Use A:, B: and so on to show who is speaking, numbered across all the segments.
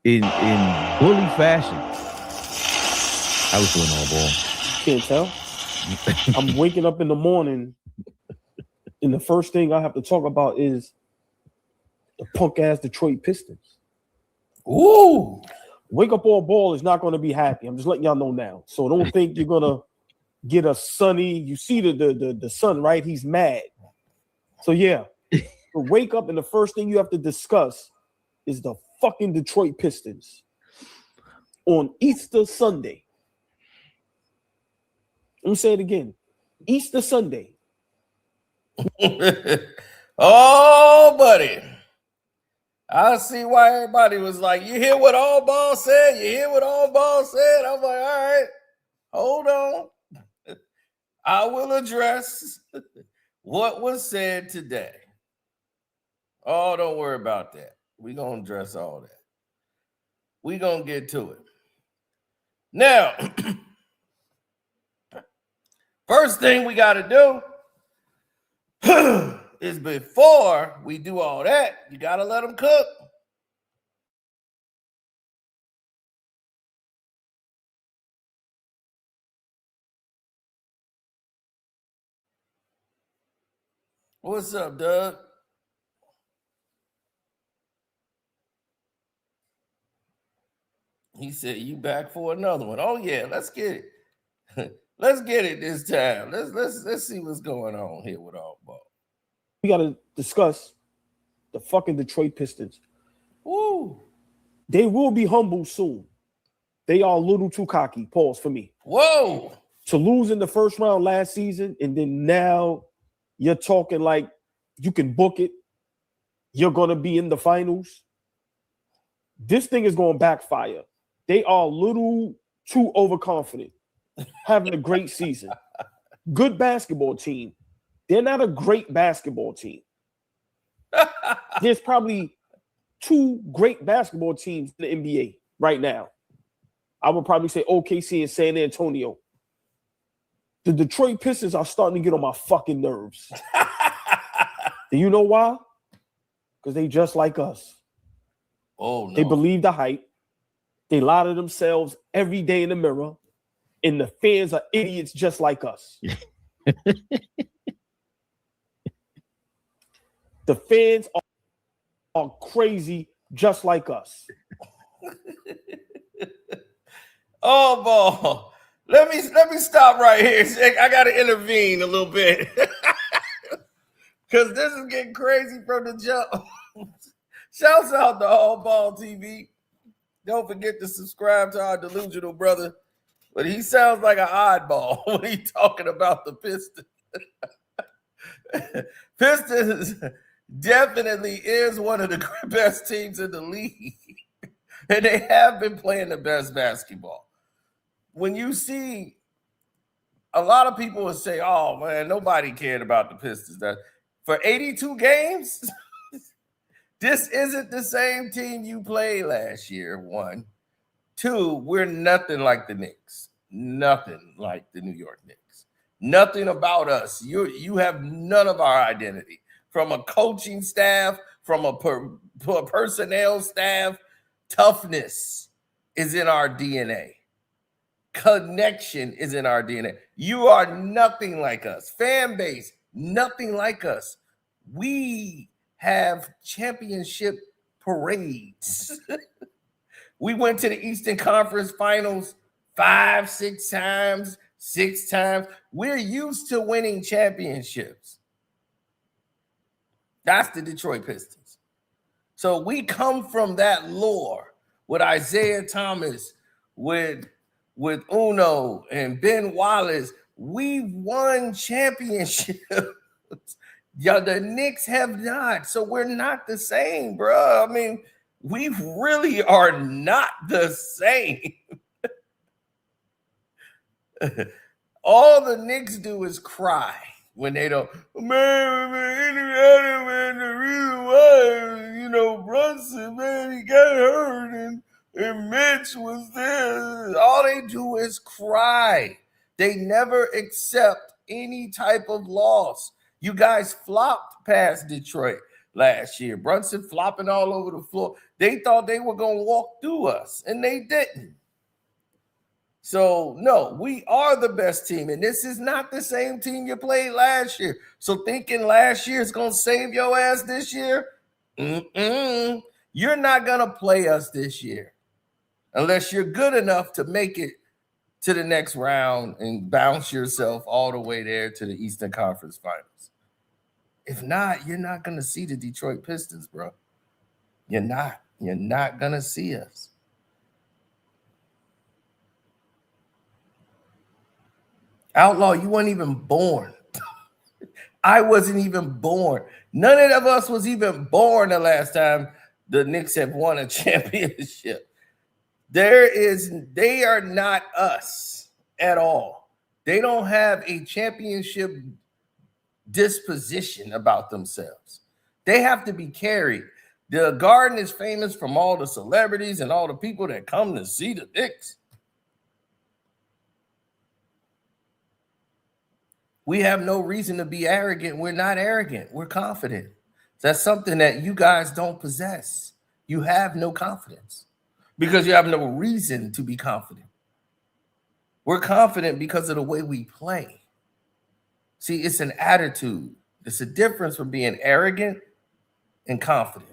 A: in bully fashion. I was doing all ball.
B: Can't tell. I'm waking up in the morning, and the first thing I have to talk about is the punk ass Detroit Pistons.
C: Ooh.
B: Wake up all ball is not going to be happy. I'm just letting y'all know now. So don't think you're gonna get a sunny. You see the sun, right? He's mad. So yeah, so wake up and the first thing you have to discuss is the fucking Detroit Pistons on Easter Sunday. Let me say it again. Easter Sunday.
C: Oh, buddy. I see why everybody was like, you hear what All Ball said? You hear what All Ball said? I'm like, all right, hold on. I will address what was said today. Oh, don't worry about that. We're going to address all that. We're going to get to it. Now, first thing we got to do is before we do all that, you got to let them cook. What's up, Doug? He said, you back for another one. Oh, yeah, let's get it. Let's get it this time. Let's see what's going on here with All Ball.
B: We got to discuss the fucking Detroit Pistons.
C: Woo.
B: They will be humble soon. They are a little too cocky. Pause for me.
C: Whoa.
B: To lose in the first round last season, and then now you're talking like you can book it. You're going to be in the finals. This thing is going to backfire. They are a little too overconfident, having a great season. Good basketball team. They're not a great basketball team. There's probably two great basketball teams in the NBA right now. I would probably say OKC and San Antonio. The Detroit Pistons are starting to get on my fucking nerves. Do you know why? Because they just like us.
C: Oh, no.
B: They believe the hype. They lie to themselves every day in the mirror. And the fans are idiots just like us. The fans are crazy just like us.
C: Oh, Ball. Let me stop right here. I got to intervene a little bit. Because this is getting crazy from the jump. Shouts out to All Ball TV. Don't forget to subscribe to our delusional brother. But he sounds like an oddball when he's talking about the Pistons. Pistons definitely is one of the best teams in the league. And they have been playing the best basketball. When you see, a lot of people will say, oh, man, nobody cared about the Pistons. That for 82 games, this isn't the same team you played last year, one. Two, we're nothing like the Knicks. Nothing like the New York Knicks. Nothing about us. You have none of our identity. From a coaching staff, from a personnel staff, toughness is in our DNA. Connection is in our DNA. You are nothing like us. Fan base, nothing like us. We have championship parades. We went to the Eastern Conference Finals 5, 6 times, 6 times. We're used to winning championships. That's the Detroit Pistons. So we come from that lore with Isaiah Thomas, with Uno and Ben Wallace. We've won championships. Yeah, the Knicks have not. So we're not the same, bro. I mean, we really are not the same. All the Knicks do is cry when they don't. Man, the reason why, Brunson, man, he got hurt and Mitch was there. All they do is cry. They never accept any type of loss. You guys flopped past Detroit last year. Brunson flopping all over the floor. They thought they were going to walk through us, and they didn't. So, no, we are the best team, and this is not the same team you played last year. So thinking last year is going to save your ass this year, you're not going to play us this year unless you're good enough to make it to the next round and bounce yourself all the way there to the Eastern Conference Finals. If not, you're not going to see the Detroit Pistons, bro. You're not. You're not going to see us. Outlaw, you weren't even born. I wasn't even born. None of us was even born the last time the Knicks have won a championship. They are not us at all. They don't have a championship disposition about themselves. They have to be carried. The Garden is famous from all the celebrities and all the people that come to see the Knicks. We have no reason to be arrogant. We're not arrogant. We're confident. That's something that you guys don't possess. You have no confidence because you have no reason to be confident. We're confident because of the way we play. See, it's an attitude. It's a difference from being arrogant and confident.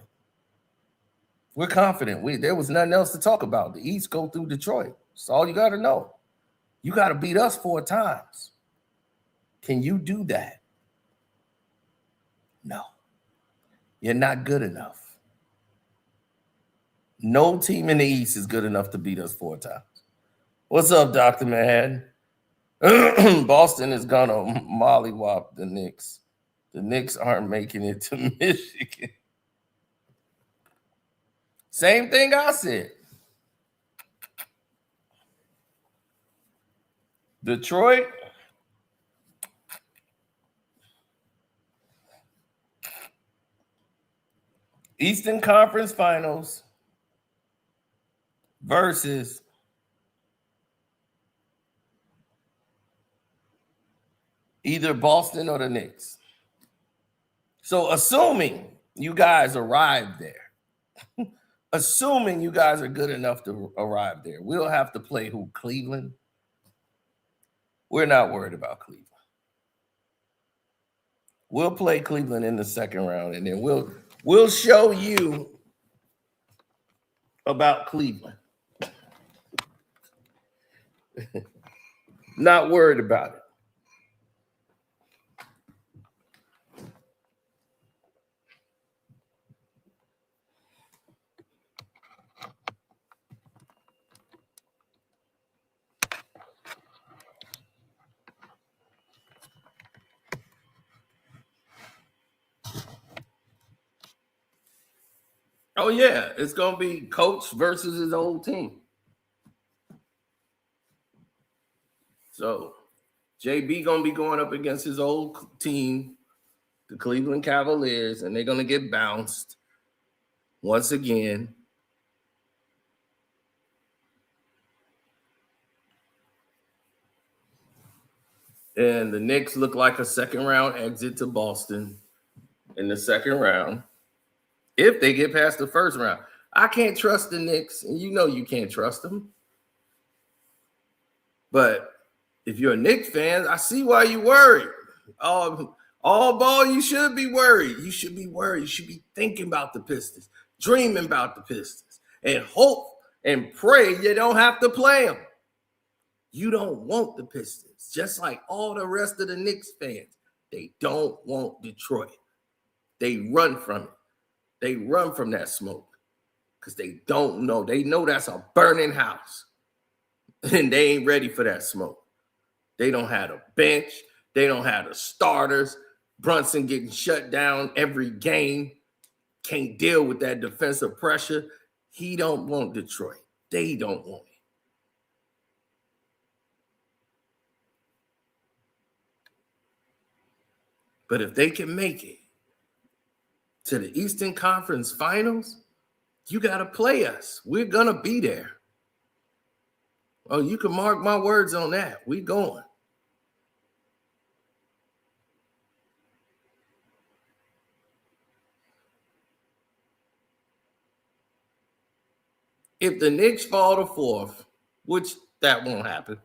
C: We're confident. There was nothing else to talk about. The East go through Detroit. That's all you got to know. You got to beat us 4 times. Can you do that? No. You're not good enough. No team in the East is good enough to beat us 4 times. What's up, Dr. Manhattan? Boston is going to mollywop the Knicks. The Knicks aren't making it to Michigan. Same thing I said. Detroit. Eastern Conference Finals versus either Boston or the Knicks. So assuming you guys arrived there, assuming you guys are good enough to arrive there, we'll have to play who? Cleveland? We're not worried about Cleveland. We'll play Cleveland in the second round, and then we'll show you about Cleveland. Not worried about it. Oh, yeah, it's going to be coach versus his old team. So, JB going to be going up against his old team, the Cleveland Cavaliers, and they're going to get bounced once again. And the Knicks look like a second-round exit to Boston in the second round. If they get past the first round. I can't trust the Knicks, and you know you can't trust them. But if you're a Knicks fan, I see why you're worried. All ball, you should be worried. You should be worried. You should be thinking about the Pistons, dreaming about the Pistons, and hope and pray you don't have to play them. You don't want the Pistons, just like all the rest of the Knicks fans. They don't want Detroit. They run from it. They run from that smoke because they don't know. They know that's a burning house, and they ain't ready for that smoke. They don't have a bench. They don't have the starters. Brunson getting shut down every game. Can't deal with that defensive pressure. He don't want Detroit. They don't want it. But if they can make it to the Eastern Conference Finals, you got to play us. We're going to be there. Oh, you can mark my words on that. We going. if the Knicks fall to 4th, which that won't happen,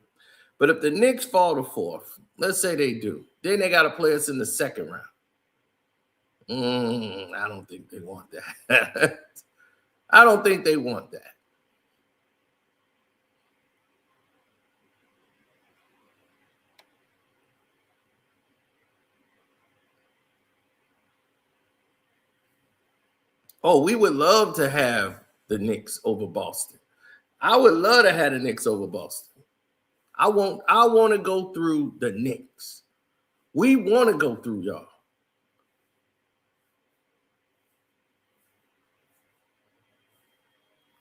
C: but if the Knicks fall to 4th, let's say they do, then they got to play us in the second round. I don't think they want that. I don't think they want that. Oh, we would love to have the Knicks over Boston. I would love to have the Knicks over Boston. I want to go through the Knicks. We want to go through y'all.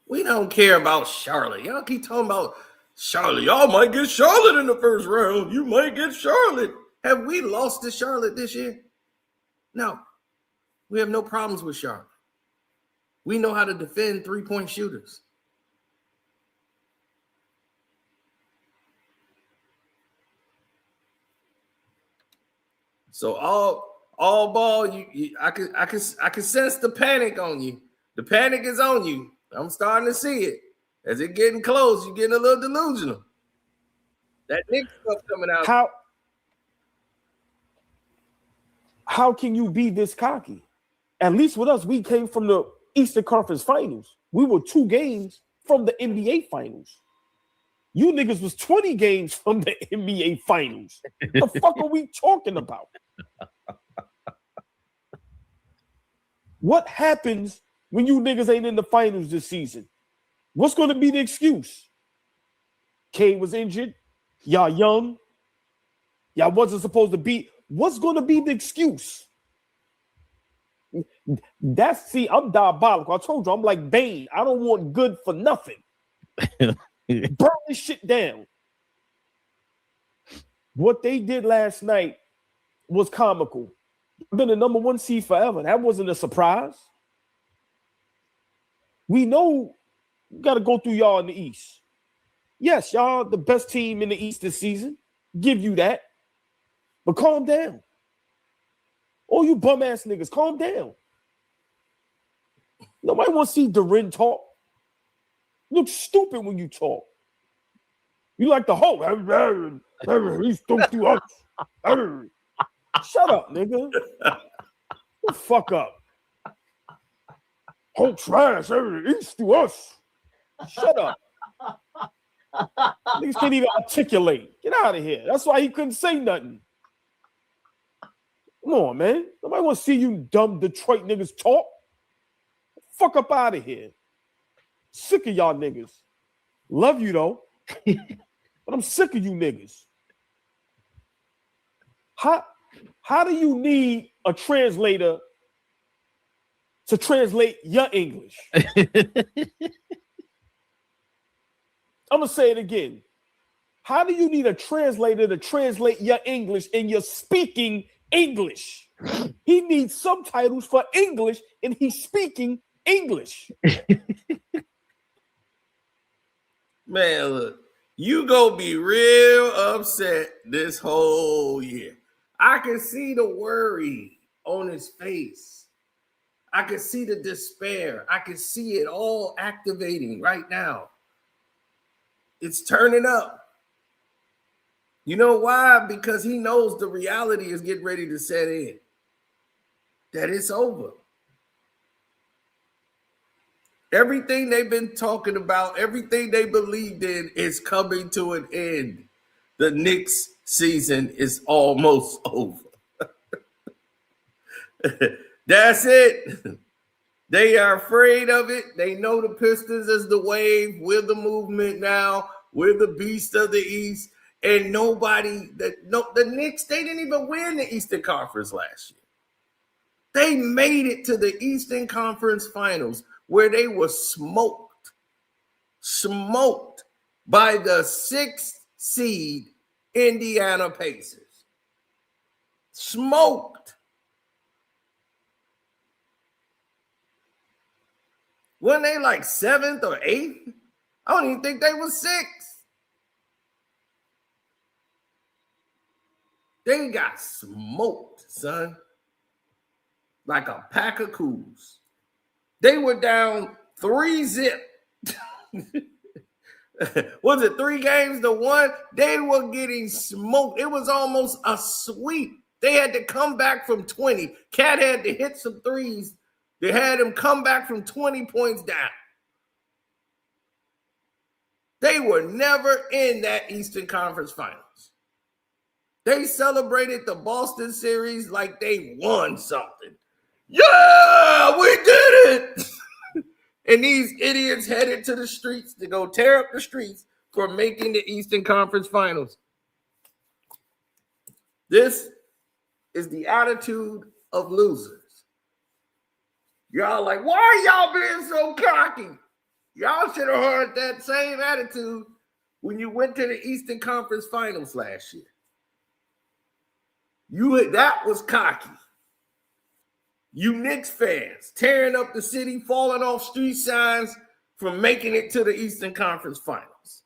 C: We don't care about Charlotte. Y'all keep talking about Charlotte. Y'all might get Charlotte in the first round. You might get Charlotte. Have we lost to Charlotte this year? No. We have no problems with Charlotte. We know how to defend three-point shooters. So all ball, I can sense the panic on you. The panic is on you. I'm starting to see it. As it getting close, you're getting a little delusional. That Knicks stuff coming out.
B: How can you be this cocky? At least with us, we came from the Eastern Conference Finals. We were 2 games from the NBA Finals. You niggas was 20 games from the NBA Finals. The fuck are we talking about? What happens when you niggas ain't in the finals this season? What's going to be the excuse? K was injured. Y'all young. Y'all wasn't supposed to be. What's going to be the excuse? I'm diabolical. I told you, I'm like Bane. I don't want good for nothing. Burn this shit down. What they did last night was comical. Been the number 1 seed forever. That wasn't a surprise. We know we got to go through y'all in the East. Yes, y'all the best team in the East this season. Give you that. But calm down. All you bum ass niggas, calm down. Nobody wants to see Durin talk. You look stupid when you talk. You like the whole. He's through us. Shut up, nigga. The fuck up. Whole trash. East to us. Shut up. Niggas can't even articulate. Get out of here. That's why he couldn't say nothing. Come on, man. Nobody want to see you dumb Detroit niggas talk. Fuck up out of here. Sick of y'all niggas. Love you though. But I'm sick of you niggas. How do you need a translator to translate your English? I'm going to say it again. How do you need a translator to translate your English and you're speaking English? He needs subtitles for English and he's speaking English.
C: Man, look, you gonna be real upset this whole year. I can see the worry on his face. I can see the despair. I can see it all activating right now. It's turning up. You know why? Because he knows the reality is getting ready to set in. That it's over. Everything they've been talking about, everything they believed in is coming to an end. The Knicks season is almost over. That's it. They are afraid of it. They know the Pistons is the wave. We're the movement now. We're the beast of the East. And the Knicks, they didn't even win the Eastern Conference last year. They made it to the Eastern Conference Finals where they were smoked by the 6th seed Indiana Pacers. Smoked. Weren't they like 7th or 8th? I don't even think they were 6th. They got smoked, son. Like a pack of coos. They were down 3-0. Was it 3 games to 1? They were getting smoked. It was almost a sweep. They had to come back from 20. Cat had to hit some threes. They had him come back from 20 points down. They were never in that Eastern Conference Finals. They celebrated the Boston series like they won something. Yeah, we did it. And these idiots headed to the streets to go tear up the streets for making the Eastern Conference Finals. This is the attitude of losers. Y'all like, why are y'all being so cocky? Y'all should have heard that same attitude when you went to the Eastern Conference Finals last year. That was cocky. You Knicks fans tearing up the city, falling off street signs from making it to the Eastern Conference Finals.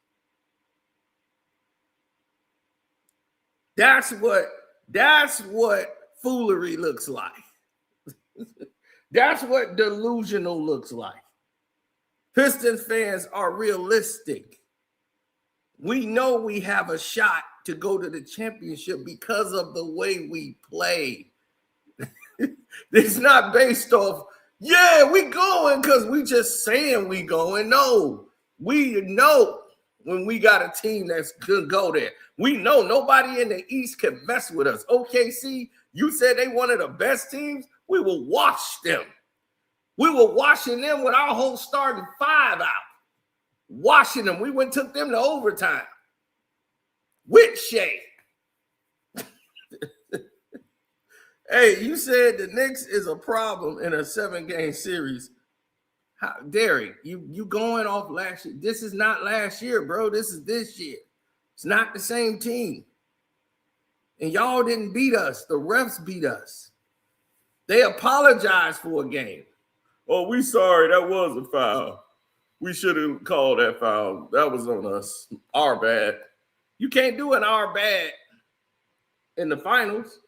C: That's what foolery looks like. That's what delusional looks like. Pistons fans are realistic. We know we have a shot to go to the championship because of the way we play. It's not based off, yeah, we going because we just saying we going. No, we know when we got a team that's gonna go there. We know nobody in the East can mess with us. OKC, you said they one of the best teams. We will wash them. We were washing them with our whole starting 5 out. Washing them. We went and took them to overtime. With Shea. Hey, you said the Knicks is a problem in a 7-game series. Derek, you going off last year. This is not last year, bro. This is this year. It's not the same team. And y'all didn't beat us. The refs beat us. They apologized for a game. Oh, we sorry. That was a foul. We should have called that foul. That was on us. Our bad. You can't do an our bad in the finals.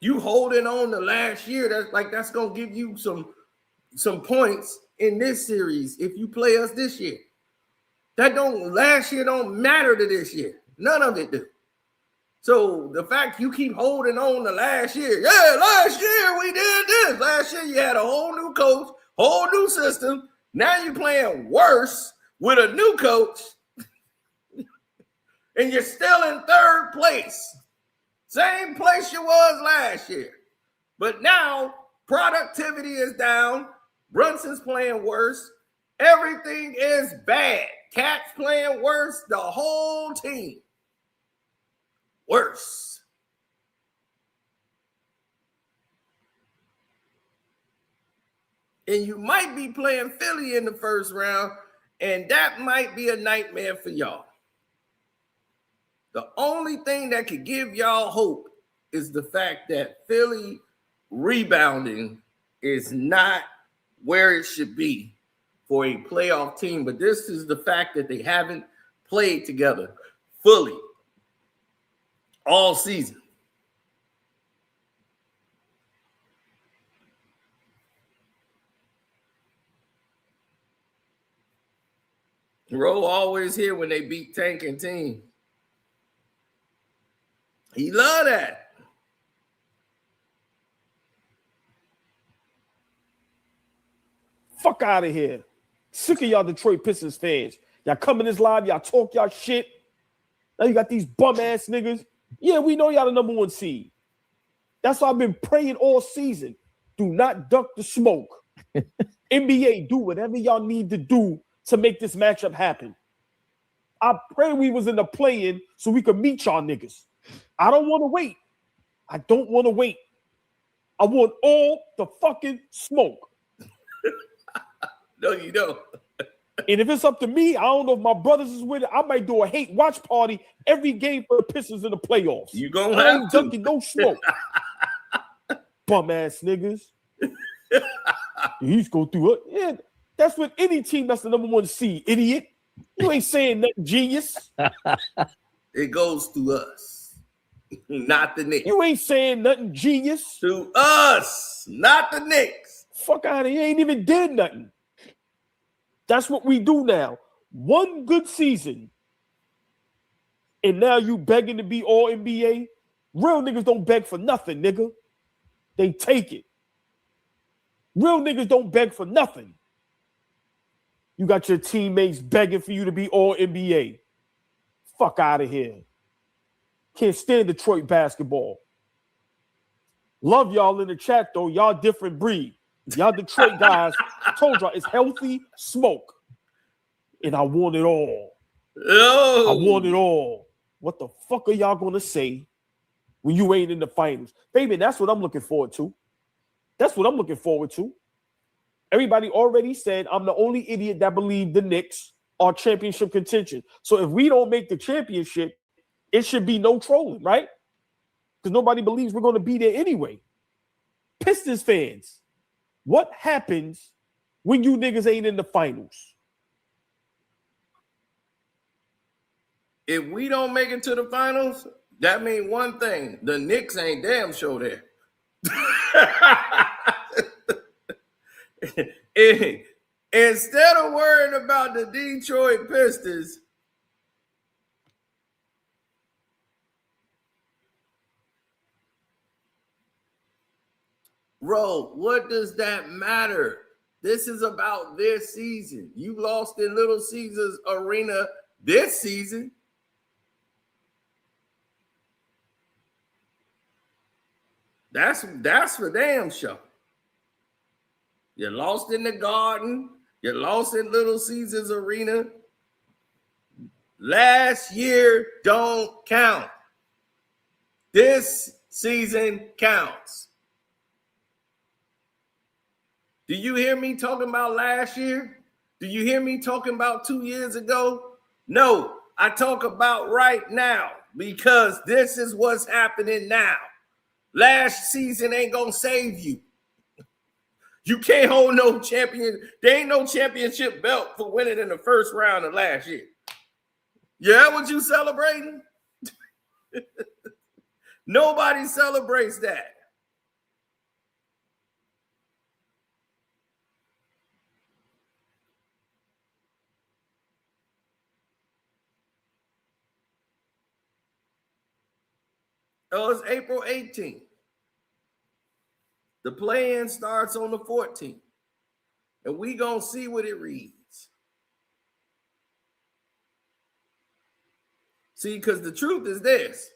C: You holding on to last year, that's gonna give you some points in this series if you play us this year. Last year don't matter to this year. None of it do. So the fact you keep holding on to last year, last year we did this. Last year you had a whole new coach, whole new system. Now you're playing worse with a new coach, and you're still in 3rd place. Same place you was last year. But now productivity is down. Brunson's playing worse. Everything is bad. Cat's playing worse. The whole team. Worse. And you might be playing Philly in the first round, and that might be a nightmare for y'all. The only thing that could give y'all hope is the fact that Philly rebounding is not where it should be for a playoff team. But this is the fact that they haven't played together fully all season. Rowe always here when they beat tanking teams. He love that.
B: Fuck out of here. Sick of y'all Detroit Pistons fans. Y'all come in this live, y'all talk y'all shit. Now you got these bum ass niggas. Yeah, we know y'all the number 1 seed. That's why I've been praying all season. Do not duck the smoke. NBA, do whatever y'all need to do to make this matchup happen. I pray we was in the play-in so we could meet y'all niggas. I don't want to wait. I don't want to wait. I want all the fucking smoke.
C: No, you don't.
B: And if it's up to me, I don't know if my brothers is with it. I might do a hate watch party every game for the Pistons in the playoffs.
C: You gonna have
B: ain't dunking no smoke. Bum ass niggas. He's go through it. Yeah, that's with any team that's the number 1 seed, idiot. You ain't saying nothing, genius.
C: It goes to us, not the Knicks.
B: You ain't saying nothing, genius.
C: To us, not the Knicks.
B: Fuck out of here. Ain't even did nothing. That's what we do now. One good season, and now you begging to be all NBA. Real niggas don't beg for nothing, nigga. They take it. Real niggas don't beg for nothing. You got your teammates begging for you to be all NBA. Fuck out of here. Can't stand Detroit basketball. Love y'all in the chat, though. Y'all different breed. Y'all Detroit guys, I told y'all, it's healthy smoke. And I want it all.
C: Oh.
B: I want it all. What the fuck are y'all going to say when you ain't in the finals? Baby, that's what I'm looking forward to. That's what I'm looking forward to. Everybody already said I'm the only idiot that believed the Knicks are championship contention. So if we don't make the championship, it should be no trolling, right? Because nobody believes we're going to be there anyway. Pistons fans, what happens when you niggas ain't in the finals?
C: If we don't make it to the finals, that means one thing. The Knicks ain't damn sure there. Instead of worrying about the Detroit Pistons, bro, what does that matter? This is about this season. You lost in Little Caesars Arena this season. That's for damn sure. You lost in the Garden. You lost in Little Caesars Arena. Last year don't count. This season counts. Do you hear me talking about last year? Do you hear me talking about 2 years ago? No, I talk about right now because this is what's happening now. Last season ain't gonna save you. You can't hold no champion. There ain't no championship belt for winning in the first round of last year. Yeah, what you celebrating? Nobody celebrates that. Oh, it's April 18th. The play-in starts on the 14th. And we gonna see what it reads. See, because the truth is this.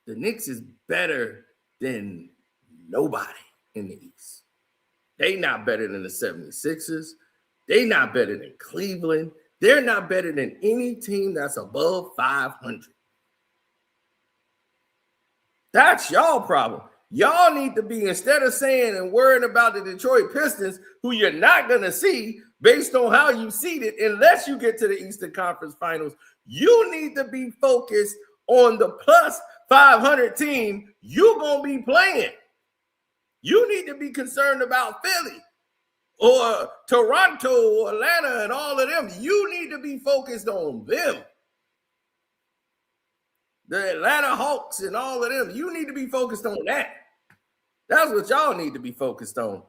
C: The Knicks is better than nobody in the East. They not better than the 76ers. They not better than Cleveland. They're not better than any team that's above 500. That's y'all problem. Y'all need to be, instead of saying and worrying about the Detroit Pistons, who you're not going to see based on how you seeded, unless you get to the Eastern Conference Finals, you need to be focused on the plus 500 team you're going to be playing. You need to be concerned about Philly or Toronto or Atlanta and all of them. You need to be focused on them. The Atlanta Hawks and all of them. You need to be focused on that. That's what y'all need to be focused on.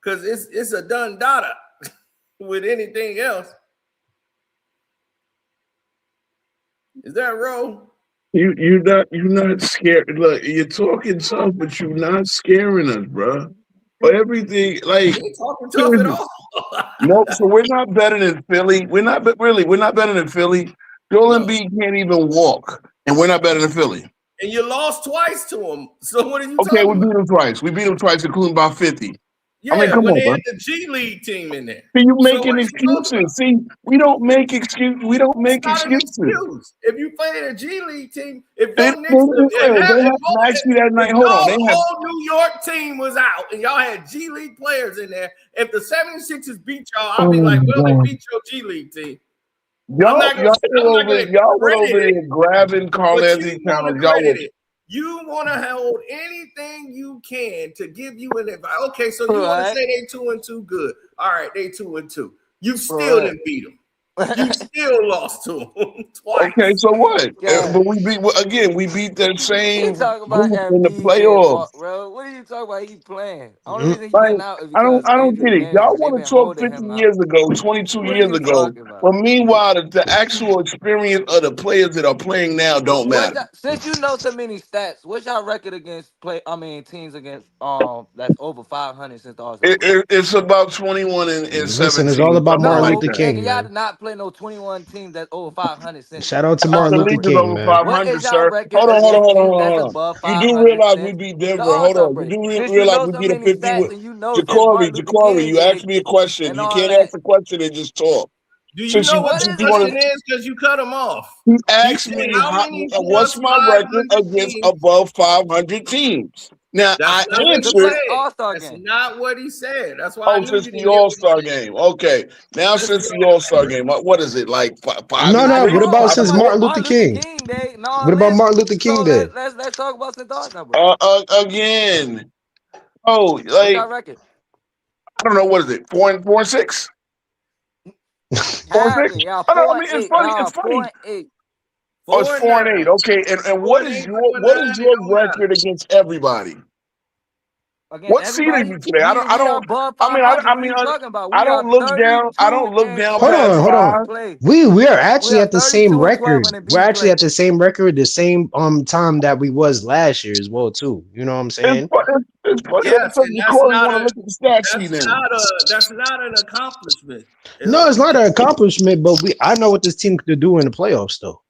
C: Because it's a done data with anything else. Is that wrong?
D: You're not scared. Look, you're talking tough, but you're not scaring us, bro. But everything, like,
C: You ain't talking tough at all.
D: no. So we're not better than Philly. We're not better than Philly. Joel Embiid can't even walk, and we're not better than Philly.
C: And you lost twice to them. So what are you
D: Okay,
C: talking
D: we
C: about?
D: beat them twice. We beat them twice, including by 50.
C: Yeah,
D: I mean, come
C: when
D: on,
C: they
D: bro.
C: had the G League team in there.
D: See, you
C: So
D: making
C: what are you talking about?
D: excuses. See, we don't make excuses. We don't make
C: It's not an
D: excuses.
C: excuse. If you play a G League team, if
D: They
C: them Knicks,
D: had Maxey that night. Hold on, they had
C: whole New York team was out and y'all had G League players in there, if the 76ers beat y'all, I'll be like, well, they beat your G League team.
D: y'all went over there grabbing Carl Anthony Towns. Y'all was
C: You want to hold anything you can to give you an advice. Okay, so you want to say they 2-2 good. All right, they 2-2. You still didn't beat them. You still lost to him twice.
D: Okay, so what?
E: God.
D: But we beat that
E: He
D: same
E: talking about
D: group in the
E: Embiid getting
D: playoffs.
E: marked, bro. What are you talking about? He playing. Only
A: Mhm.
E: reason he
D: Like,
E: been out is because
D: I don't
E: injury
D: get it. Y'all
E: management. They've
D: want
E: been
D: to talk
E: holding
D: 50
E: him out.
D: years ago, 22
E: What are
D: years
E: you
D: ago.
E: talking about?
D: But meanwhile, the actual experience of the players that are playing now don't
E: What
D: matter.
E: since you know so many stats, what's your record against teams against that's over 500 since the All Star break?
D: It's about 21 and
A: Listen, it's all
D: 17,
A: about
D: something
A: Martin
D: like
E: No,
A: Luther
D: that.
A: King,
E: nigga, y'all
A: man.
E: did not play no 21 teams that's over 500 since
A: Shout out to
E: the
D: The
A: Martin
E: All-Star
A: Luther
D: league
E: break.
D: is
A: King,
D: over
A: man.
E: What
D: 500,
E: is y'all
D: sir.
E: record
D: Hold on, hold on,
E: against
D: hold on,
E: teams
D: hold on,
E: that's
D: hold on.
E: above
D: You do
E: 500
D: realize we
E: since
D: beat
E: the
D: Denver. Hold
E: All-Star
D: on. You
E: break?
D: do
E: Since you
D: realize
E: know
D: we
E: so
D: beat a
E: many
D: 50
E: stats
D: with
E: and you know since
D: Jacory.
E: Martin Luther King
D: You asked
E: Day
D: me a question.
E: and
D: You
E: all
D: can't ask
E: that,
D: a question and just talk.
C: Do you
D: Since
C: know
D: you,
C: what
E: what
C: the
D: since
E: is
D: you
E: it?
C: question
D: want
C: is? Because you cut him off.
D: to
C: He
D: ask
C: said,
D: me
C: "How many plus
D: what's my record
C: 500
D: against
C: teams?"
D: above 500 teams? Now
C: That's
D: I
C: not what he
E: Since
D: answered.
E: the
C: said.
E: All-Star
C: That's
E: game.
C: not what he said. That's why I
D: Oh,
C: knew
D: since
C: you
D: the
C: didn't hear
D: All
C: what he
D: Star
C: said.
D: game. Okay, now
C: Since
D: since
C: the
D: the All Star game, what is it like? Five
A: No,
D: and
E: I
A: no. What
D: three,
E: know.
A: about
E: I'm
D: five
E: talking
A: since
D: and
E: about
D: four.
E: since
A: Martin Luther
E: Martin Luther
A: King?
E: King Day and
A: What
E: all
A: about
E: this.
A: Martin Luther
E: So
A: King Day?
E: let's talk about since the All-Star break.
D: Again. Oh,
E: What's
D: like
E: our record?
D: I don't know what is it? 4 and 6, 4 and 6.
E: Having y'all
D: I, don't, I
E: four and
D: mean, it's
E: eight.
D: funny. It's
E: Y'all
D: funny.
E: 4-8.
D: Oh, it's
C: four and
D: 4 and 8.
C: nine,
D: Okay, and
C: 4 and 8, 4 and
D: what
C: 9,
D: is
C: it
D: your
C: don't matter.
D: record against everybody?
E: Against
D: What seed are
E: everybody,
D: you today?
E: we are above
D: I mean, I,
E: 500.
D: I
E: What are
D: mean,
E: you talking about?
D: I
E: We are
D: don't look down. I
E: 32
D: don't look
E: and
D: down
A: Hold
E: 12
D: past
A: on,
E: when
A: hold on.
E: Embiid
D: 5.
E: plays.
A: We are
E: We
A: actually
E: are
A: at the same
E: 32 and 12
A: record.
E: when
A: We're
E: Embiid
A: actually at
E: plays.
A: the same record, the same time that we was last year as well, too. You know what I'm
D: It's,
A: saying?
D: it's funny.
C: Yes,
D: So
C: and
D: you Corey want to look at the stat sheet then?
C: that's not an accomplishment.
A: No, it's not an accomplishment, but I know what this team could do in the playoffs, though.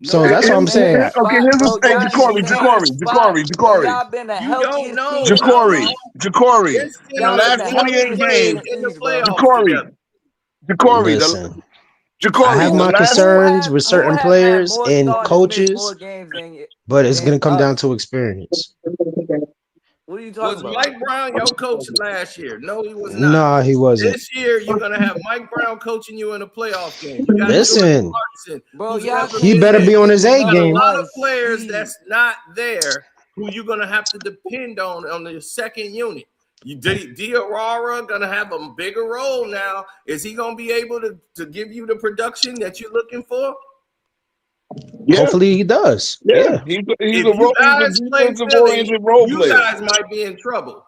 A: So
C: No,
E: Y'all
A: that's what
E: been
A: I'm
E: saying
A: saying.
D: Okay,
E: spot,
D: here's
E: bro.
D: a hey,
E: Y'all been saying spot, and
D: Jacory.
E: y'all been the
C: you don't
E: healthiest
C: know
E: team in the
C: how
D: Jacory,
C: long
E: East.
D: Jacory.
C: this
D: In the
C: team
E: Y'all
C: has
E: been
D: last
E: the
C: never
D: 28
E: healthiest team
C: played
E: in
D: games,
E: the
C: in the
E: East, bro.
C: playoffs
D: Jacory,
C: together.
A: Listen, I have
D: The
A: my
D: last
A: concerns with
E: Who
A: certain
E: have had
A: players
E: more
A: and
E: starters miss more
A: coaches,
E: games
A: but it's
E: than
A: going to come down
E: us?
A: to experience.
E: What are you talking
C: Was
E: about?
C: Mike Brown your coach last year? No, he was not.
A: Nah, he wasn't.
C: This year, you're going to have Mike Brown coaching you in a playoff game. You got Jordan
A: Listen,
C: Clarkson,
E: Bro,
C: who's
E: y'all
C: never
A: he
E: can't
C: been
A: better
C: there.
E: even
A: be on
E: get
A: his
E: the
A: A
C: You got
E: number
C: a
A: game.
C: lot
E: one
C: of players
E: seed.
C: that's not there who you're going to have to depend on the second unit. Diarra going to have a bigger role now. Is he going to be able to give you the production that you're looking for?
D: yeah,
A: Hopefully he does.
D: yeah.
A: Yeah.
D: He's
C: If you
D: a
C: guys play
D: defensive
C: Philly,
D: oriented role
C: you
D: player.
C: guys might be in trouble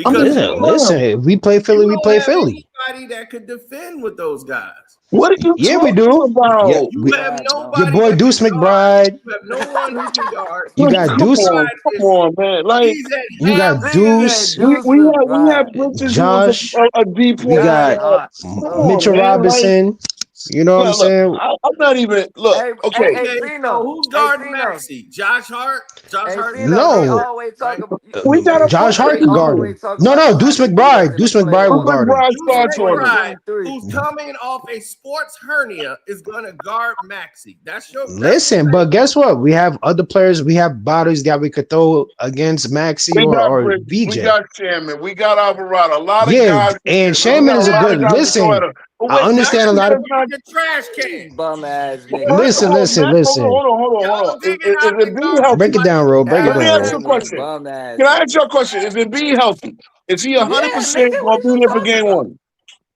D: I mean,
C: because
A: Yeah, listen, if we play
C: you
A: Philly, we
C: don't
A: play
C: have
A: Philly.
C: anybody that could defend with those guys.
D: what are you
A: Yeah, we
D: talking
A: do. Yeah,
D: about?
C: You
A: we,
C: have
A: your
C: nobody
A: boy
C: that can
A: Deuce
C: guard.
A: McBride.
C: You have no one who can guard.
A: You
C: He's
A: got
C: at
A: Deuce.
D: Come on, man. Like
C: he's at
A: You
C: half
A: got
E: Niggas
C: speed.
E: at
A: Deuce,
E: Deuce
D: we had
E: McBride.
D: Bridges who was
A: Josh.
D: a D
A: We
D: point
E: Josh
A: got
D: guard.
E: Hart.
D: Come on,
A: Mitchell
D: man. Like,
A: Robinson. You know what I'm
D: look,
A: saying?
D: I'm not even look. Okay,
E: Hey,
C: Okay, so
E: Cena.
C: who's
E: Hey,
C: guarding
E: Cena.
C: Maxey? Josh Hart. Josh
E: Hey,
C: Hart's
E: Cena.
C: not
E: They
A: No,
E: always
C: right.
E: talk about.
D: we got
E: Hey,
D: a
A: Josh
E: Cena.
A: Hart
E: They
A: could guard him.
E: always talk
A: No,
E: about
A: no,
E: how
A: Deuce
E: I can beat us
A: McBride.
E: in the
A: Deuce McBride will
D: Deuce
E: playoffs.
A: guard him.
D: McBride
C: Deuce
D: starts on him.
C: McBride,
E: 2023.
C: who's coming off a sports hernia, is going to guard Maxey. That's the
A: Listen, but
C: safety.
A: guess what? We have other players. We have bodies that we could throw against Maxi
D: We got
A: or
D: Bridges, we
A: VJ.
D: got Shannon, we got Alvarado. A lot of
A: Yeah,
D: guys.
A: and
D: We
A: Shaman
D: got
A: is
D: a
A: a
D: lot of
A: good.
D: guys that go at
A: Listen,
D: him. But
A: I
D: wait,
A: understand a
D: Maxie
A: lot of.
D: does not.
C: The trash can.
E: Bum ass nigga.
D: What?
A: Listen, listen, listen.
C: Y'all
D: Hold on.
C: digging out
D: Is
C: the
D: it being
C: garbage
A: Break it
D: healthy?
C: like
A: down, Ro. Break it
D: Let me
A: down,
E: Bum
D: ask
A: Ro.
D: you
E: ass
D: a
E: nigga.
D: question.
E: Bum ass
D: Can I
E: nigga.
D: ask you a question? Is it being healthy? Is he
E: Yeah,
D: 100%
E: nigga. What
D: going
E: are
D: to
E: you
D: be there for
E: talking
D: game
E: about?
D: one?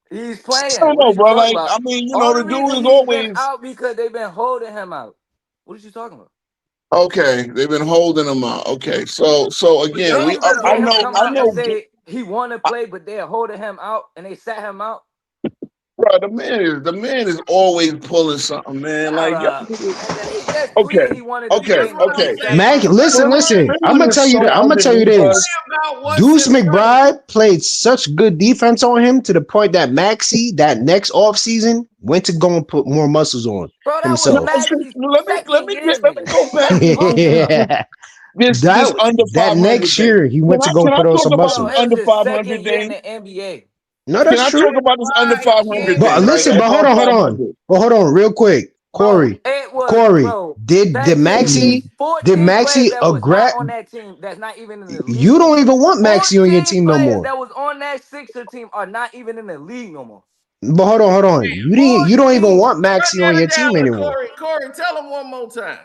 E: He's
D: I
E: playing.
D: don't
E: What are
D: know,
E: you
D: bro.
E: talking
D: Like,
E: about?
D: I mean, the
E: Only
D: dude
E: reason
D: is
E: he's been
D: always
E: out because they've been holding him out. What are you talking about?
D: okay. They've been holding him out. Okay, so
E: They
D: again,
E: ain't
C: better
E: just
D: I
E: let him
C: hold
D: know,
C: him
E: come
D: I
E: out and
C: out.
D: know,
E: say he want to play, but they're holding him out and they sat him out.
D: bro. The man is always pulling something, man.
E: Shut
D: Like,
E: up. Nigga, he just
D: okay,
E: tweeted he wanted to
D: okay,
E: play
C: That's
E: and
C: what
E: then
C: I'm
E: they
D: okay.
E: sat him
A: Mac,
C: saying.
E: out.
A: listen, listen. I'm
D: Philly
A: gonna
D: is
A: tell you
D: so
A: that. I'm gonna tell you
C: Don't
D: underneath
A: this.
D: us.
C: worry about what's
A: Deuce
C: in front of you.
A: McBride played such good defense on him to the point that Maxi, that next offseason, went to go and put more muscles on
E: Bro, that was
D: No,
A: himself.
E: Maxie's
C: Let
E: second
C: me
E: year,
D: let me
E: nigga.
D: go back
E: What are
D: to
E: you talking about?
A: Yeah.
D: this
A: That
D: under
A: that
D: 500
A: next
D: thing.
A: year he went to go
D: Can
A: and
D: I
A: put on
D: talk
A: some
D: about
E: Bro,
D: this
E: it
A: muscles.
E: was
D: under
E: his
D: 500
E: second year in
D: thing?
E: the NBA.
A: No,
D: Can
A: that's
D: I
A: true.
D: talk about this under
C: McBride
D: 500
C: can't
A: But
D: thing, right?
A: listen,
C: defend.
A: but hold
D: Above
A: on, hold on.
D: 500.
A: But hold on, real quick.
E: Bro,
A: Corey,
E: it was,
A: Corey,
E: bro,
A: did
E: that team, it's
A: Did
E: 14 players
A: Maxi
E: that was not
A: agree?
E: on that team that's not even in the league
A: You
E: no
A: don't
E: more.
A: even want Maxi on your
E: 14
A: team no
E: players
A: more.
E: that was on that Sixer team are not even in the league no more.
A: But hold on, hold on. You don't even
E: 14.
A: want
C: Run
A: Maxi on
C: that
A: your
C: down
A: team
C: to
A: anymore.
C: Corey. Corey, tell him one more time.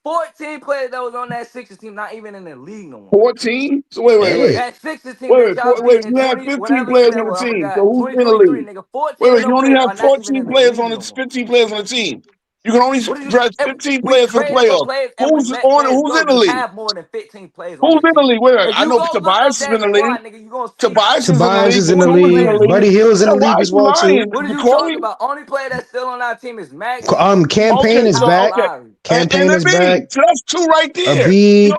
E: 14 players that was on that Sixers team, not even in the league no more.
D: 14? So wait.
A: Hey.
E: That Sixers team that y'all beat in
D: You have
E: 20,
D: 15
E: whatever year
D: players
E: that
D: on the
E: was, I
D: team.
E: forgot.
D: So who's in the
E: 2023,
D: league?
E: nigga. 14 of
D: You
E: them
D: only
E: players
D: have
E: are not even in
D: 14
E: the
D: players
E: league
D: on
E: no
D: the
E: more.
D: 15 players on the team. You can only
E: What did you?
D: dress 15
E: We
D: players for the
E: traded for
D: playoffs.
E: players and we
D: Who's
E: let players go.
D: in the
E: You
D: league?
E: have more than 15 players on
D: Who's
E: that
D: in the
E: team.
D: league? Wait,
E: If
D: I
E: you
D: know
E: go look up
D: Tobias is in
E: that
D: the league.
E: squad, nigga, you gonna see
D: Tobias is in the
A: Tobias
D: league.
A: is in the
E: 20
A: league.
E: players.
A: Buddy Hill's in the
D: So why
A: league
D: are
A: as
D: you
A: well too.
D: lying?
E: What are you
D: Corey?
E: talking about? Only player that's still on our team is Maxey.
A: Campaign is
E: Kyle
A: back.
E: Lowry.
A: Campaign
D: And
A: is
D: Embiid.
A: back.
D: So that's two right there.
A: Embiid.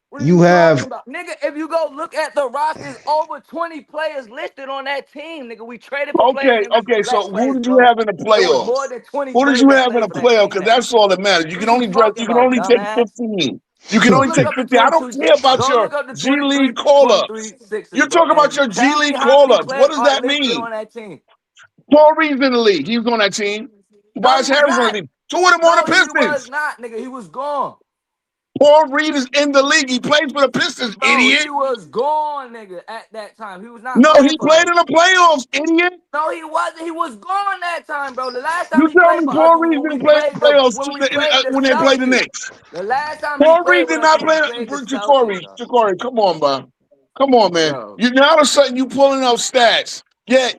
E: What are
A: You
E: you talking
A: have
E: about? Nigga, if you go look at the rosters, over 20 players listed on that team. Nigga, we traded for players and we
D: So
E: let
D: who
E: players
D: did you
E: go.
D: have in the
E: It was more
D: playoffs?
E: than 20
D: Who did
E: players
D: you
E: that
D: have in
E: played
D: a
E: for that
D: playoff?
E: team
D: Because
E: now.
D: that's all that matters. You
E: What
D: can
E: are you
D: only
E: talking about,
D: take
E: dumbass?
D: 15. You can
E: Go
D: only
E: look
D: take
E: up the
D: 15. I don't
E: 22.
D: care about
E: Go
D: your
E: look up the
D: G
E: 23,
D: League call-ups.
E: 23 Sixers,
D: You're
E: bro.
D: talking about
E: And
D: your G
E: tell me
D: League
E: how many
D: call-ups. What
E: players
D: does
E: are
D: that
E: listed
D: mean?
E: on that team.
D: Corey's in the league. He was on that team.
E: No, he
D: Tobias
E: was
D: Harris on the
E: not.
D: team. Two of them on
E: No,
D: the
E: he was
D: Pistons.
E: not, nigga. He was gone.
D: Paul Reed is in the league. He plays for the Pistons,
E: Bro,
D: idiot.
E: he was gone, nigga, at that time. He was not
D: No,
E: playing
D: he
E: for
D: played
E: us.
D: in the playoffs, idiot.
E: No, he wasn't. He was gone that time, bro. The last time
D: You
E: he
D: tell
E: played
D: me
E: for us
D: Paul
E: was
D: Reed
E: when we
D: didn't play in
E: played
D: the playoffs when they played the
E: Celtics.
D: Knicks.
E: The last time he
D: Paul
E: played
D: Reed
E: with
D: did
E: us
D: not
E: when we
D: play.
E: played the Celtics, bro.
D: Ja'Cory, come on, bro. Come on, man.
E: Bro.
D: You now all of a sudden you pulling up stats. Yeah,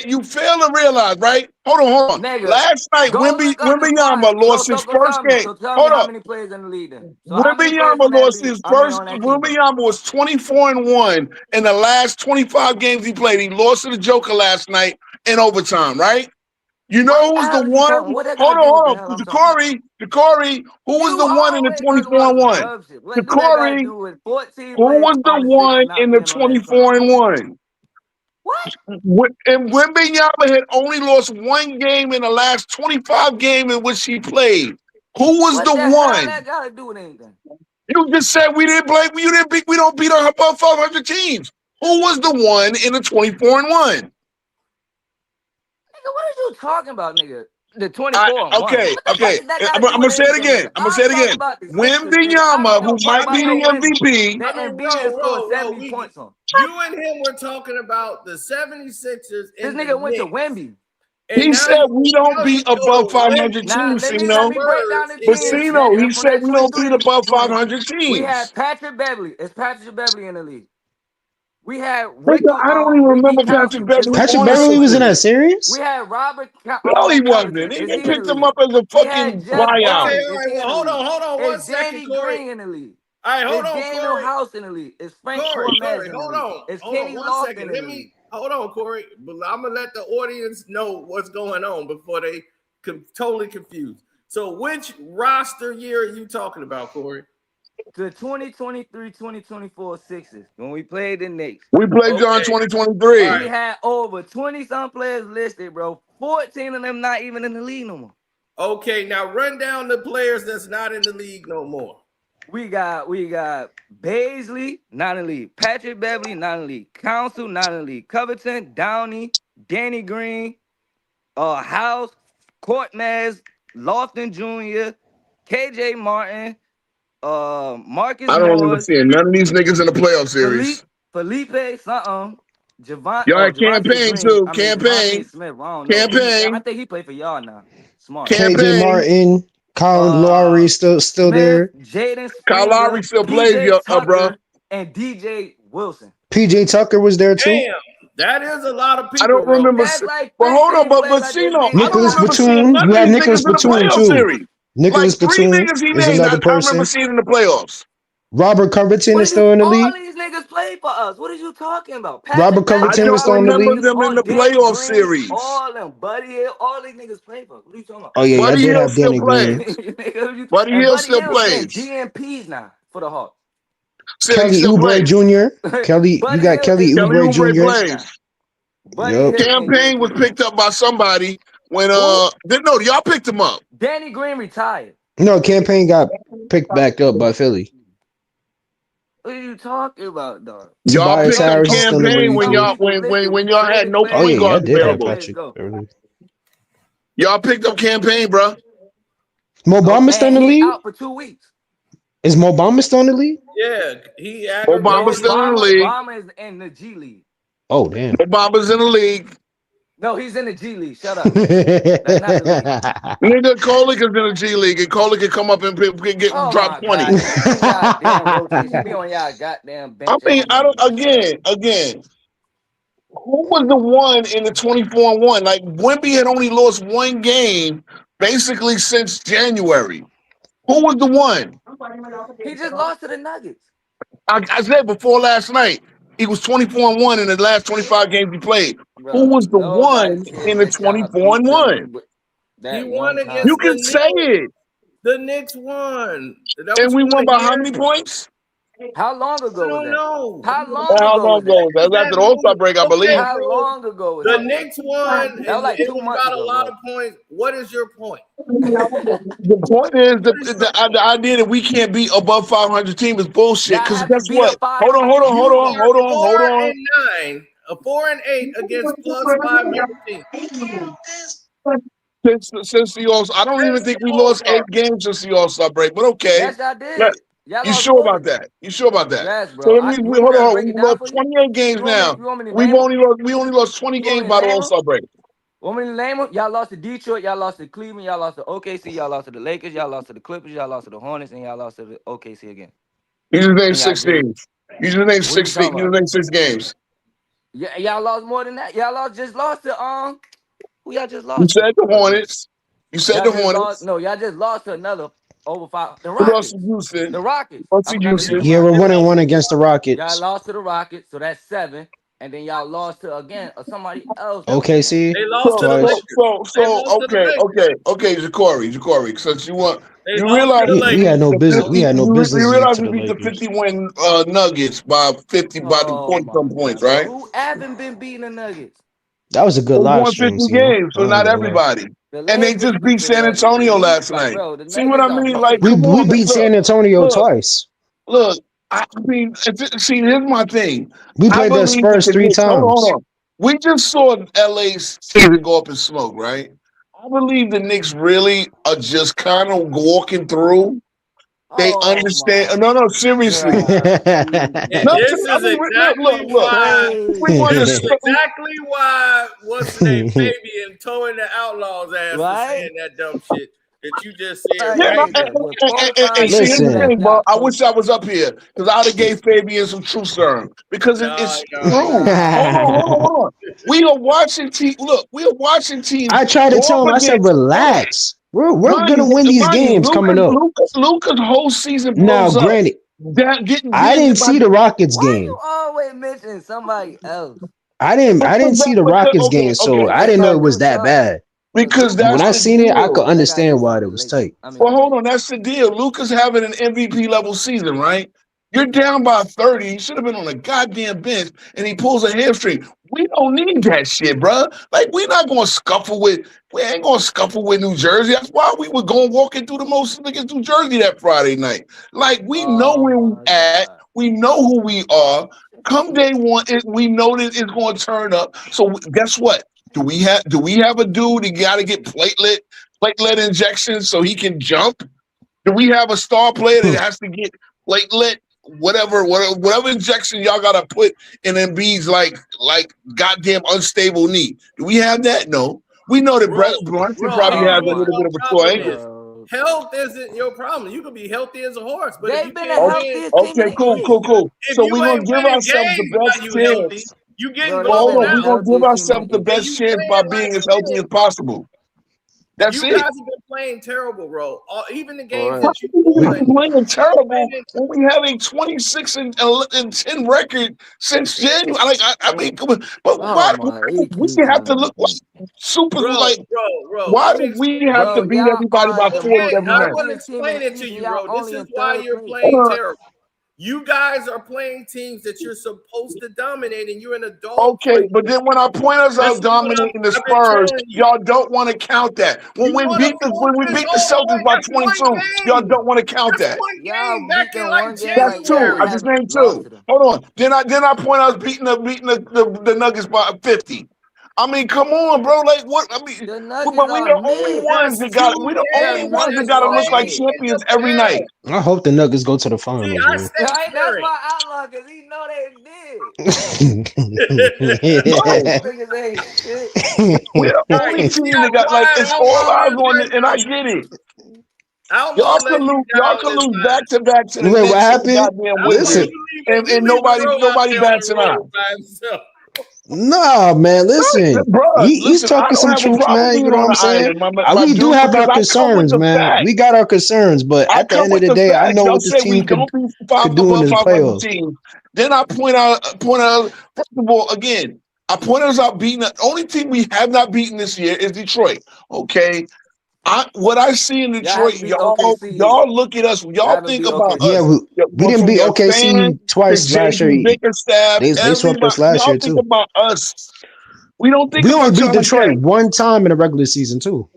D: you fail to realize, right? Hold on.
E: Nigga,
D: Last night,
E: go look up the squad.
D: Wembanyama lost his
E: So
D: first
E: tell me.
D: game.
E: So tell me
D: Hold
E: how
D: up.
E: many players in the league then? So how many players
D: Wembanyama
E: on that
D: lost
E: league?
D: his
E: I mean
D: first.
E: on that team, bro?
D: Wembanyama was 24-1 in the last 25 games he played. He lost to the Joker last night in overtime, right? You
E: What
D: know
E: the
D: who's the
E: hell is you
D: one?
E: talking? What that got
D: Hold
E: to do with the
D: on.
E: hell I'm talking about?
D: Ja'Cory, who was
E: You
D: the one in the
E: always talking about some
D: 24-1?
E: dumb shit. What do that got to
D: Ja'Cory,
E: do with 14
D: who
E: players
D: was the
E: on the
D: one
E: Sixers not
D: in the
E: being on that team?
D: 24-1?
E: What?
D: And Wembanyama had only lost one game in the last 25 games in which he played. Who was
E: What
D: the
E: the hell
D: one?
E: that got to do with anything?
D: You just said we didn't play. We don't beat our above 500 teams. Who was the one in the 24-1?
E: Nigga, what are you talking about, nigga? The 24-1.
D: Okay.
E: What the fuck is that got
D: I'm
E: to do
D: gonna
E: with
D: say it
E: anything,
D: again.
E: nigga? I'm talking about the Sixers, nigga. I don't
D: Wembanyama,
E: give a
D: who
E: fuck
D: might
E: about
D: be
E: no
D: the
E: Wemby.
D: MVP.
E: That Embiid just scored 70 points on.
C: You and him were talking about the 76ers
E: This
C: and
E: nigga
C: the
E: went to
C: Knicks.
E: Wemby.
C: And
D: He
C: now
D: said we don't beat above
C: to
D: 500
C: Wemby
E: Now,
D: teams,
E: let
C: and the
D: Sino.
E: me break down the
D: But
C: Spurs
E: teams
D: Sino, he
E: that, for
D: said
E: that
D: we don't beat
E: 23.
D: above 500
E: We
D: teams.
E: had Patrick Beverly. Is Patrick Beverly in the league? We had
D: I don't even
E: Ricky
D: remember Patrick
E: Council. Is
D: Beverly
E: Ricky
A: Patrick
D: on the
A: Beverly
E: Council
A: was
E: in
A: in
E: the
A: that
D: Sixers.
E: league? We
A: series.
E: had Robert
D: No, he wasn't.
E: Covington. Is
D: They
E: he in the
D: picked him
E: league?
D: up as a
E: We had
D: fucking
E: Jeff
C: Okay, all
D: buyout.
E: Green. Is
C: right.
E: he in
C: Well,
E: the league?
C: hold on 1
E: Is
C: second,
E: Danny
C: Corey.
E: Green in the league?
C: All right, hold
E: Is
C: on,
E: Daniel
C: Corey.
E: House in the league? Is Frank
C: Corey,
E: Cormez in the
C: hold
E: league?
C: on.
E: Is
C: Hold on
E: Kenny
C: 1
E: Lofton
C: second.
E: in the league?
C: Hold on, Corey. But I'm gonna let the audience know what's going on before they totally confused. So, which roster year are you talking about, Corey?
E: The 2023-2024 Sixers when we played the Knicks.
D: We played John
C: Okay.
D: 2023.
C: All
E: We
C: right.
E: had over 20-some players listed, bro. 14 of them not even in the league no more.
C: Okay, now run down the players that's not in the league no more.
E: We got Baisley, not in the league. Patrick Beverly, not in the league. Council, not in the league. Covington, Downey, Danny Green, House, Cortez, Lofton Jr., KJ Martin, Marcus
D: I don't remember
E: Morris,
D: seeing none of these niggas in the playoff series.
E: Felipe,
D: Y'all had
E: Javonte
D: Campaign
E: Green.
D: too.
E: Devontae Smith. I don't know.
D: Campaign.
E: I think he played for y'all now. Smart.
A: KJ Martin, Colin Lowry still
E: Smith,
A: there.
E: Jaden
D: Kyle
E: Springer,
D: Lowry still plays,
E: PJ Tucker,
D: bro.
E: and DJ Wilson.
A: PJ Tucker was there too.
C: Damn, that is a lot of people.
D: I don't remember.
E: That's like
D: But hold on,
E: 15
D: but
E: players I just
D: Cino,
E: named.
D: I don't
A: Nicholas
D: remember seeing
A: Batum.
D: none
A: You
D: of
A: had
D: these
A: Nicholas
D: niggas in the
A: Batum
D: playoff
A: too.
D: series.
A: Nicholas
D: Like 3
A: Batum
D: niggas he
A: is
D: named,
A: another
D: I remember
A: person.
D: seeing in the playoffs.
A: Robert Covington
E: What
A: is
E: are you?
A: still in the
E: All
A: league.
E: these niggas played for us. What are you talking about?
A: Robert
E: Patrick
D: I
A: Covington
E: Beverly,
A: is
D: don't
A: still in
E: Robert
A: the
D: remember
A: league.
D: them in
E: Covington,
D: the
E: Danny
D: playoff
E: Green,
D: series.
E: all them, Buddy Hill, all these niggas played for us. What are you talking about?
A: Oh yeah, I
D: Buddy
A: did
D: Hill
A: have
D: still
A: Danny Green.
D: plays. Buddy
E: And
D: Hill
E: Buddy
D: still
E: Hill's getting
D: plays.
E: DMPs now for the Hawks.
D: Still, he
A: Kelly
D: still
A: Oubre
D: plays.
A: Jr. Kelly, you
E: Buddy
A: got
E: Hill
A: Kelly
E: is
D: Kelly
A: Oubre
E: getting
D: Oubre
A: Jr.
E: DMPs now.
D: plays.
E: Buddy
A: Yep.
E: Hill getting
D: Campaign was
E: DMPs.
D: picked up by somebody when
E: Who?
D: y'all picked him up.
E: Danny Green retired.
A: No, Campaign got picked back up by Philly.
E: What are you talking about, dog?
D: Y'all
A: Tobias
D: picked up
A: Harris is still in the
D: Campaign
A: league
D: when
A: too.
D: y'all had no
A: Oh
D: point
A: yeah, I
D: guards
A: did have
D: available.
A: Patrick Beverly.
D: Y'all picked up Campaign, bro.
A: Mo Bamba still in
E: And
A: the
E: he
A: league?
E: out for 2 weeks.
A: Is Mo Bamba still in the league?
C: Yeah, he
D: Obama's
C: aggravated.
D: still in the league.
E: Obama is in the G League.
A: Oh damn.
D: Obama's in the league.
E: No, he's in the G League. Shut up. That's not the league.
D: Nigga, Kolick is in the G League, and Kolick can come up and get
E: Oh
D: drop
E: my
D: 20.
E: God. He be in y'all damn rotation. He be on y'all goddamn bench.
D: I mean, I
E: every
D: don't.
E: game.
D: Again. Who was the one in the 24-1? Like Wemby had only lost one game basically since January. Who was the one?
E: He just lost to the Nuggets.
D: I said before last night, he was 24-1 in the last 25 games he played. Who
E: Bro,
D: was the
E: nobody
D: one
E: cares
D: in the
E: that y'all beat
D: 24-1?
E: them with
C: He
E: that
C: won
E: one
C: against
D: You
E: time.
C: the
D: can say
C: Knicks.
D: it.
C: The Knicks won. That
D: And
C: was
D: we
C: for
D: won
C: a
D: by
C: year.
D: how many points?
E: How long
C: I
E: ago was
C: don't
E: that?
C: know.
E: How long
D: How
E: ago
D: long
E: was that?
D: ago? That was after the All-Star break, I believe.
C: Okay,
E: How
C: bro.
E: long ago was
C: The
E: that?
C: Knicks won,
E: That was
C: and
E: like
C: it
E: 2
C: was
E: months
C: about a
E: ago,
C: lot
E: bro.
C: of points. What is your point?
D: The point is the idea that we can't be above 500 team is bullshit.
E: Y'all
D: Because
E: haven't
D: guess
E: beat a
D: what? Hold on,
E: 500
C: You
E: team.
C: are 4-9, a 4-8 against plus 500 teams.
D: Since the All, I don't even
C: Since
D: think
C: the
D: we lost
C: All-Star.
D: 8 games since the All-Star break. But okay,
E: Yes, y'all
D: Let-
E: did. Y'all
D: you
E: lost
D: sure
E: more.
D: about that? You sure about that?
E: Yes,
D: So
E: bro.
D: that means
E: You
D: we
E: want me
D: hold
E: to
D: on.
E: break
D: We
E: it down
D: lost
E: for you?
D: 28 games
E: You
D: now.
E: want me to
D: We've
E: name them?
D: only lost 20
E: You want
D: games
E: me to
D: by the
E: name them?
D: All-Star break.
E: Want me to name them? Y'all lost to Detroit. Y'all lost to Cleveland. Y'all lost to OKC. Y'all lost to the Lakers. Y'all lost to the Clippers. Y'all lost to the Hornets, and y'all lost to the OKC again.
D: You just named
E: And y'all
D: 16.
E: did.
D: You just named
E: What are you
D: 16.
E: talking
D: You just
E: about?
D: named 6 games.
E: Yeah, y'all lost more than that. Y'all just lost to who y'all just
D: You
E: lost to
D: said the
E: real quick?
D: Hornets. You said
E: Y'all
D: the
E: just lost.
D: Hornets.
E: No, y'all just lost to another over five. The
D: We lost to
E: Rockets.
D: Houston.
E: The Rockets.
D: Lost
E: I
D: to
E: forgot the name
D: Houston.
E: of
A: Yeah,
E: my
A: we're
E: damn
A: one and
E: team.
A: one against the
E: Y'all
A: Rockets.
E: lost to the Rockets, so that's 7. And then y'all lost to again or somebody else that was in there.
A: OKC
C: They lost to the
A: twice.
C: Lakers. They lost to the Lakers.
D: Okay, Ja'Cory. Since
C: They
D: you
C: lost to
D: realize
C: the
D: we
A: We
C: Lakers.
A: had
D: beat
A: no
D: the
A: business.
D: 50,
A: We had no
D: we
A: business
D: realize
A: to
D: we
A: the
D: beat the
A: Lakers.
D: 50-win Nuggets by the
E: Oh
D: 40
E: my
D: some points,
E: god, bro!
D: right?
E: Who haven't been beating the Nuggets?
A: That was a good
D: They
A: live
D: won
A: stream,
D: 50
A: Timo.
D: games, so
A: I ain't
D: not
A: gonna lie.
D: everybody.
E: The
D: And they
E: Lakers
D: just
E: beat
D: beat
E: the
D: San
E: Nuggets.
D: Antonio
E: Elite,
D: last
E: like
D: night.
E: bro, the
D: See what
E: Nuggets
D: I
E: are
D: mean? Like,
A: We
E: bucket.
D: come
A: we
D: on,
A: beat San Antonio twice.
D: look. I mean, see, here's my thing.
A: We
D: I
A: played the
D: believe that
A: Spurs
D: the
A: three
D: Knicks. Hold
A: times.
D: on. We just saw LA's season go up in smoke, right? I believe the Knicks really are just kind of walking through. They
E: Oh my
D: understand. No, seriously.
E: god,
C: And
D: No,
E: Timo.
C: this
D: I
C: is
D: mean,
C: exactly
D: look.
C: why.
D: We
E: Crazy,
D: want to.
C: This is exactly why. What's the name? Fabian towing the Outlaws' ass for
E: right?
C: saying that dumb shit that you just said
E: Like
D: Yeah,
C: right
E: nigga,
C: now.
E: with 45
D: and see, here's
E: seconds
D: the
A: Listen,
E: left,
D: thing, bro.
E: y'all
D: I wish
E: coach.
D: I was up here because I'd have gave Fabian some true serum because
C: No,
D: it's
C: no.
D: true. Hold on,
E: Nah,
D: hold on. We are watching team. Look, we are watching teams
A: I tried to
D: go
A: tell
D: up
A: him. I said,
D: against. Hold on,
A: relax. We're gonna win these
D: mind you,
A: games coming up.
D: Luca's whole season
A: Now,
D: blows up.
A: granted, I
D: Getting
A: didn't
D: hit by
A: see the Rockets
E: why
A: game.
E: you always mention somebody else?
A: I didn't see the Rockets game, so I didn't know it was
E: Who's
A: that
E: y'all?
A: bad.
E: Cause
D: because
E: Luca
A: When
D: that's
A: I
D: the
E: won.
A: seen it, I could
D: deal.
E: That gotta do
A: understand why
E: something
A: it
E: with the
A: was
E: Lakers.
A: tight.
E: I mean
D: Well,
E: with the
D: hold on,
E: Knicks.
D: that's the deal. Luca's having an MVP level season, right? You're down by 30. He should have been on a goddamn bench, and he pulls a hamstring. We don't need that shit, bro. Like, we're not going to scuffle with. We ain't going to scuffle with New Jersey. That's why we were going walking through the most against New Jersey that Friday night. Like, we know
E: Oh
D: where we
E: my
D: at.
E: god.
D: We know who we are. Come day one, we know that it's going to turn up. So guess what? Do we have a dude that got to get platelet injections so he can jump? Do we have a star player that has to get platelet, whatever injection y'all gotta put in Embiid's like goddamn unstable knee? Do we have that? No. We know that
C: Bro,
D: Brunson
C: bro,
D: probably
C: maybe
D: has
E: Oh
D: a
C: what
E: my
D: little bit
C: your
D: of a sore
C: problem
D: ankle.
C: is.
E: bro.
C: Health isn't your problem. You could be healthy as a horse, but if
E: They've
C: you
E: been the
C: can't win,
E: healthiest team in
D: Okay,
E: the
D: cool,
E: East.
C: if
D: So
C: you
D: we're gonna
C: ain't
D: give
C: winning
D: ourselves the
C: games while
D: best
C: you healthy,
D: chance.
C: you getting
E: Bro,
D: Well,
E: they've
D: hold
E: been
C: blown
E: the
D: on, we're
C: out.
D: gonna give
E: healthiest team in
D: ourselves
E: the
D: the
E: East.
C: And
D: best
C: you
D: chance by
C: playing like
D: being as healthy as
C: shit.
D: possible. That's
C: You guys
D: it.
C: have been playing terrible, bro. Even the
E: All
C: games
E: right.
C: that you
D: We've
C: won,
D: been playing terrible
C: playing
D: when we have a 26 and 10 record since January. I mean, come on, but
E: Oh
D: why
E: my, he
D: we
E: keeps
D: have to
E: talking
D: look
E: about that.
D: super
C: bro,
D: like?
C: Let
D: Why
C: me
D: do we
C: explain it
D: have
C: to
D: to
E: Bro,
C: you.
D: beat
E: y'all
D: everybody
E: are
D: by
E: the
D: 40
C: Okay,
E: most
D: every
C: I
D: night?
C: will
E: healthiest team in
C: explain
E: the
C: it to
E: East, and
C: you,
E: y'all
C: bro. This
E: only
C: is
E: in
C: why
E: third
C: you're
E: place.
C: playing terrible. You guys are playing teams that you're supposed to dominate, and you're in a
D: Okay,
C: dogfight.
D: but then when I point us
C: This
D: out
C: is what
D: dominating the
C: I've been
D: Spurs,
C: telling you.
D: y'all don't want to count that.
C: You want to
D: When
C: force
D: we
C: this
D: beat the
C: all the way.
D: Celtics by
C: That's one
D: 22, y'all
C: game.
D: don't want to count
C: That's
D: that.
C: one
E: Y'all
C: game back
E: beat
C: in
E: them
C: like
E: one game
D: That's
E: like y'all
D: two. I
C: January.
D: just
E: haven't
D: named
E: lost
D: two.
E: to them.
D: Hold on. Then I point us beating the Nuggets by 50. I mean, come on, bro. Like what? I mean,
E: The
D: but
E: Nuggets
D: we
E: are
D: the only
E: mid.
D: ones that got. We the
E: The
D: only ones that
E: Nuggets
D: got to
E: are
D: look like
E: mid.
D: champions every night.
A: I hope the Nuggets go to the
C: See,
A: finals,
C: I
A: man.
C: stay
E: Right? That's
C: current.
E: my outlook, because he know they did.
D: No,
E: Niggas ain't shit.
D: we're the
C: Nah,
D: only
C: you see
D: team
C: how
D: that got like
C: quiet
D: it's all
C: Outlaw
D: eyes
C: is
D: on
C: right
D: it, and I
C: now?
D: get it.
C: Outlaw let you
D: Y'all
C: down
D: can
C: this
D: lose
C: time.
D: back to back to the
A: Wait, what
D: Knicks and the
A: happened?
D: goddamn
C: Outlaw,
A: Listen,
D: Wizards,
C: you
D: and
C: leaving bro out
D: nobody
C: there on
D: bats
C: the
D: an eye.
C: road by himself.
A: nah, man. Listen,
D: Bro,
A: he's
D: listen, I
A: talking
D: don't
A: some
D: have a
A: truth,
D: problem
A: man. You
D: being
A: know what
D: on
A: I'm
D: the
A: saying?
D: island, my
A: We do
D: dude,
A: have
D: because
A: our
D: I come with
A: concerns,
D: the
A: man.
D: facts.
A: We got our concerns, but
D: I
A: at the
D: come
A: end of
D: with
A: the
D: the
A: day, I
D: facts.
A: know
D: Y'all
A: what this
D: say we
A: team
D: don't be
A: could do in
D: above
A: the
D: 500
A: playoffs.
D: teams. Then I point out, first of all, again, I point out beating the only team we have not beaten this year is Detroit. Okay. What I see in
E: Y'all
D: Detroit,
E: haven't beat OKC
D: y'all look at us,
E: Y'all
D: y'all
E: haven't
D: think
E: beat
D: about
A: Yeah,
D: us.
E: OKC.
A: we didn't
D: From
A: beat
D: your fans
A: OKC
D: to
A: twice last
D: JB
A: year.
D: Bickerstaff,
A: They swept us
D: everybody,
A: last
D: y'all
A: year
D: think
A: too.
D: about us. We don't think
A: We only
D: about
A: beat
D: y'all like
A: Detroit
D: that.
A: one time in the regular season too.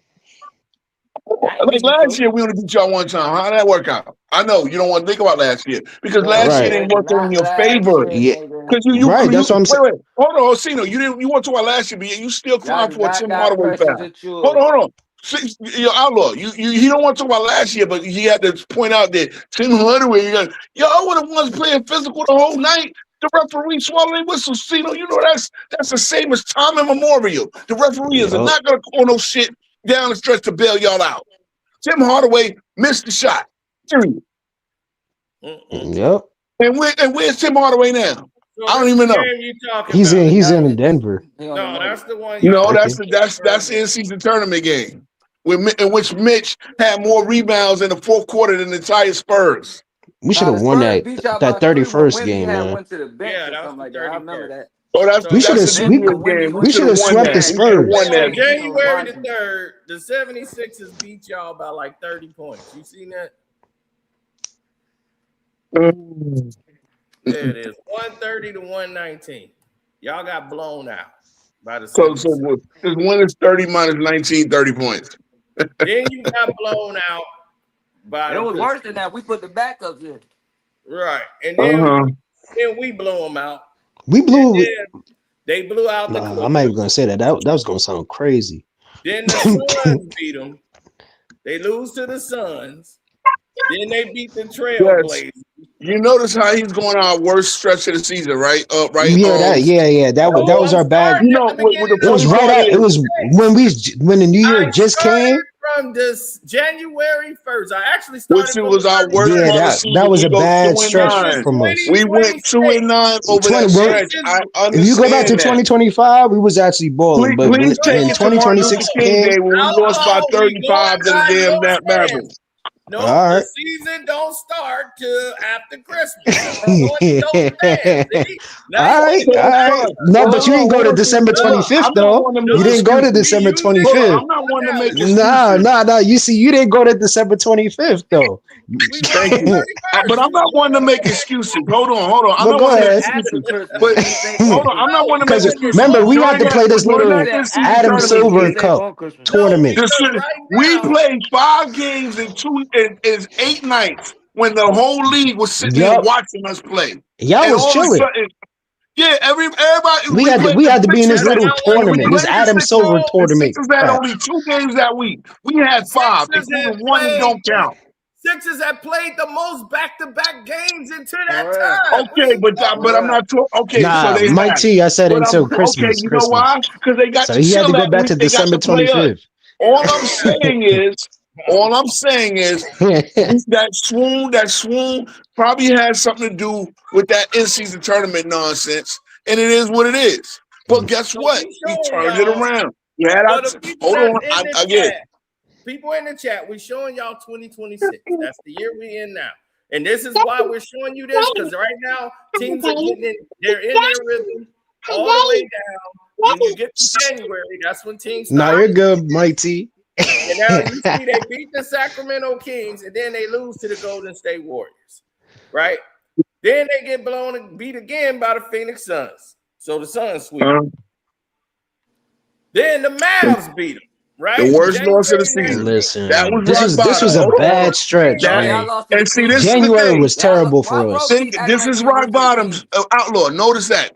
E: I ain't
D: Like
E: beat
D: last
E: Detroit.
D: year, we only beat y'all one time. How did that work out? I know you don't want to think about last year because last year
A: Right.
D: didn't work out in
E: Not
D: your
E: last
D: favor.
E: year,
A: Yeah.
E: nigga.
D: Because you
A: Right. That's what I'm saying.
D: wait, hold on, Cino, you want to talk about last year, but you still
E: Y'all
D: crying
E: do
D: for a
E: not
D: Tim
E: got
D: Hardaway
E: pressure
D: foul.
E: to chew.
D: Hold on. See, your outlaw, he don't want to talk about last year, but he had to point out that Tim Hardaway, y'all were the ones playing physical the whole night. The referee swallowing whistle, Cino. You know that's the same as time immemorial. The referee is
A: Yup.
D: not gonna call no shit down the stretch to bail y'all out. Tim Hardaway missed the shot. Period.
A: Yep.
D: And where's Tim Hardaway now?
C: So
D: I don't
C: this
D: even
C: the
D: know.
C: game you talking
A: He's
C: about?
A: in.
E: The
A: He's in
E: Nuggets.
A: Denver.
E: He on the
C: No, that's
E: Nuggets.
C: the one
D: No,
C: y'all.
A: Okay.
D: that's the in-season tournament game, in which Mitch had more rebounds in the fourth quarter than the entire Spurs.
A: We should
E: Nah,
A: have
E: the
A: won
E: Spurs beat y'all
A: that
E: by 3 when
A: 31st
E: Wemby
A: game,
E: had
A: man.
E: went to the bench
C: Yeah,
E: or
C: that's
E: something
C: the
E: like that. I remember
C: 31st.
E: that.
D: Oh,
A: We
C: So
A: should have.
D: that's the
E: Wemby,
A: We
D: Spurs
E: when
D: game.
E: Wemby
D: We
E: went
D: should
E: to
A: should
D: have
E: the
A: have
D: won
E: bench,
A: swept
E: he
A: the
D: that.
E: had
D: We should have
E: Wemby
A: Spurs.
D: won
C: on
D: that.
C: January the
E: Washington.
C: 3rd, the 76ers beat y'all by like 30 points. You seen that? There it is. 130 to 119. Y'all got blown out by the
D: So
C: 76ers.
D: this one is 30 minus 19, 30 points.
C: Then you got blown out by
E: It
C: the
E: was
C: Pistons.
E: worse than that. We put the backups in.
C: Right. And
D: Uh-huh.
C: then we blew them out.
A: We
C: And
A: blew.
C: then they blew out the
A: Nah, I'm not even
C: Clippers.
A: gonna say that. That was gonna sound crazy.
C: Then the Suns beat them. They lose to the Suns. Then they beat the
D: Yes.
C: Trailblazers.
D: You notice how he's going on our worst stretch of the season, right? Right.
A: Yeah. That
C: Oh,
A: was
C: I'm
A: our bad.
C: starting at the
D: What the
C: beginning
A: It
C: of
A: was
D: funny
A: right
D: part
A: at. It
D: is,
A: was when the New Year
C: I
A: just came.
C: started from this January 1st. I actually
D: which
C: started
D: it
C: from the
D: was our worst
C: 31st.
A: Yeah,
D: part of the
A: that
D: season,
A: was
D: we
A: a
D: go
A: bad
D: 2 and
C: This
A: stretch
C: is
D: 9.
A: from us.
D: We went 2 and
C: 2026.
D: 9 over that
A: 20
C: This
D: stretch.
C: is
D: I
A: If you go back to
D: understand that.
A: 2025, we was actually balling. But
D: Please take
A: when
D: me to Martin Luther
A: 2026
D: King
A: came,
D: Day when we lost by
C: Outlaw. We
D: 35
C: going
D: to the
C: by
D: damn
C: your
D: Mavericks.
C: stands. Nope,
A: all
C: the
A: right.
C: season don't start till after Christmas. So we going to your stands. See? Now
A: All
C: you
A: right,
C: want to
A: all
C: go
D: Okay,
C: back.
A: right.
D: fine.
A: No,
D: Well,
A: but you didn't go to December
D: hold on.
A: 25th
D: I'm not
A: though.
D: one to make
A: You didn't go to
D: excuses.
C: We
A: December
C: used it.
D: Hold on.
A: 25th.
D: I'm not one to make
A: Nah,
D: excuses.
A: nah, nah. You see, you didn't go to December 25th though.
C: We went
D: Thank
C: on
D: you.
C: 31st.
D: But I'm not one to make excuses. Hold on. I'm
A: But
D: not
A: go
D: one to make
A: ahead.
E: After
D: excuses.
E: Christmas.
D: But
E: He didn't say
D: hold
E: on
D: on, I'm
E: Christmas.
D: not one to make
A: Because
D: excuses.
A: remember, we had
D: During
A: to play this
E: He
A: little
D: that
E: said
D: in-season
E: after
A: Adam
E: Christmas.
D: tournament
E: He
A: Silver
E: didn't
D: game,
E: say
A: Cup
E: on Christmas.
C: No,
A: tournament.
C: because right
D: we
C: now,
D: played 5 games in 2 is 8 nights when the whole league was sitting there
A: Yup.
D: watching us play.
A: Y'all
D: And
A: was
D: all of a
A: chilling.
D: sudden, yeah, everybody
A: We
D: we
A: had to
D: played
A: we
D: the
A: had to be in this
C: that's
D: Sixers.
A: little
C: not what
D: We
A: tournament, this
D: played the
A: Adam
D: Sixers.
A: Silver
C: no
D: The
A: tournament
D: Sixers had
A: crap.
D: only 2 games that week. We had 5,
C: Sixers have
D: including one that
C: played.
D: don't count.
C: Sixers have played the most back-to-back games into that
E: For real.
C: time. What are
D: Okay,
C: you
D: but
C: talking
D: I'm
E: For
C: about?
D: not talking. Okay, so
A: Nah,
D: they
A: Mike
D: have.
A: T, I said
D: But
A: until
D: okay.
A: Christmas,
D: You know why?
A: Christmas.
D: Because they got
A: So
D: to
A: he had
D: chill
A: to go
D: that
A: back
D: week.
A: to
D: They got
A: December
D: to play us.
A: 25th.
D: All I'm saying is, that swoon probably has something to do with that in-season tournament nonsense, and it is what it is. But guess
C: So
D: what?
C: we
D: We
C: showing
D: turned it
C: y'all
D: around. Yeah,
C: for the people
D: hold
C: that's
D: on.
C: in the
D: I get it.
C: chat. People in the chat, we showing y'all 2026. That's the year we in now. And this is why we're showing you this, because right now teams are getting in, they're in their rhythm all the way down. When you get to January, that's when teams
A: Nah,
C: start.
A: you're good, Mike T.
C: And now you see they beat the Sacramento Kings and then they lose to the Golden State Warriors, right? Then they get blown and beat again by the Phoenix Suns. So the Suns sweep. Then the Mavs beat them, right?
D: The worst
C: January
D: loss of the season.
C: 19th.
D: That
A: Listen,
D: was
A: this
D: rock
A: was
D: bottom.
A: a
D: Hold on.
A: bad stretch,
E: No,
D: That
E: y'all
A: man.
E: lost to the
D: and see,
E: Kings.
D: this is the
A: January
D: thing.
A: was terrible
E: Why
A: for
E: bro
A: us.
E: keep acting
D: This
E: like
D: is
E: he didn't
D: rock
E: lose to the
D: bottoms.
E: Kings?
D: Outlaw. Notice that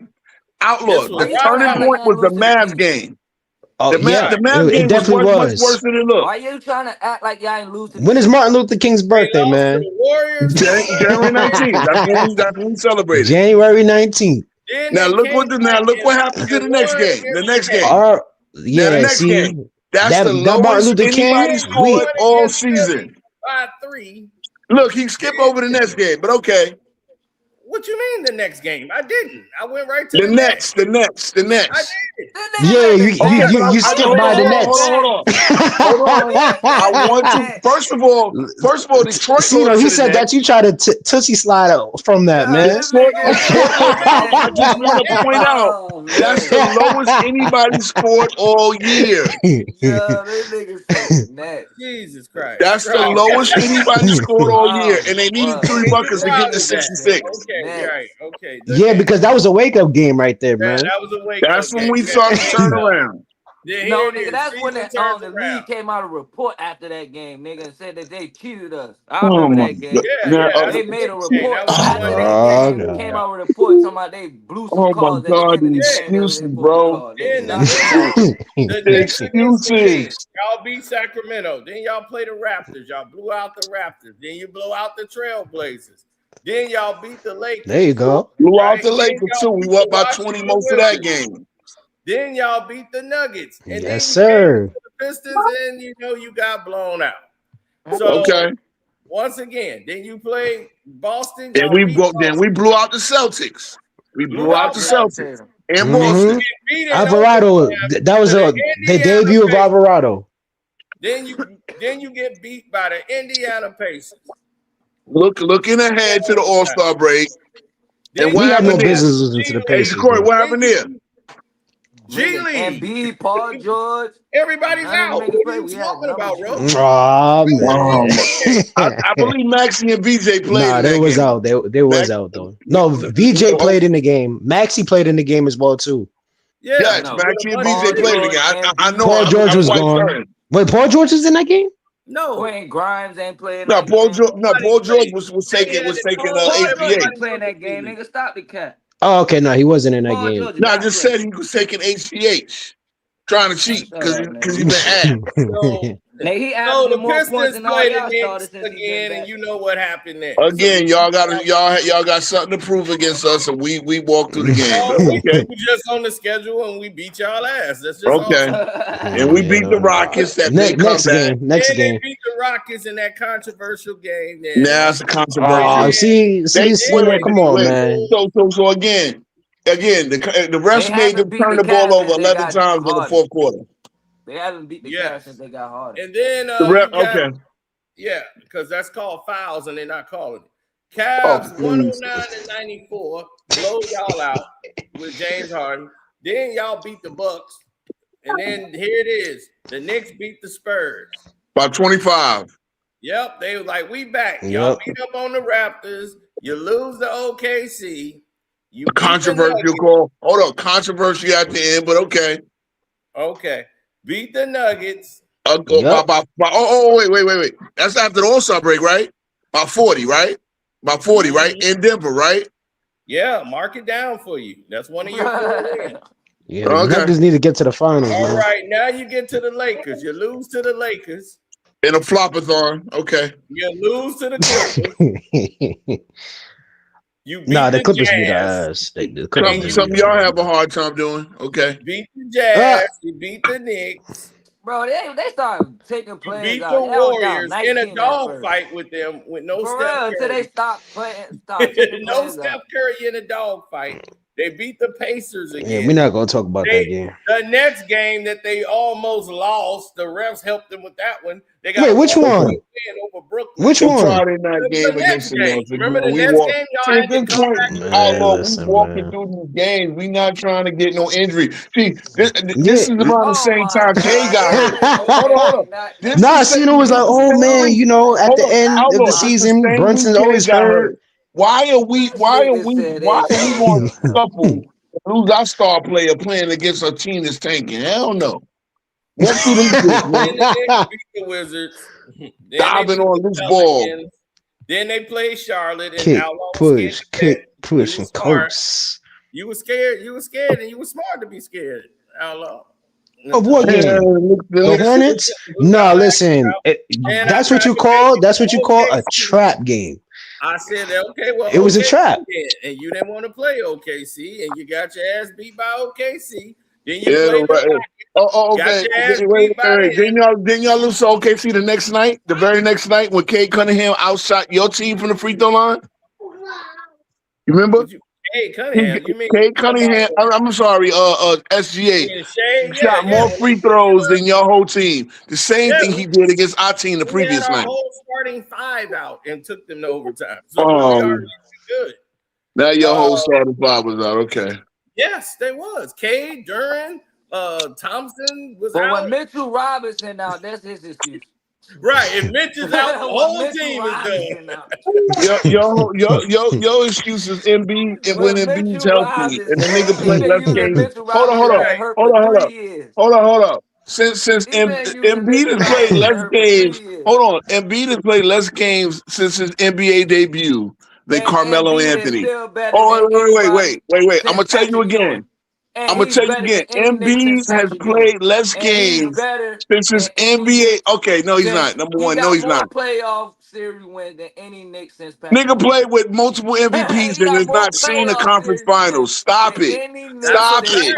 D: Outlaw.
C: This was
D: The
E: Why you
C: Rob
E: trying to
D: turning
E: act like
D: point
E: I
D: was
E: ain't
D: the
E: lose to the
D: Mavs
E: Kings?
D: game.
A: Oh
D: The
A: yeah,
D: Mavs
A: it
D: game was
A: definitely
D: much
A: was.
D: worse than it looked.
E: Why you trying to act like y'all ain't lose to the
A: When is
E: Kings?
A: Martin Luther King's
C: They
A: birthday,
C: lost to
A: man?
C: the Warriors.
D: January 19th. That's when we celebrated.
A: January 19th.
C: Then
D: Now
C: they
D: look
C: came back
D: look what
C: and
D: happened to the next
C: won
D: game. The
C: against
D: next
C: the Knicks.
D: game.
A: Yeah,
D: The next
A: see
D: game. That's the
A: that Martin
D: lowest
A: Luther
D: anybody
A: King.
C: Then you
A: We
D: scored
C: won
D: all
C: against
D: season.
C: Philly by 3.
D: Look, he skipped over the next game, but okay.
C: What you mean the next game? I didn't. I went right to
D: The
C: the next.
D: next.
C: I did.
E: This nigga
A: yeah,
E: let
A: you
E: the
A: you
D: Okay,
E: Jazz
A: you,
D: but
A: you
E: beat
A: skipped
E: your
A: by the
E: man
A: Nets.
E: back.
D: hold on. I want to first of all, Detroit
A: See,
D: lost
A: he
D: to the
A: said that
D: Nets.
A: you try to tootsie slide out from that,
E: Yo,
A: man.
E: this nigga
D: Detroit lost.
E: said
D: I just want to point out
E: oh
D: that's
E: man.
D: the lowest anybody scored all year.
E: Yo, this nigga said net.
C: Jesus Christ.
D: That's the
C: Right.
D: lowest anybody scored all year, and they needed
E: Fuck.
D: 3
C: Where's the
D: buckets to get to
C: problem at?
D: 66.
C: Okay,
E: Nets.
C: right. Okay.
A: Yeah,
C: Okay.
A: because that was a wake up game right there,
C: Yeah,
A: man.
C: that was a wake
D: That's
C: up
D: when
C: game.
D: we
C: Yeah,
D: started to
C: here
D: turn
C: you go.
D: around.
C: Then
E: No,
C: here it
E: nigga,
C: is.
E: that's when
C: Season turns
E: the
C: around.
E: league came out a report after that game, nigga, and said that they cheated us. I
D: Oh
E: remember
D: my
E: that
D: God.
E: game.
C: Yeah,
D: Now,
C: yeah, that's
E: They
C: the
E: made a
C: Knicks game.
E: report
C: That was the
E: after
C: one they
E: that
A: Oh
E: game.
A: god.
E: Came out with a report talking about they blew some
D: oh my
E: calls at the
D: God,
E: end of
D: the
E: the game that was
D: excuses,
E: supposed to
D: bro.
E: call. Nigga,
C: Then
E: stop
C: the
E: capping.
C: The
D: The
C: Knicks against the Kings.
D: excuses.
C: Y'all beat Sacramento. Then y'all play the Raptors. Y'all blew out the Raptors. Then you blow out the Trailblazers. Then y'all beat the Lakers.
A: There you go.
D: Blew out
C: Right?
D: the
C: Then
D: Lakers too.
C: y'all
D: We
C: beat
D: won
C: the
D: by 20
C: Washington
D: most of that
C: Wizards.
D: game.
C: Then y'all beat the Nuggets. And then
A: Yes,
C: you came
A: sir.
C: to the Pistons and you got blown out. So
D: Okay.
C: once again, then you play Boston.
D: And
C: Y'all beat
D: then
C: Boston.
D: we blew out the Celtics. We
C: Blew
D: blew out
C: out
D: the
E: Yeah,
C: Boston.
D: Celtics
E: Tatum.
D: in
A: Mm-hmm.
D: Boston.
C: Beat in
A: Alvarado.
C: overtime
A: That was
C: to the
A: the
C: Indiana
A: debut of
C: Pacers.
A: Alvarado.
C: Then you get beat by the Indiana Pacers.
D: Looking ahead to the All-Star break. And
C: Then
D: what
A: We
C: you
A: had no
D: happened there?
A: business losing to the
C: G
D: Hey,
C: League.
A: Pacers,
D: Jacory,
A: bro.
D: what happened there?
C: G
E: Nigga,
C: League.
E: Embiid, Paul George,
C: Everybody's
E: none of
C: out.
E: them niggas
C: What are
E: play.
C: you
E: We had
C: talking
E: numbers
C: about,
E: for
C: bro?
E: them.
A: Oh
D: Um,
A: man.
D: I believe Maxie and VJ played
A: Nah,
D: in
A: they
D: that
A: was
D: game.
A: out. They was
D: Max,
A: out though. No, VJ played in the game. Maxie played in the game as well too.
C: Yeah,
D: yes,
E: No.
C: with a
D: Maxie and
C: bunch of
D: VJ
E: Paul
D: played in the
E: George,
D: game. I know.
E: Embiid,
A: Paul George
D: I'm
A: was
D: quite
A: gone.
D: certain.
A: Wait, Paul George was in that game?
C: no.
E: Quentin Grimes ain't playing
D: No,
E: that game.
D: Paul George was
C: They had the
D: taking
C: whole
E: Paul George
C: everybody
E: ain't
D: HGH.
E: playing
C: was
E: that game,
C: G League.
E: nigga. Stop the cat.
A: Oh, okay, no, he wasn't in that
E: Paul
A: game.
E: George did
D: No, I
E: not
D: just
E: play.
D: said he was taking HGH, trying to
E: Man,
D: cheat
E: shut
D: because
E: up,
D: he
E: nigga.
D: been asked.
C: So,
E: Nigga, he
C: so
E: averaging
C: the
E: more points
C: Pistons
E: than all
C: play the
E: y'all started
C: Knicks
E: since he been
C: again, and
E: back.
C: you know what happened there. So
D: Again, y'all got something to prove against us, and we walked through the game. But
C: we
D: okay,
C: were just on the schedule and we beat y'all ass. That's just all.
D: okay, and we beat the Rockets that big
A: Next
D: comeback.
A: game. Next
C: Then they
A: game.
C: beat the Rockets in that controversial game. Then
D: Now it's a controversy.
A: See,
D: They
A: man, come on, man.
D: So again, the
E: They
D: refs made
E: haven't
D: them
E: beat
D: turn
E: the
D: the ball
E: Cavs
D: over
E: since they
D: 11
E: got
D: times in the
E: harder.
D: fourth quarter.
E: They haven't beat the Cavs since they got harder.
C: And then
D: The ref,
C: you got
D: okay.
C: yeah, because that's called fouls and they're not calling it.
D: Oh,
C: Cavs
D: please.
C: 109 and 94 blow y'all out with James Harden. Then y'all beat the Bucks, and then here it is: the Knicks beat the Spurs.
D: By 25.
C: Yep, they was like, "We back." Y'all
A: Yep.
C: beat up on the Raptors. You lose the OKC. You
D: A
C: beat the
D: controversial
C: Nuggets.
D: call. Hold on, controversy at the end, but okay.
C: Okay, beat the Nuggets.
A: Yep.
D: Wait. That's after the All-Star break, right? By 40, right? By 40, right? In Denver, right?
C: Yeah, mark it down for you. That's one of your 4 wins.
A: Yeah, the
D: Okay.
A: Nuggets need to get to the finals,
C: All
A: man.
C: right, now you get to the Lakers. You lose to the Lakers.
D: In a flopathon. Okay.
C: You lose to the Clippers. You beat
A: Nah, the
C: the
A: Clippers beat
C: Jazz.
A: us. The Clippers beat
D: Something
A: us.
D: y'all have a hard time doing. Okay.
C: Beat the Jazz. You beat the Knicks.
E: Bro, they started taking
C: You
E: players
C: beat
E: out.
C: the
E: They was down
C: Warriors in a
E: 19 at
C: dog
E: first.
C: fight with them with no
E: For
C: Steph
E: real, until they
C: Curry.
E: stop taking
C: No
E: players
C: Steph
E: out.
C: Curry in a dog fight. They beat the Pacers
A: Yeah,
C: again.
A: we're not gonna talk about that game.
C: The next game that they almost lost, the refs helped them with that one. They got
A: Wait,
C: a
A: which
C: 1-point
A: one?
C: win over Brooklyn.
A: Which
D: The
A: one?
D: Friday night
C: The
D: game
C: Nets
D: against the
C: game.
D: Nets.
C: Remember
D: Again,
C: the
D: we
C: Nets
D: walk.
C: game?
D: See,
C: Y'all
D: at
C: had to
D: this
C: come
D: point,
C: back.
A: Man,
D: Outlaw, we
A: listen,
D: walking
A: man.
D: through these games. We not trying to get no injury. See, this
A: Yeah.
D: is around the
E: Oh
D: same
E: my
D: time K
E: God,
D: got
E: this
D: hurt.
E: nigga
D: Hold on.
E: said not.
D: This
A: Nah,
D: the
A: Cena
D: same.
A: was
D: This
A: like,
D: the
A: oh
D: same
A: man,
D: week.
A: you know, at
D: Hold
A: the
D: on,
A: end of the
D: Outlaw. This the
A: season,
D: same
A: Brunson's
D: week K
A: always
D: got
A: hurt.
D: hurt. Why are we?
E: This nigga said
D: Going
E: HGH.
D: to scuffle and lose our star player playing against a team that's tanking? Hell no. Walk through them kids, man.
C: Then the Knicks beat the Wizards. Then they beat
D: Diving on
C: the
D: this ball.
C: Pelicans. Then they played Charlotte, and
A: Kick,
C: Outlaw was scared
A: push,
C: to death.
A: kick,
C: He
A: push,
C: was
A: and
C: smart.
A: coast.
C: You were scared. You were scared, and you were smart to be scared. Outlaw.
A: Of what
D: Yeah,
A: game? The Hornets? No, listen. That's what you call. That's what you call a trap game.
C: I said, okay, well,
A: It was a
C: OKC
A: trap.
C: then, and you didn't want to play OKC, and you got your ass beat by OKC. Then you
D: Yeah,
C: played the
D: right.
C: Rockets.
D: Okay.
C: Got your ass
D: Wait.
C: beat by them.
D: Didn't y'all lose to OKC the next night? The very next night when Cade Cunningham outshot your team from the free throw line? You remember?
C: Hey, Cunningham, you mean
D: Cade Cunningham? I'm sorry. SGA
C: Shea?
D: shot more free throws than your whole team. The same thing he did against our team the
C: We
D: previous
C: had our
D: night.
C: whole starting five out and took them to overtime. So we already good.
D: Now your whole starting five was out. Okay.
C: Yes, they was. Cade, Duran, Thompson was
E: But
C: out.
E: when Mitchell Robinson out, that's his excuse.
C: Right, if Mitch is out, the whole team is done.
D: Your excuse is Embiid when Embiid's healthy and the nigga play less games. Hold on. Since Embiid has played less games, Embiid has played less games since his NBA debut than Carmelo Anthony. Wait. I'm gonna tell you again. Embiid has played less games since his NBA. Okay, no, he's not. Number one, no, he's not.
E: Playoff series wins than any Knicks since
D: Patrick. Nigga played with multiple MVPs and has not seen the conference finals. Stop it. Stop it.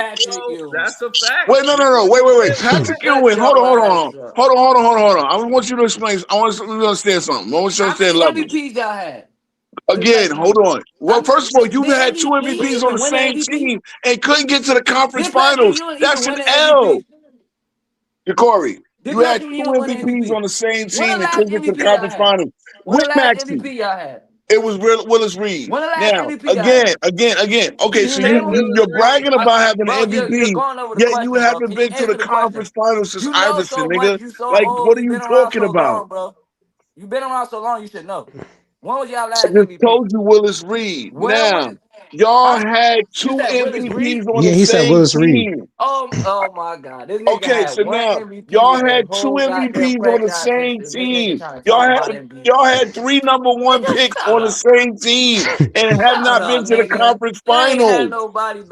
C: That's a fact.
D: Wait, no. Wait. Patrick Ewing. Hold on. I want you to explain. I want you to understand something. I want you to understand level.
E: MVPs y'all had?
D: Again, hold on. Well, first of all, you've had two MVPs on the same team and couldn't get to the conference finals. That's an L. Corey, you had two MVPs on the same team and couldn't get to the conference finals. With Maxey, it was Willis Reed. Now, again. Okay, so you're bragging about having an MVP, yet you haven't been to the conference finals since Iverson, nigga. Like, what are you talking about?
E: You've been around so long, you should know. When was y'all last
D: I just told you Willis Reed. Now, y'all had two MVPs on the same team.
E: Oh my God.
D: Okay, so now y'all had two MVPs on the same team. Y'all had three number one picks on the same team and have not been to the conference finals.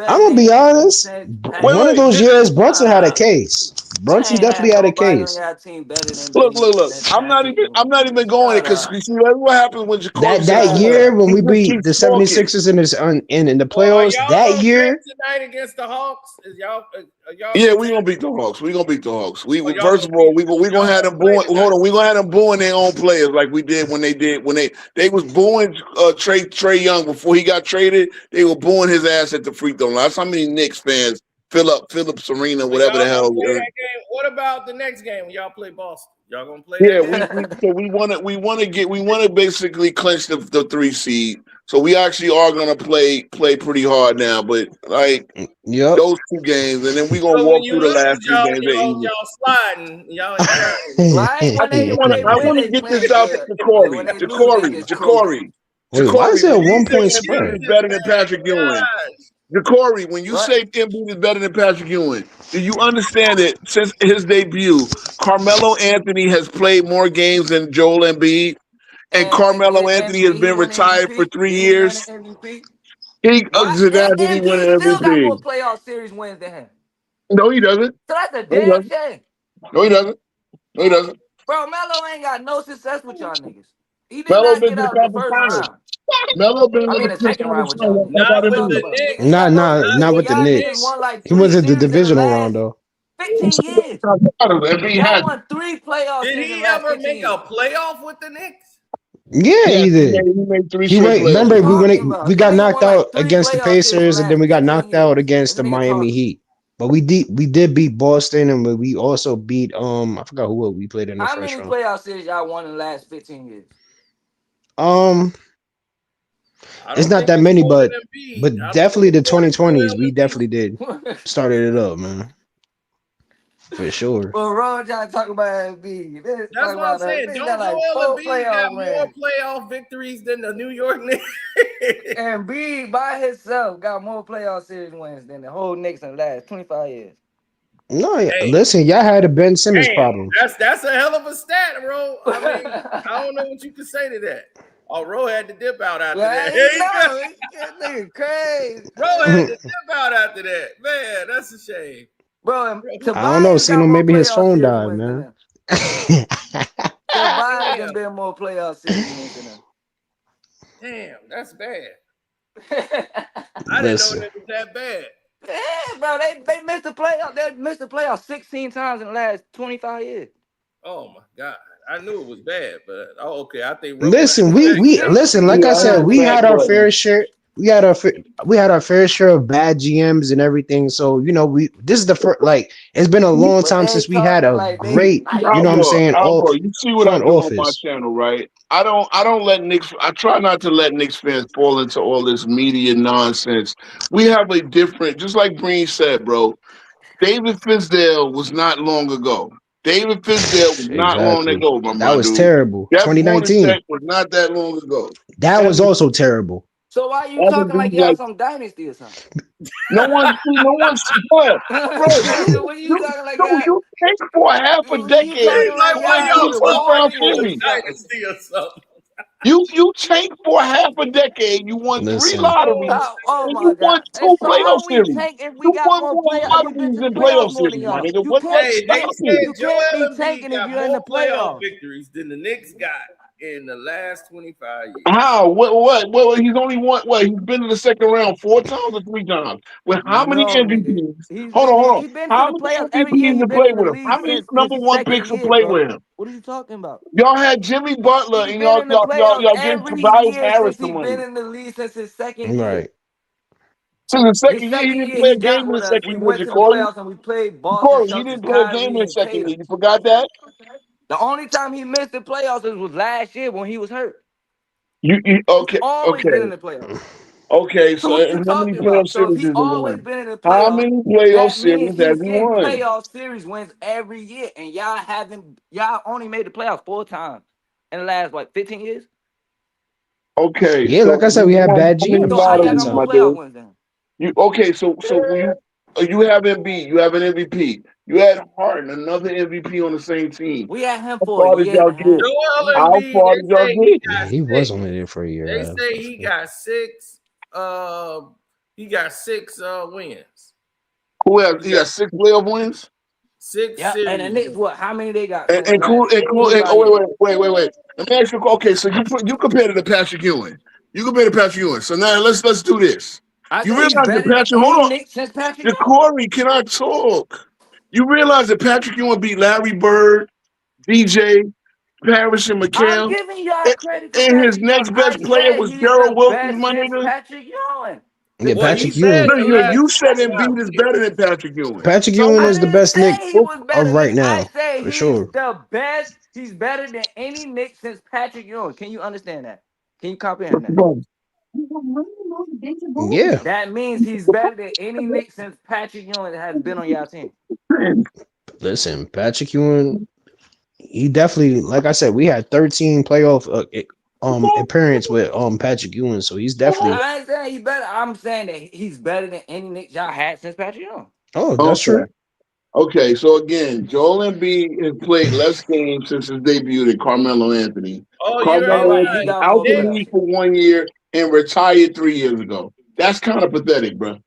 A: I'm gonna be honest. One of those years, Brunson had a case. Brunson definitely had a case.
D: Look. I'm not even going it because you see what happens when Jacoby
A: that year when we beat the 76ers in the playoffs. That year
C: tonight against the Hawks is y'all.
D: Yeah, we gonna beat the Hawks. We first of all we gonna have them booing. Hold on, we gonna have them booing their own players like we did when they was booing Trey Young before he got traded. They were booing his ass at the free throw line. That's how many Knicks fans. Philip Serena, whatever the hell.
C: What about the next game when y'all play Boston? Y'all gonna play?
D: Yeah, we want to basically clinch the 3 seed. So we actually are gonna play pretty hard now. But like, those 2 games, and then we gonna walk through the last 2 games.
C: Y'all sliding, y'all.
D: I want to get this out to Jacory.
A: Why is it a 1 point spread?
D: Better than Patrick Ewing. Jacory, when you say Embiid is better than Patrick Ewing, do you understand that since his debut, Carmelo Anthony has played more games than Joel Embiid, and Carmelo Anthony has been retired for 3 years? He still got more
E: playoff series wins than him.
D: No, he doesn't.
E: So that's a damn shame.
D: No, he doesn't.
E: Bro, Melo ain't got no success with y'all niggas. He did
D: Melo
E: not get out the first round.
D: Melo been
E: the second round with y'all.
C: Not with the Knicks.
A: Not with the Knicks. He was in the divisional round though.
E: 15 years. He won 3 playoffs.
C: Did he ever make a playoff with the Knicks?
A: Yeah, he did.
D: He made 3
A: remember, we got knocked out against the Pacers, and then we got knocked out against the Miami Heat. But we did beat Boston, and we also beat I forgot who we played in the first round.
E: How many playoff series y'all won in the last 15 years?
A: It's not that many, but definitely the 2020s, we definitely did started it up, man. For sure.
E: Well, Ron trying to talk about Embiid.
C: That's what I'm saying. Don't Joel Embiid got more playoff victories than the New York Knicks.
E: Embiid by himself got more playoff series wins than the whole Knicks in the last 25 years.
A: No, listen, y'all had a Ben Simmons problem.
C: That's a hell of a stat, bro. I mean, I don't know what you can say to that. Oh, Ro had to dip out after
E: Well,
C: that.
E: that nigga crazy.
C: Ro had to dip out after that. Man, that's a shame.
E: Bro, and
A: I don't know.
E: Tobias
A: See,
E: got
A: no,
E: more
A: maybe his
E: playoff
A: phone
E: series
A: died,
E: wins than
A: man.
E: him. Tobias
C: Damn.
E: done been more playoff series wins than him.
C: Damn, that's bad.
E: Yeah,
C: I didn't know
A: Listen,
C: that was that bad.
E: bro, they missed the playoff. They missed the playoff 16 times in the last 25 years.
C: Oh my God. I knew it was bad, but okay. I think Ro
A: listen.
C: got
A: We listen. Like I
D: Yeah, I
A: said,
D: had a
A: we
E: 16
D: bad
A: had
E: times.
A: our
D: boy.
A: fair share. We had our fair share of bad GMs and everything. So this is the first. Like it's been a long
E: But
A: time
E: they
A: since we had
E: talking
A: a
E: like they
A: great.
E: like
A: You know what I'm saying? All
D: Alpha, you see what I
A: front
D: do on my
A: office.
D: channel, right? I don't let Knicks. I try not to let Knicks fans fall into all this media nonsense. We have a different, just like Breen said, bro. David Fizdale was not long ago. David Fizdale was not long
A: Exactly.
D: ago,
A: That
D: my
A: was
D: dude.
A: terrible.
D: Jeff
A: 2019.
D: Hornacek was not that long ago.
A: That was
D: And
A: also terrible.
E: so why you
D: other
E: talking like
D: dudes
E: y'all
D: like
E: some dynasty or something?
D: no one's bro,
E: So what you talking like y'all?
D: you think for half a
E: You
D: decade
E: talking
C: He's
E: like
C: like, why
E: y'all
D: to
C: y'all
D: the
E: nigga
D: first
C: talking
D: round
C: like
E: Warriors
C: it's
E: or
C: a
D: series.
E: something?
C: dynasty or something?
D: You tank for half a decade. You won 3
A: Listen,
D: lotteries
E: Oh
D: and
E: my
D: you won
E: God! And
D: 2
E: so
D: playoff
E: how we
D: series.
E: tank if we
D: You
E: got
D: won
E: more
D: more
E: playoff? You've been
D: lotteries
E: to the
D: than
E: playoffs
D: playoff
E: more than
D: series, my
E: y'all.
D: nigga.
E: You can't
C: Hey, they
E: be
C: said
E: you can't
C: Joel
E: be
C: Embiid
E: tanking if
C: got
E: you're in
C: more
E: the
C: playoff
E: playoffs.
C: victories than the Knicks got in the last 25 years.
D: How? What? He's only won. What? He's been to the second round 4 times or 3 times. With how many
E: No, nigga.
D: MVPs?
E: He's
D: Hold on,
E: been
D: hold on.
E: he been to
D: How
E: the
D: many
E: playoffs every year.
D: MVPs
E: He
D: to
E: been
D: play
E: in the
D: with him? How
E: league
D: many
E: since his
D: number one
E: second
D: picks to
E: year,
D: play
E: bro.
D: with him?
E: What are you talking about?
D: Y'all had Jimmy Butler
E: He
D: and
E: been in the playoffs
D: y'all getting
E: every
D: Tobias
E: year
D: Harris
E: since
D: the
E: he been
D: money.
E: in the league since his second year.
A: right.
D: So the
E: His
D: second year, he
E: second
D: didn't
E: year
D: play
E: he
D: a game
E: got
D: in the
E: with us.
D: second
E: We
D: year,
E: went to the
D: Jacory.
E: playoffs and we played Boston
D: Corey, he
E: Celtics,
D: didn't play a game
E: Kyrie
D: in the
E: and
D: second year.
E: Tatum.
D: You forgot that?
E: The only time he missed the playoffs was last year when he was hurt.
D: You
E: He's
D: okay?
E: always been in
D: Okay,
E: the playoffs.
D: okay.
E: So
D: So
E: what you
D: and how many
E: talking
D: playoff
E: about? So if
D: series
E: he
D: has he
E: always
D: won?
E: been in the
D: How
E: playoffs,
D: many playoff
E: that means
D: series has
E: he's
D: he
E: getting
D: won?
E: playoff series wins every year. And y'all only made the playoffs 4 times in the last 15 years?
D: Okay,
A: Yeah,
D: so
A: like I
D: he
A: said, we had
D: won
A: bad
D: how many
A: GMs
E: So how
A: at
E: y'all
A: that
D: lotteries,
E: got more
A: time.
D: my
E: playoff
D: dude?
E: wins then?
D: You okay? So you have Embiid, you have an MVP. You had Harden, another MVP on the same team.
E: We had him
D: How
E: for a
D: far did
E: year and
D: y'all
E: a half.
D: get?
E: We
C: Joel
E: got
D: How
C: Embiid,
D: far
C: they
D: did y'all
C: say he
D: get?
A: Yeah,
C: got
A: he was
C: 6.
A: only there for a year.
C: They
A: And a
C: say
A: half.
C: he got 6. He got 6 wins.
D: Who has?
C: He
D: He
C: got
D: got 6 playoff wins.
C: 6
E: yeah, and the
C: series
E: Knicks,
C: wins.
E: what? How many they got
D: And
E: in the last
D: and
E: 25 years?
D: wait. Let me ask you. Okay, so you compared it to Patrick Ewing. You compared to Patrick Ewing. So now let's do this.
E: I
D: You
E: say he's
D: realize that
E: better than
D: Patrick. Hold
E: any
D: on,
E: Knicks since Patrick
D: the
E: Ewing.
D: Corey cannot talk. You realize that Patrick Ewing beat Larry Bird, DJ, Parrish, and
E: I'm
D: McHale,
E: giving y'all
D: and,
E: credit for
D: and his
E: Patrick Ewing.
D: next
E: I
D: best player
E: said
D: was
E: he's
D: Gerald
E: the
D: Wilkins,
E: best
D: my
E: since
D: nigga.
E: Patrick Ewing.
A: Yeah,
C: Well,
E: But
C: he
A: Patrick
E: he said
C: said
A: Ewing.
D: No,
C: the
E: he was
C: last
D: you
E: the
D: said
C: 25
D: Embiid is
C: years.
D: better than Patrick Ewing.
A: Patrick
D: So
A: Ewing
E: I
A: is the
E: didn't
A: best Nick
E: say he was better
A: of
E: than
A: right
E: I
A: now,
E: say
A: for
E: he's
A: sure.
E: the best. He's better than any Knick since Patrick Ewing. Can you understand that? Can you comprehend that?
A: Yeah.
E: That means he's better than any Knick since Patrick Ewing has been on y'all team.
A: Listen, Patrick Ewing, he definitely, like I said, we had 13 playoff appearance with Patrick Ewing, so he's definitely.
E: I ain't saying he's better. I'm saying that he's better than any Knick y'all had since Patrick Ewing.
A: Oh, that's
D: okay.
A: true.
D: Okay, so again, Joel Embiid has played less games since his debut than Carmelo Anthony.
C: Oh, you
E: All
C: ain't
D: Carmelo
E: right, he
D: was
C: lying.
E: got
C: The
D: out
E: more
D: the
C: Knicks,
E: playoffs.
D: league for 1 year and retired 3 years ago. That's kind of pathetic, bro.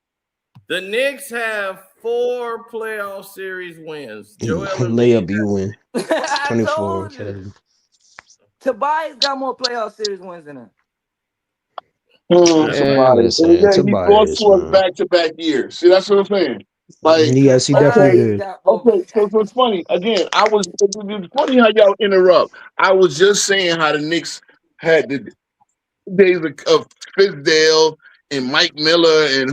C: the Knicks have 4 playoff series wins. Joel Embiid
A: Layup Ewing,
E: I
A: 24.
E: told you. Tobias got more playoff series wins than him.
C: has.
A: Man,
D: Tobias. And
A: listen,
D: again, he lost
A: Tobias,
D: to us
A: man.
D: back to back years. See, that's what I'm saying. Like,
A: Yes, he definitely
D: okay,
E: Tobias
A: did.
E: got more.
D: so it's funny. Again, it's funny how y'all interrupt. I was just saying how the Knicks had the days of Fizdale and Mike Miller and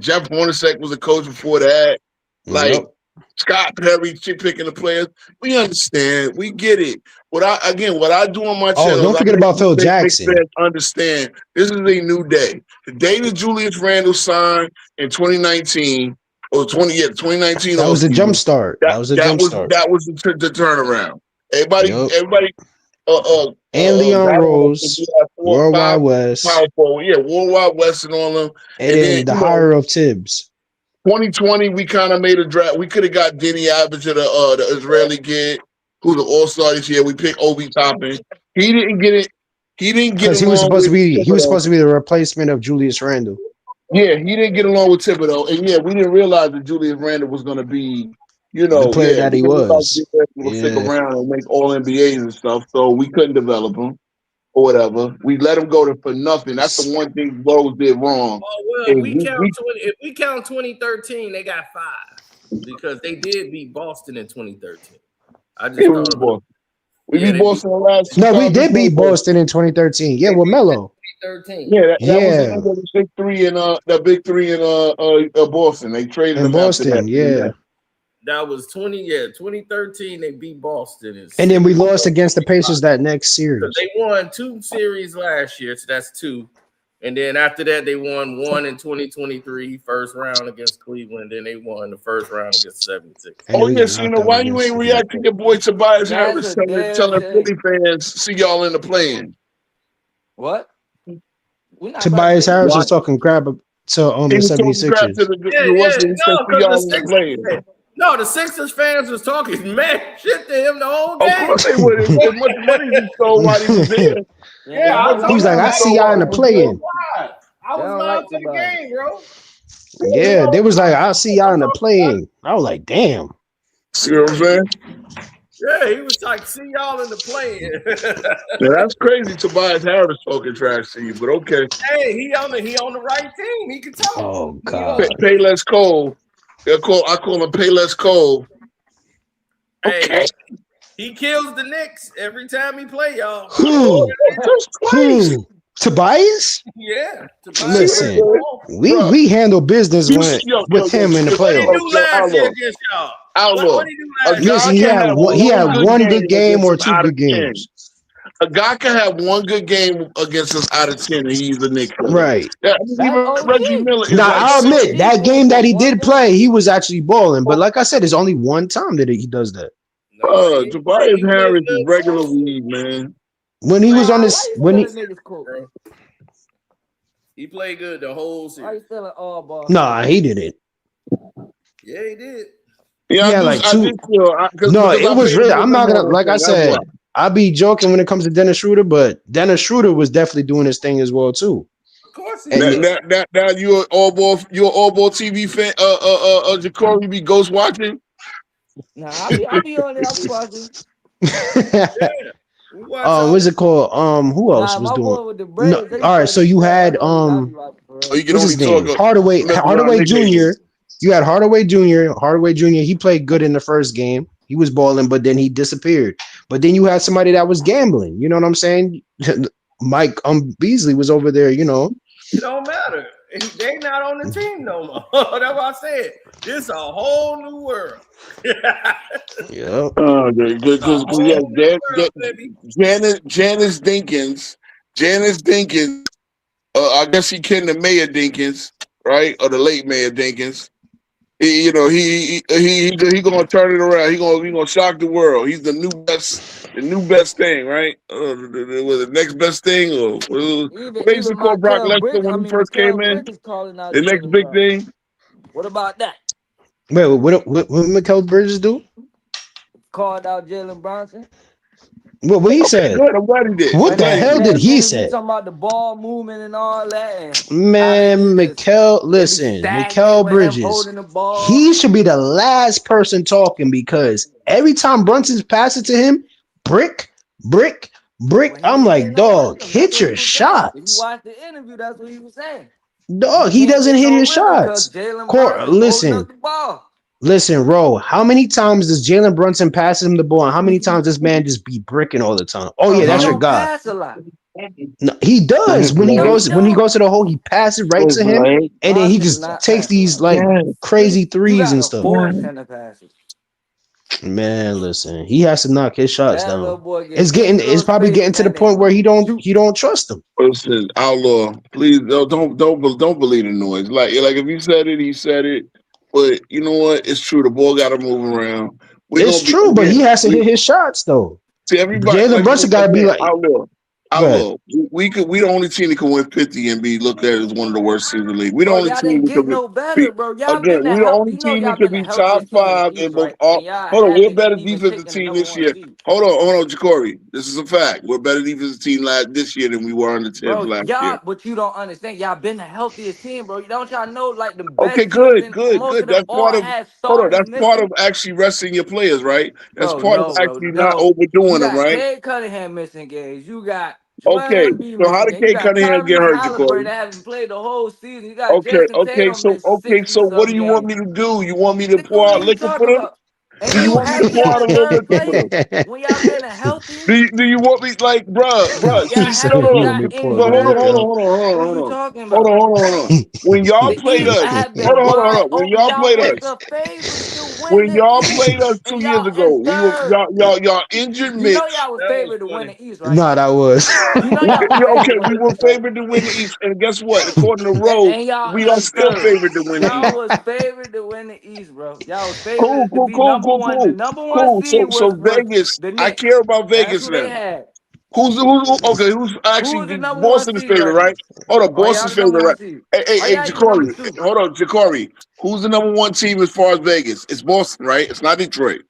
D: Jeff Hornacek was the coach before that. Like
A: Yep.
D: Scott Perry picking the players. We understand. We get it. What I do on my
A: Oh,
D: channel is
A: don't
D: I
A: forget about Phil
D: make
A: Jackson.
D: fans understand this is a new day. The day that Julius Randle signed in 2019 or 2019
A: That was the jump
D: offseason,
A: start. That was the jump start.
D: that was the turnaround.
A: Yep.
D: Everybody
A: And Leon
D: rattled off and
A: Rose,
D: we had 4 or 5
A: Worldwide West,
D: power forward. Yeah, Worldwide West and all them.
A: and
D: And then,
A: then the hire of Tibbs.
D: 2020, we kind of made a draft. We could have got Denny Average, the Israeli kid, who's an all-star this year. We picked Obi Toppin. He didn't get it. He didn't get
A: Because he was
D: along
A: supposed to
D: with
A: be
D: Thibodeau.
A: the replacement of Julius Randle.
D: Yeah, he didn't get along with Thibodeau, and yeah, we didn't realize that Julius Randle was going to be,
A: The player that
D: we
A: he
D: didn't realize
A: was.
D: he was able to stick
A: Yeah.
D: around and make all NBAs and stuff. So we couldn't develop him or whatever. We let him go for nothing. That's the one thing Rose did wrong.
C: Oh well,
D: Is
C: if we count 2013, they got 5 because they did beat Boston in 2013. I just thought about it.
D: We
C: Yeah,
D: beat Boston in the last.
A: No, we did beat Boston in 2013. Yeah, with Melo.
C: 2013.
D: Yeah, that was the
A: Yeah.
D: end of the big three in Boston. They traded
A: In
D: him
A: Boston,
D: after that.
A: yeah.
C: That was 2013. They beat Boston,
A: And then we lost against the Pacers that next series.
C: because they won 2 series last year, so that's 2. And then after that, they won 1 in 2023, first round against Cleveland. Then they won the first round against 76.
A: And
D: Oh
A: we
D: yeah,
A: got
D: so
A: knocked out
D: why you
A: against
D: ain't
A: the-
D: react to your boy Tobias
E: That's
D: Harris
E: a damn
D: telling
E: shame.
D: Philly fans see y'all in the play-in?
E: What? We're not
A: Tobias
E: about to-
A: Harris
D: What?
A: was talking crap to
D: He
A: the
D: was talking crap
A: 76ers.
D: to the Western. He said, see y'all in the play-in.
C: The Sixers fans was talking mad shit to him the whole game.
D: Of course they would. As much money he stole while he was there.
C: Yeah,
A: He was like, I see y'all in the play-in.
C: I was live to the game, bro.
A: Yeah, they was like, I'll see y'all in the play-in. I was like, damn.
D: See what I'm saying?
C: Yeah, he was like, see y'all in the play-in.
D: Yeah, that's crazy. Tobias Harris talking trash to you, but okay.
C: Hey, he on the right team. He can tell.
A: Oh, God.
D: Payless Cole. I call him Payless Cole. Okay.
C: Hey, he kills the Knicks every time he play, y'all.
A: Who? Tobias?
C: Yeah.
A: Listen, we handle business with him in the
C: What he
A: playoffs.
C: do last year against y'all?
D: Outlaw.
C: What he do last year?
A: Listen, he had one good game or 2 good games.
D: A guy can have one good game against us out of 10, and he's the Knicks.
A: Right.
D: Yeah, even Reggie Miller is
A: Now,
D: like
A: I'll admit, that game that he did play, he was actually balling. But like I said, it's only one time that he does that.
D: Tobias Harris is regular weed, man.
A: When he was on this,
C: he played good the whole series.
A: Nah, he didn't.
C: Yeah, he did.
D: Yeah,
A: like 2. It was really. I'm not gonna. Like I said, I be joking when it comes to Dennis Schroeder, but Dennis Schroeder was definitely doing his thing as well too.
C: Of course,
D: now you're an all ball TV fan. Jacory be ghost watching.
E: Nah, I'll be on it. I'll be watching.
A: What's it called? Who else was doing? No, all right, so you had
D: you can
A: what's his name? Hardaway Jr. You had Hardaway Jr. He played good in the first game. He was balling, but then he disappeared. But then you had somebody that was gambling. You know what I'm saying? Mike Beasley was over there. You know,
C: it don't matter. They not on the team no more. That's what I said. This a whole new world.
A: Yeah.
D: Janice Dinkins. I guess he kin to Mayor Dinkins, right? Or the late Mayor Dinkins. He gonna turn it around. He gonna shock the world. He's the new best thing, right? The next best thing, or what they used to call Brock Lesnar when he first came in. The next big thing.
E: What about that?
A: Wait, what Mikal Bridges do?
E: Called out Jalen Brunson.
A: What he said?
D: Good, I'm glad he did.
A: What the hell did he say?
E: Talking about the ball movement and all that.
A: Man, Mikal Bridges, he should be the last person talking because every time Brunson's passing to him, brick. I'm like, dog, hit your shots.
E: If you watch the interview, that's what he was saying.
A: Dog, he doesn't hit his shots. Listen, Ro, how many times does Jalen Brunson pass him the ball, and how many times this man just be bricking all the time? Oh yeah, that's your guy.
E: Pass a lot.
A: No, he does. When he goes to the hole, he passes right to him, and then he just takes these like crazy threes and stuff. Man, listen, he has to knock his shots down. It's probably getting to the point where he don't trust him.
D: Listen, Outlaw, please don't believe the noise. Like if he said it, he said it. But you know what? It's true. The ball got to move around.
A: It's true, but he has to hit his shots though.
D: See, everybody.
A: Jalen Brunson got to be like
D: Outlaw. We the only team that can win 50 and be looked at as one of the worst teams in the league. We the only team that can
E: no better, bro.
D: Again, we the only team that can be top 5 in both. Hold on, we're a better defensive team this year. hold on, Jacory. This is a fact. We're a better defensive team this year than we were on the 10th
E: Bro,
D: last year.
E: y'all, but you don't understand. Y'all been the healthiest team, bro. Don't y'all know, like, the
D: Okay,
E: best teams,
D: good,
E: and
D: good,
E: most
D: good.
E: of them
D: That's
E: all
D: part of
E: have
D: hold on.
E: starters
D: That's part
E: missing?
D: of actually resting your players, right? That's
E: Bro,
D: part of
E: no, bro,
D: actually not
E: no. You
D: overdoing them,
E: got
D: right?
E: Cade Cunningham missing games. You got Joel
D: Okay,
E: Embiid
D: so how
E: missing
D: did
E: games. You
D: Kate
E: got
D: Cunningham get
E: Tyrese
D: hurt,
E: Halliburton
D: Jacory?
E: that haven't played the whole season. You got
D: Okay,
E: Jason
D: okay,
E: Tatum missed 60
D: so what do
E: some
D: you want
E: games.
D: me to do? You want me to
E: Nigga,
D: pour
E: what
D: out
E: are you
D: liquor for
E: talking
D: them?
E: about? And
D: Do you
E: you
D: want me to
E: happy
D: pour out
E: y'all
D: a
E: in
D: little
E: third
D: liquor for
E: place
D: them?
E: when y'all been the healthiest?
D: Do you want me like, bruh?
E: Y'all
A: He
D: See,
A: said
D: no,
E: haven't
D: no,
A: you
D: no.
A: want
E: got
A: me to pour a
E: any
D: But
A: little
E: better.
A: liquor.
E: What are you talking
D: hold
E: about?
D: on, hold on, hold on. When y'all
E: The
D: played
E: East
D: us,
E: have been
D: hold
E: wide
D: on. When
E: open.
D: y'all
E: Y'all
D: played
E: was
D: us,
E: the favorites to win
D: when
E: the
D: y'all
E: East,
D: played us
E: and
D: 2 years
E: y'all in
D: ago, we were
E: third.
D: y'all injured
E: You know
D: Mitch.
E: y'all was
C: That was
E: favored to win
C: funny.
E: the East, right?
A: No, that was.
E: You know y'all was favored
D: Okay,
E: to win
D: we
E: the
D: were
E: East, right?
D: favored to win the East, and guess what? According to Rowe,
E: And y'all
D: we are
E: in
D: still
E: third.
D: favored to win the
E: Y'all
D: East.
E: was favored to win the East, bro. Y'all was
D: Cool,
E: favored to
D: cool,
E: be
D: cool,
E: number
D: cool,
E: one. The
D: cool,
E: number one
D: cool.
E: seed
D: So
E: was
D: Vegas,
E: the
D: I
E: Knicks.
D: care about
E: That's
D: Vegas
E: who
D: now.
E: they had.
D: Okay? Who's
E: Who was the
D: actually
E: number one
D: Boston's
E: seed
D: favorite,
E: right
D: right?
E: now?
D: Hold on,
E: Oh, y'all
D: Boston's
E: the number
D: favorite,
E: one
D: right?
E: seed.
D: Hey,
E: Oh, y'all even number
D: Jacory.
E: two.
D: Hold on, Jacory. Who's the number one team as far as Vegas? It's Boston, right? It's not Detroit,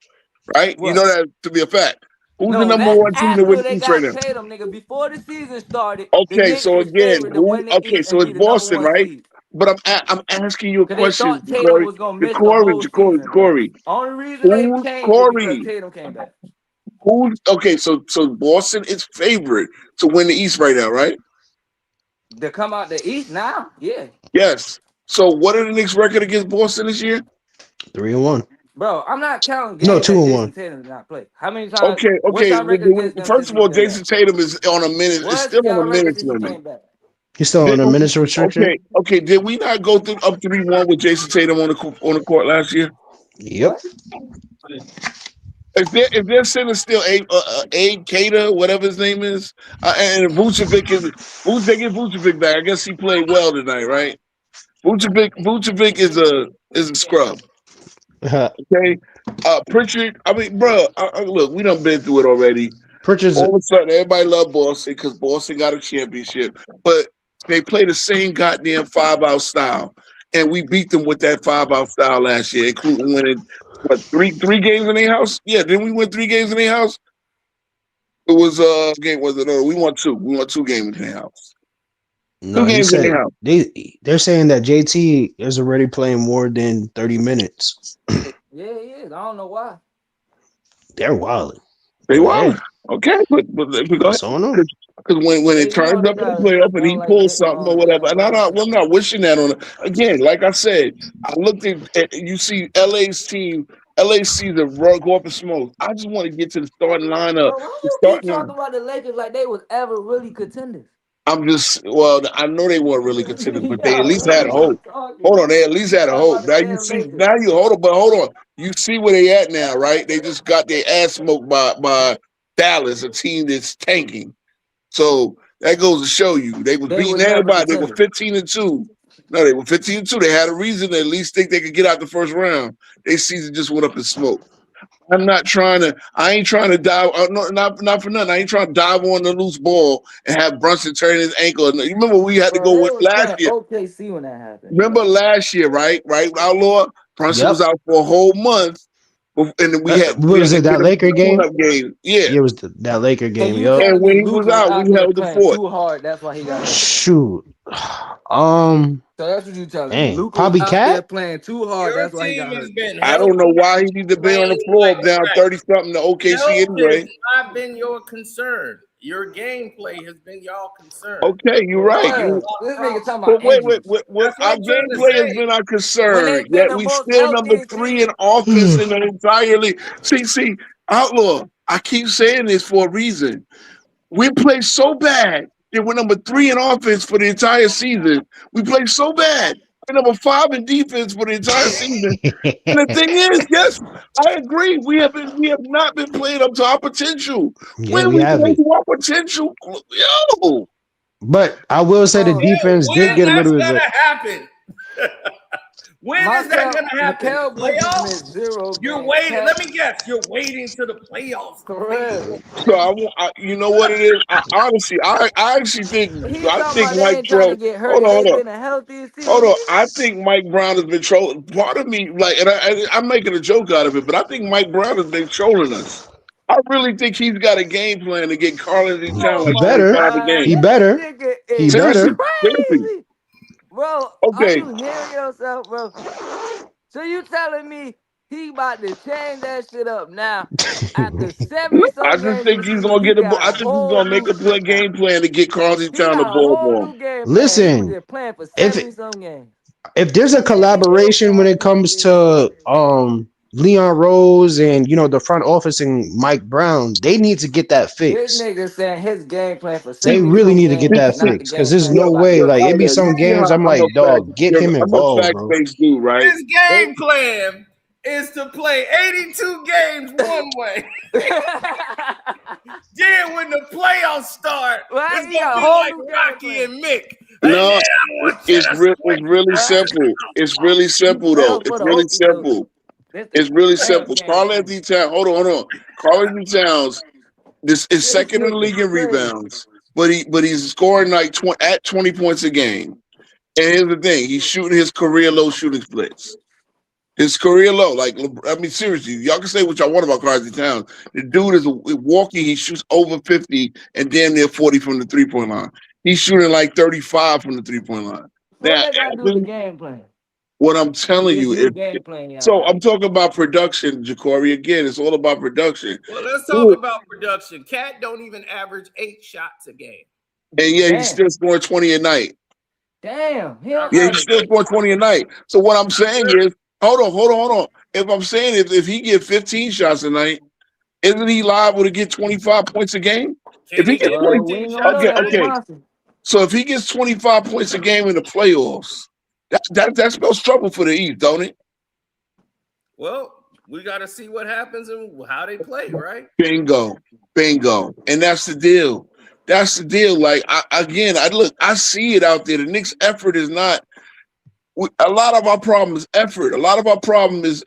D: right? You know
E: What?
D: that to be a fact. Who's the
E: No,
D: number
E: that's
D: one team to win
E: after
D: the
E: they
D: East right
E: got
D: now?
E: Tatum, nigga. Before the season started, the
D: Okay,
E: Knicks
D: so
E: was
D: again,
E: favored to
D: who?
E: win the
D: Okay,
E: East
D: so
E: and be
D: it's
E: the number
D: Boston,
E: one
D: right?
E: seed.
D: But I'm asking you a
E: Cause they
D: question,
E: thought Tatum
D: Jacory.
E: was gonna miss the
D: Jacory,
E: whole
D: Jacory,
E: season, bro.
D: Jacory.
E: Only reason they
D: Who's
E: changed it because
D: Corey?
E: Tatum came back.
D: Who's okay? So Boston is favorite to win the East right now, right?
E: To come out the East now, yeah.
D: Yes. So what are the Knicks' record against Boston this year?
A: 3-1.
E: Bro, I'm not counting
A: No,
E: games
A: two
E: that
A: and
E: Jason
A: one.
E: Tatum did not play. How many times?
D: Okay,
E: What's
D: okay.
E: y'all record against them
D: First
E: since
D: of
E: he
D: all,
E: came back?
D: Jason Tatum is on a minute. Is
E: What's
D: still on
E: y'all
D: a
E: record
D: minutes
E: since he
D: limit.
E: came back?
A: He's still
D: Did,
A: on a minutes restriction.
D: okay. Did we not go through up 3-1 with Jason Tatum on the court last year?
A: Yep.
E: What?
D: If their center still a Cater, whatever his name is, and they get Vucevic back. I guess he played well tonight, right? Vucevic is a scrub. Okay, Pritchard. I mean, bro, look, we done been through it already.
A: Purchase.
D: All of a sudden, everybody love Boston because Boston got a championship, but they play the same goddamn 5-out style, and we beat them with that 5-out style last year, including winning what three games in their house. Yeah, didn't we win 3 games in their house? It was game was it? No, we won two. We won 2 games in their house. Two
A: No, he
D: games in
A: said
D: their house.
A: they're saying that JT is already playing more than 30 minutes.
E: Yeah, he is. I don't know why.
A: They're wild.
D: They
A: But
D: won.
A: hey,
D: Okay, but go ahead.
A: that's on them.
D: Because when
E: Yeah,
D: it
E: you know
D: turns
E: they
D: up in the
E: got
D: playoff and
E: don't
D: he
E: like
D: pulls
E: hitting
D: something or
E: on
D: whatever, and
E: everybody.
D: I'm not wishing that on him. Again, like I said, I looked at you see LA's team, LA season go up in smoke. I just want to get to the starting lineup.
E: Bro, why
D: The
E: you keep
D: starting line.
E: talking about the Lakers like they was ever really contenders?
D: I'm just I know they weren't really contenders, but they at
E: Yeah,
D: least
E: what
D: had a
E: are you
D: hope.
E: talking
D: Hold on,
E: about?
D: they at least
E: You
D: had a
E: talking
D: hope.
E: about the damn Lakers.
D: Hold on. You see where they at now, right? They just got their ass smoked by Dallas, a team that's tanking. So that goes to show you they was
E: They
D: beating
E: was never
D: everybody. They were
E: contenders.
D: 15-2. No, they were 15-2. They had a reason to at least think they could get out the first round. Their season just went up in smoke. I ain't trying to dive. No, not for nothing. I ain't trying to dive on the loose ball and have Brunson turn his ankle. And you remember we had to
E: Bro,
D: go
E: they
D: with
E: was
D: last
E: playing
D: year.
E: OKC when that happened,
D: Remember
E: bro.
D: last year, right? Right, Outlaw? Brunson was
A: Yep.
D: out for a whole month. And then
A: What
D: we had
A: was
D: to
A: it?
D: get
A: That
D: him
A: Laker
D: the
A: game?
D: tune-up game. Yeah.
A: Yeah, it was that Laker
E: So
A: game.
E: you
A: Yup.
D: And
E: telling me
D: when he
E: Luca
D: was
E: was
D: out,
E: out
D: we
E: there
D: held the
E: playing
D: fort.
E: too hard, that's why he got hurt.
A: Shoot. Um.
E: So that's what you telling me.
A: Dang.
E: Luca was
A: Probably
E: out there
A: Cat.
E: playing too hard,
C: Your
E: that's why he
C: team
E: got
C: has
E: hurt.
C: been
D: I don't
C: healthy
D: know why he
C: and
D: need to be on the
C: playing
D: floor
C: like
D: down
C: crap.
D: 30 something to OKC
C: Health has
D: anyway.
C: not been your concern. Your gameplay has been y'all concern.
D: Okay, you're
C: You
D: right.
C: lost a
E: Bruh,
C: lot of
E: this nigga talking
C: problems.
E: about
D: But
E: injuries.
D: what
C: That's what
D: our
C: I'm trying to
D: gameplay has
C: say.
D: been our
E: When
D: concern.
E: they been
D: Yet
E: the
D: we
E: most
D: still number
E: healthiest
D: 3 in
E: team.
D: offense in the entire league. See, Outlaw, I keep saying this for a reason. We play so bad that we're number 3 in offense for the entire season. We play so bad. We're number 5 in defense for the entire season. And the thing is, yes, I agree. We have not been playing up to our potential.
A: Yeah,
D: When
A: we
D: we play
A: haven't.
D: to our potential, yo,
A: But I will say the
E: Bro,
A: defense did
C: When
A: get a
C: that's
A: little bit better.
C: gonna happen? When is that gonna happen?
E: Mikael Bridges
C: Playoffs?
E: missed 0
C: You're
E: games.
C: waiting.
E: Cat
C: Let me guess. You're waiting to the playoffs to
E: for
C: face
E: real.
C: your
D: so
C: potential.
D: you know what it is. Honestly, I actually
E: He talking
D: think
E: about they
D: Mike
E: ain't trying to
D: Trout.
E: get hurt
D: Hold
E: and
D: on,
E: they
D: hold on.
E: been the healthiest
D: Hold
E: team.
D: on, I think Mike Brown has been trolling. Part of me, like, and I'm making a joke out of it, but I think Mike Brown has been trolling us. I really think he's got a game plan to get Karl-Anthony Towns
E: Oh
D: like
A: He
E: my
D: 25
A: better.
D: a
E: God,
A: He
D: game.
A: better.
E: this nigga
A: He
E: is
A: better.
D: Seriously.
E: crazy. Bro, are
D: Okay.
E: you hearing yourself, bro? So you telling me he about to change that shit up now after 70
D: I
E: some
D: just
E: games in
D: think
E: the
D: he's
E: season?
D: gonna
E: He
D: get a.
E: got
D: I
E: a
D: think he's
E: whole
D: gonna make
E: new
D: a play
E: shit now.
D: game plan to get Karl-Anthony
E: He
D: Towns the
E: got a
D: ball
E: whole
D: more.
E: new game plan. He was
A: Listen,
E: just playing for
A: if
E: 70 some games.
A: if there's a
E: This nigga
A: collaboration when it comes
E: is
A: to Leon Rose and the front office and Mike Brown, they need to get that
E: this
A: fixed.
E: nigga saying his game plan for
A: They
E: 70
A: really
E: some
A: need to get
E: games
A: that
E: is not the
A: fixed because
E: game
A: there's
E: plan he
A: no
E: about to
A: way.
D: Yo,
E: run.
A: Like it be some
D: you see
A: games
D: how
A: I'm like, dog, get him
D: I'm a
A: involved, bro.
D: fact-based dude, right?
C: His game plan is to play 82 games one way. Then when the playoffs start,
E: Right?
C: it's
E: He got
C: gonna
E: a
C: be
E: whole
C: like
E: new game
C: Rocky
E: plan.
C: and Mick.
D: No,
C: And then I want you
D: it's
C: to switch.
D: really
E: Right?
D: simple. It's really simple though.
E: Well, for
D: It's
E: the
D: really
E: Okie doke.
D: simple.
E: This
D: It's
E: the
D: really
E: same
D: simple.
E: game plan.
D: Karl-Anthony Towns. Hold on. Karl-Anthony Towns. This is
E: This
D: second in the
E: nigga
D: league in
E: crazy.
D: rebounds, but he's scoring like 20 points a game. And here's the thing: he's shooting his career low shooting splits. His career low, like I mean, seriously, y'all can say what y'all want about Karl-Anthony Towns. The dude is walking. He shoots over 50 and damn near 40 from the 3-point line. He's shooting like 35 from the 3-point line.
E: What
D: Now,
E: they got to do with the game plan?
D: what I'm telling
E: This
D: you
E: new
D: is,
E: game plan, y'all.
D: so I'm talking about production, Jacory. Again, it's all about production.
C: Well, let's talk about production. Cat don't even average 8 shots a game.
D: And yeah,
E: Damn.
D: he's still scoring 20 a night.
E: Damn. He don't
D: Yeah,
E: average
D: he's still
E: 8
D: scoring
E: shots.
D: 20 a night. So what I'm saying is, hold on. If I'm saying if he get 15 shots a night, isn't he liable to get 25 points a game? If he gets 20,
E: We ain't gonna know that with
D: okay.
E: Monson.
D: So if he gets 25 points a game in the playoffs, that spells trouble for the East, don't it?
C: Well, we got to see what happens and how they play, right?
D: Bingo. And that's the deal. Like, I see it out there. The Knicks' effort is not. A lot of our problem is effort. A lot of our problem is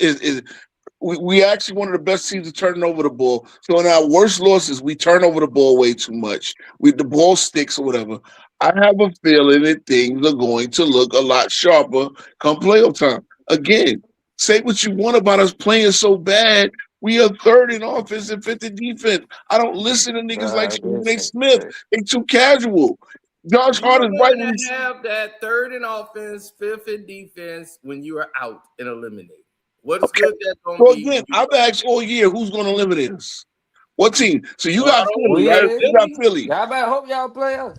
D: we actually one of the best teams at turning over the ball. So in our worst losses, we turn over the ball way too much. The ball sticks or whatever. I have a feeling that things are going to look a lot sharper come playoff time. Again, say what you want about us playing so bad. We are third in offense and fifth in defense. I don't listen to niggas like Stephen A. Smith. They too casual. Josh Hart is right when
C: you have that third in offense, fifth in defense when you are out and eliminated. What's good that's going to be?
D: Again, I've asked all year who's going to eliminate us. What team? So you got
C: don't
D: Philly, right? You got Philly.
E: Y'all better hope y'all play us.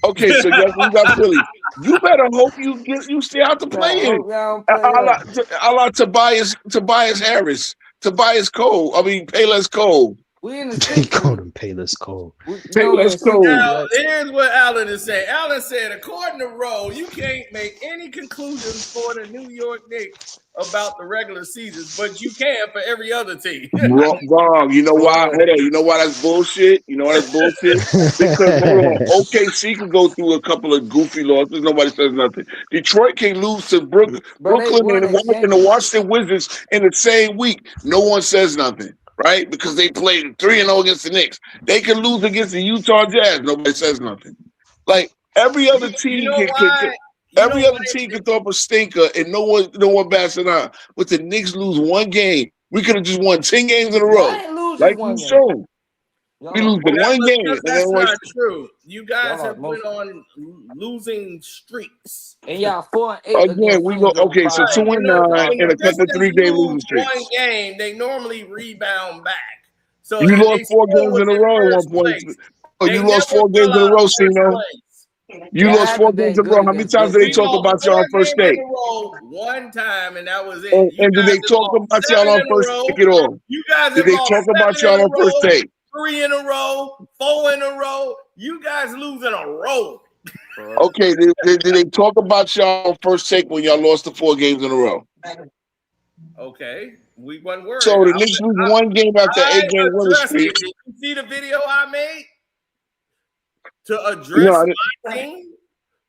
D: Okay, so you got Philly. You better hope you stay out the
E: Better
D: play-in.
E: hope y'all don't play us.
D: A la Tobias Harris, Tobias Cole. I mean Payless Cole.
E: We in the
A: He
E: sixth.
A: called him Payless Cole.
D: Payless Cole.
C: Now, here's what Allen is saying. Allen said, according to Rowe, you can't make any conclusions for the New York Knicks about the regular seasons, but you can for every other team.
D: Wrong. You know why? You know why that's bullshit? Because hold on, OKC can go through a couple of goofy losses. Nobody says nothing. Detroit can lose to Brooklyn and the Washington Wizards in the same week. No one says nothing. Right? Because they played 3-0 against the Knicks. They can lose against the Utah Jazz. Nobody says nothing. Like every other team can throw up a stinker and no one bats it out. But the Knicks lose one game. We could have just won 10 games in a row. Like you showed. We lose the one game.
C: That's not true. You guys have been on losing streaks.
E: And y'all 4-8
D: again. We go so 2-9 and a couple of 3-game losing streaks.
C: One game, they normally rebound back. So
D: you lost 4 games in a row at one point. You lost 4 games in a row, Cino. You lost 4 games in a row. How many times did they talk about y'all on first take?
C: One time, and that was it.
D: And did they talk about y'all on first take at all?
C: You guys
D: did they talk about y'all on first take?
C: 3 in a row, 4 in a row. You guys lose in a row.
D: Okay, did they talk about y'all on first take when y'all lost the 4 games in a row?
C: Okay, we wasn't worried.
D: So the Knicks lose one game after 8-game winning streak.
C: Did you see the video I made to address my team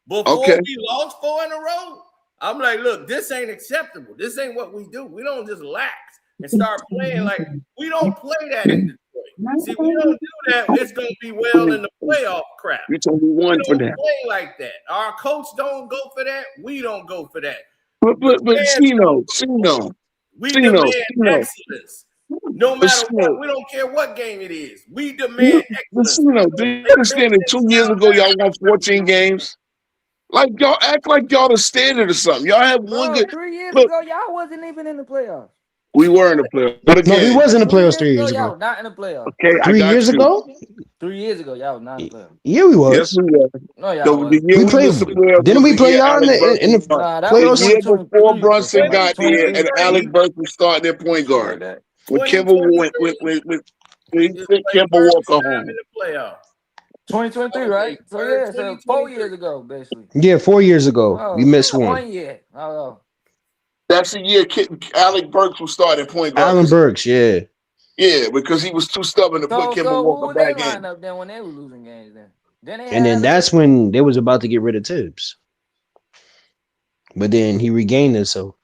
C: before we lost 4 in a row? I'm like, look, this ain't acceptable. This ain't what we do. We don't just lax and start playing like we don't play that in Detroit. See, we don't do that. It's gonna be well in the playoff crap.
D: You told me one for that.
C: Play like that. Our coach don't go for that. We don't go for that.
D: But Cino.
C: We demand excellence. No matter what, we don't care what game it is. We demand excellence.
D: Do you understand that 2 years ago y'all won 14 games? Like y'all act like y'all the standard or something. Y'all have one good.
E: 3 years
D: Look,
E: ago, y'all wasn't even in the playoffs.
D: we were in the playoffs. But
A: No,
D: again,
A: we was in the
E: 3
A: playoffs
E: years
A: 3 years
E: Y'all
A: ago.
E: was not in the playoffs.
D: okay, I
A: 3
D: got
A: years
D: you.
A: ago?
E: 3 years ago, y'all was not in the playoffs.
A: Yeah, we was.
D: Yes, we were.
E: No, y'all
D: The
E: wasn't.
D: year
A: We
D: we
A: played.
D: missed the playoffs
A: Didn't
D: was
A: we
D: the
A: play
D: year
A: y'all in
D: Alec
A: the
D: Burks.
E: Nah, that
D: The
E: was
A: playoffs?
D: year before
E: 2023.
D: Brunson got there and
C: 2023.
D: Alec Burks was starting their point
E: Shit like
D: guard.
E: that.
D: When Kimber went, he
C: It's
D: sent
C: like
D: Kimber
C: first
D: Walker
C: time
D: home.
C: in the playoff.
E: 2023, right? So yeah, so 4 years ago, basically.
A: Yeah, 4 years ago.
E: Oh,
A: We missed one.
E: 1 year. Oh,
D: That's the year Alec Burks was starting point guard.
A: Alan Burks, yeah.
D: Yeah, because he was too stubborn to put Kimber
E: so who
D: Walker
E: was they
D: back
E: line
D: in.
E: up then when they were losing games then? Then they
A: And then
E: had
A: that's when they was about to get rid of Tibbs. But then he regained it, so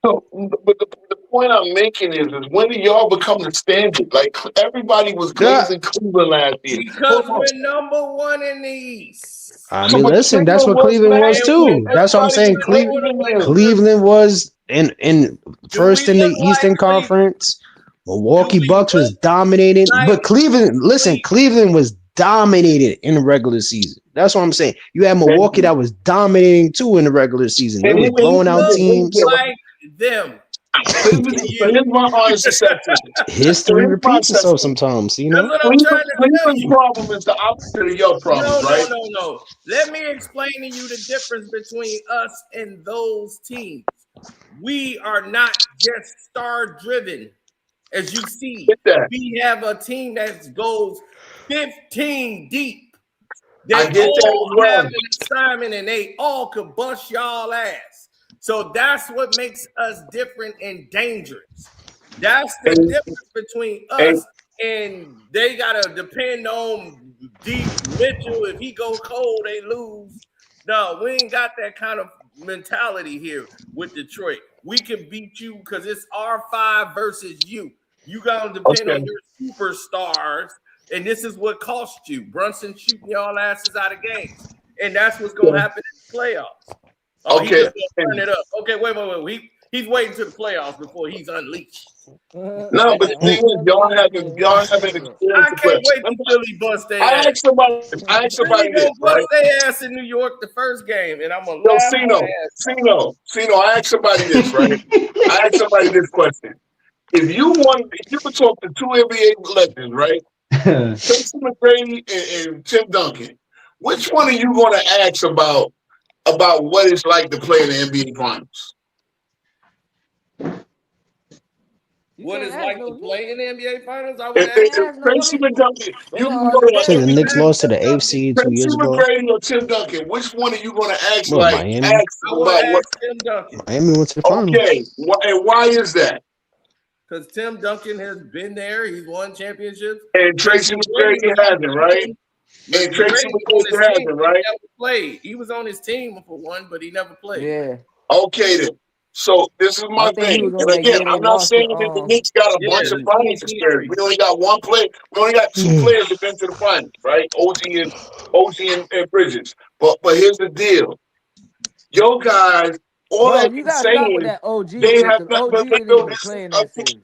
D: So, but the point I'm making is when did y'all become the standard? Like everybody was glazing Cleveland last year.
C: Because we're number one in the East.
A: I
D: So,
A: mean,
D: but
A: listen, that's
D: Cleveland
A: what
D: was
A: Cleveland was
D: last
C: And
D: year.
A: too. That's what I'm
D: Everybody
A: saying.
D: was glazing them.
A: Cleveland was in
C: Do
A: first
C: we
A: in the
C: look like
A: Eastern
C: Cleveland?
A: Conference. Milwaukee
C: Do we
A: Bucks was
C: look
A: dominating,
C: like
A: but Cleveland, listen,
C: Cleveland?
A: Cleveland was dominated in the regular season. That's what I'm saying. You had Milwaukee that was dominating too in the regular season. They
D: And
A: was
C: Do we
A: blowing out
C: look
A: teams.
C: like them?
D: So here's my honest assessment. So
A: History
D: here's my
A: repeats itself
D: assessment.
A: sometimes, you
C: That's
A: know.
C: what I'm trying to tell
D: Cleveland's
C: you.
D: problem is the opposite of your problems, right?
C: No. Let me explain to you the difference between us and those teams. We are not just star driven, as you see.
D: Get that.
C: We have a team that goes 15 deep.
D: I
C: They
D: get that
C: all
D: as well.
C: have an assignment and they all could bust y'all ass. So that's what makes us different and dangerous. That's the
D: And-
C: difference between
D: and-
C: us and they gotta depend on Deep Mitchell. If he go cold, they lose. No, we ain't got that kind of mentality here with Detroit. We can beat you because it's R5 versus you. You gotta depend on your superstars, and this is what cost you. Brunson shooting y'all asses out of games, and that's what's gonna happen in the playoffs. Oh,
D: Okay.
C: he's just gonna turn it up. Okay, wait. He's waiting to the playoffs before he's unleashed.
D: No, but the thing is, y'all haven't experienced
C: I
D: the
C: can't
D: playoffs.
C: wait to Philly bust their
D: I
C: ass.
D: asked somebody
C: Philly
D: this,
C: gonna
D: right?
C: bust their ass in New York the first game, and I'm gonna
D: Yo,
C: laugh my ass.
D: Cino, I asked somebody this, right? I asked somebody this question. If you could talk to two NBA legends, right? Tracy McGrady and Tim Duncan, which one are you going to ask about what it's like to play in the NBA Finals?
C: What it's like to play in the NBA Finals? I would
D: If
C: ask
D: Tracy McGrady, you can
E: are
D: go
E: the
D: to
A: Say the
E: best.
A: Knicks lost to the AFC 2
D: Tracy
A: years ago.
D: McGrady or Tim Duncan. Which one are you going to ask?
A: What,
D: Like,
A: Miami?
D: ask
C: I would
D: about what?
C: ask Tim Duncan
A: Miami went to the finals.
D: Okay, and why is that?
C: because Tim Duncan has been there. He's won championships.
D: And Tracy McGrady hasn't, right? And Tracy McGrady hasn't, right?
C: He never played. He was on his team for one, but he never played.
E: Yeah.
D: Okay, then. So this is my
E: I think he
D: thing.
E: was on
D: And
E: that
D: again,
E: year they
D: I'm not
E: lost to,
D: saying that the Knicks got a bunch of
C: the
D: finals
C: 2023.
D: experience. We only got one player. We only got two players that been to the finals, right? OG and Bridges. But here's the deal. Yo guys, all
E: Bro,
D: that
E: you
D: can
E: gotta
D: say
E: stop with
D: is
E: that OG
D: they
E: shit,
D: have
E: because
D: not,
E: OG
D: but
E: didn't
D: yo,
E: even
D: this is
E: play in that series.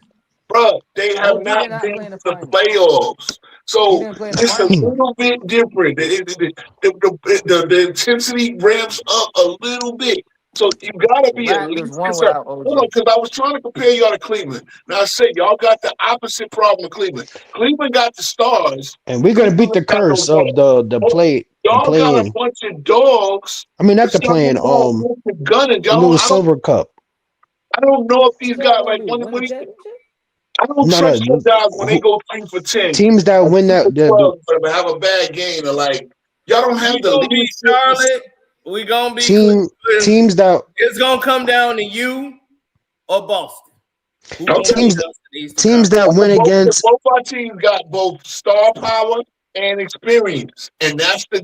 D: bro, they have
E: OG
D: not
E: did not
D: been
E: play in the
D: to the
E: finals.
D: playoffs.
E: He
D: So
E: didn't play in the
D: it's a
E: finals.
D: little bit different. The intensity ramps up a little bit. So you gotta
E: The
D: be at
E: Raptors
D: least
E: won
D: concerned.
E: without OG.
D: Hold on, because I was trying to compare y'all to Cleveland. Now I said y'all got the opposite problem with Cleveland. Cleveland got the stars.
A: And we're gonna beat the
D: Cleveland got no
A: curse of
D: dogs.
A: the
D: Y'all got a
A: play-in.
D: bunch of dogs.
A: I mean, not
D: It's
A: the
D: not
A: play-in,
D: gunning.
A: the little silver cup.
D: I don't know if
E: What
D: these
E: y'all
D: guys
E: gonna
D: like
E: do? Win the championship?
D: I don't
A: No,
D: trust those guys when they
A: no.
D: go 3 for 10.
A: Teams that win that
D: 12, but have a bad game or like y'all don't have
C: We
D: the
C: gonna be
D: leadership.
C: Charlotte. We gonna be Cleveland.
A: teams that
C: It's gonna come down to you or Boston. Who gonna beat us in the Eastern
A: teams that win against
D: Both our teams got both star power and experience, and that's the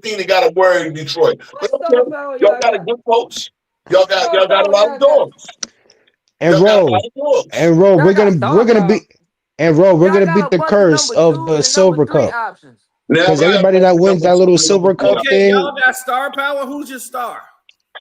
D: thing that got to worry Detroit. But
E: What star
D: okay,
E: power
D: y'all
E: y'all
D: got a
E: got?
D: good coach. Y'all got
E: Star
D: a
E: power
D: lot
E: y'all
D: of
E: got?
D: dogs.
A: and
D: Y'all got a
A: roll
D: lot of dogs.
A: and roll.
E: Y'all
A: We're
E: got star
A: gonna
E: power.
A: beat and roll. We're
E: Y'all
A: gonna
E: got
A: beat
E: a
A: the
E: bunch of
A: curse
E: number
A: of the
E: twos and number
A: silver
E: three
A: cup
E: options.
D: Now
A: because
D: we got
A: everybody that wins that little silver cup
C: Okay,
A: thing,
C: y'all got star power. Who's your star?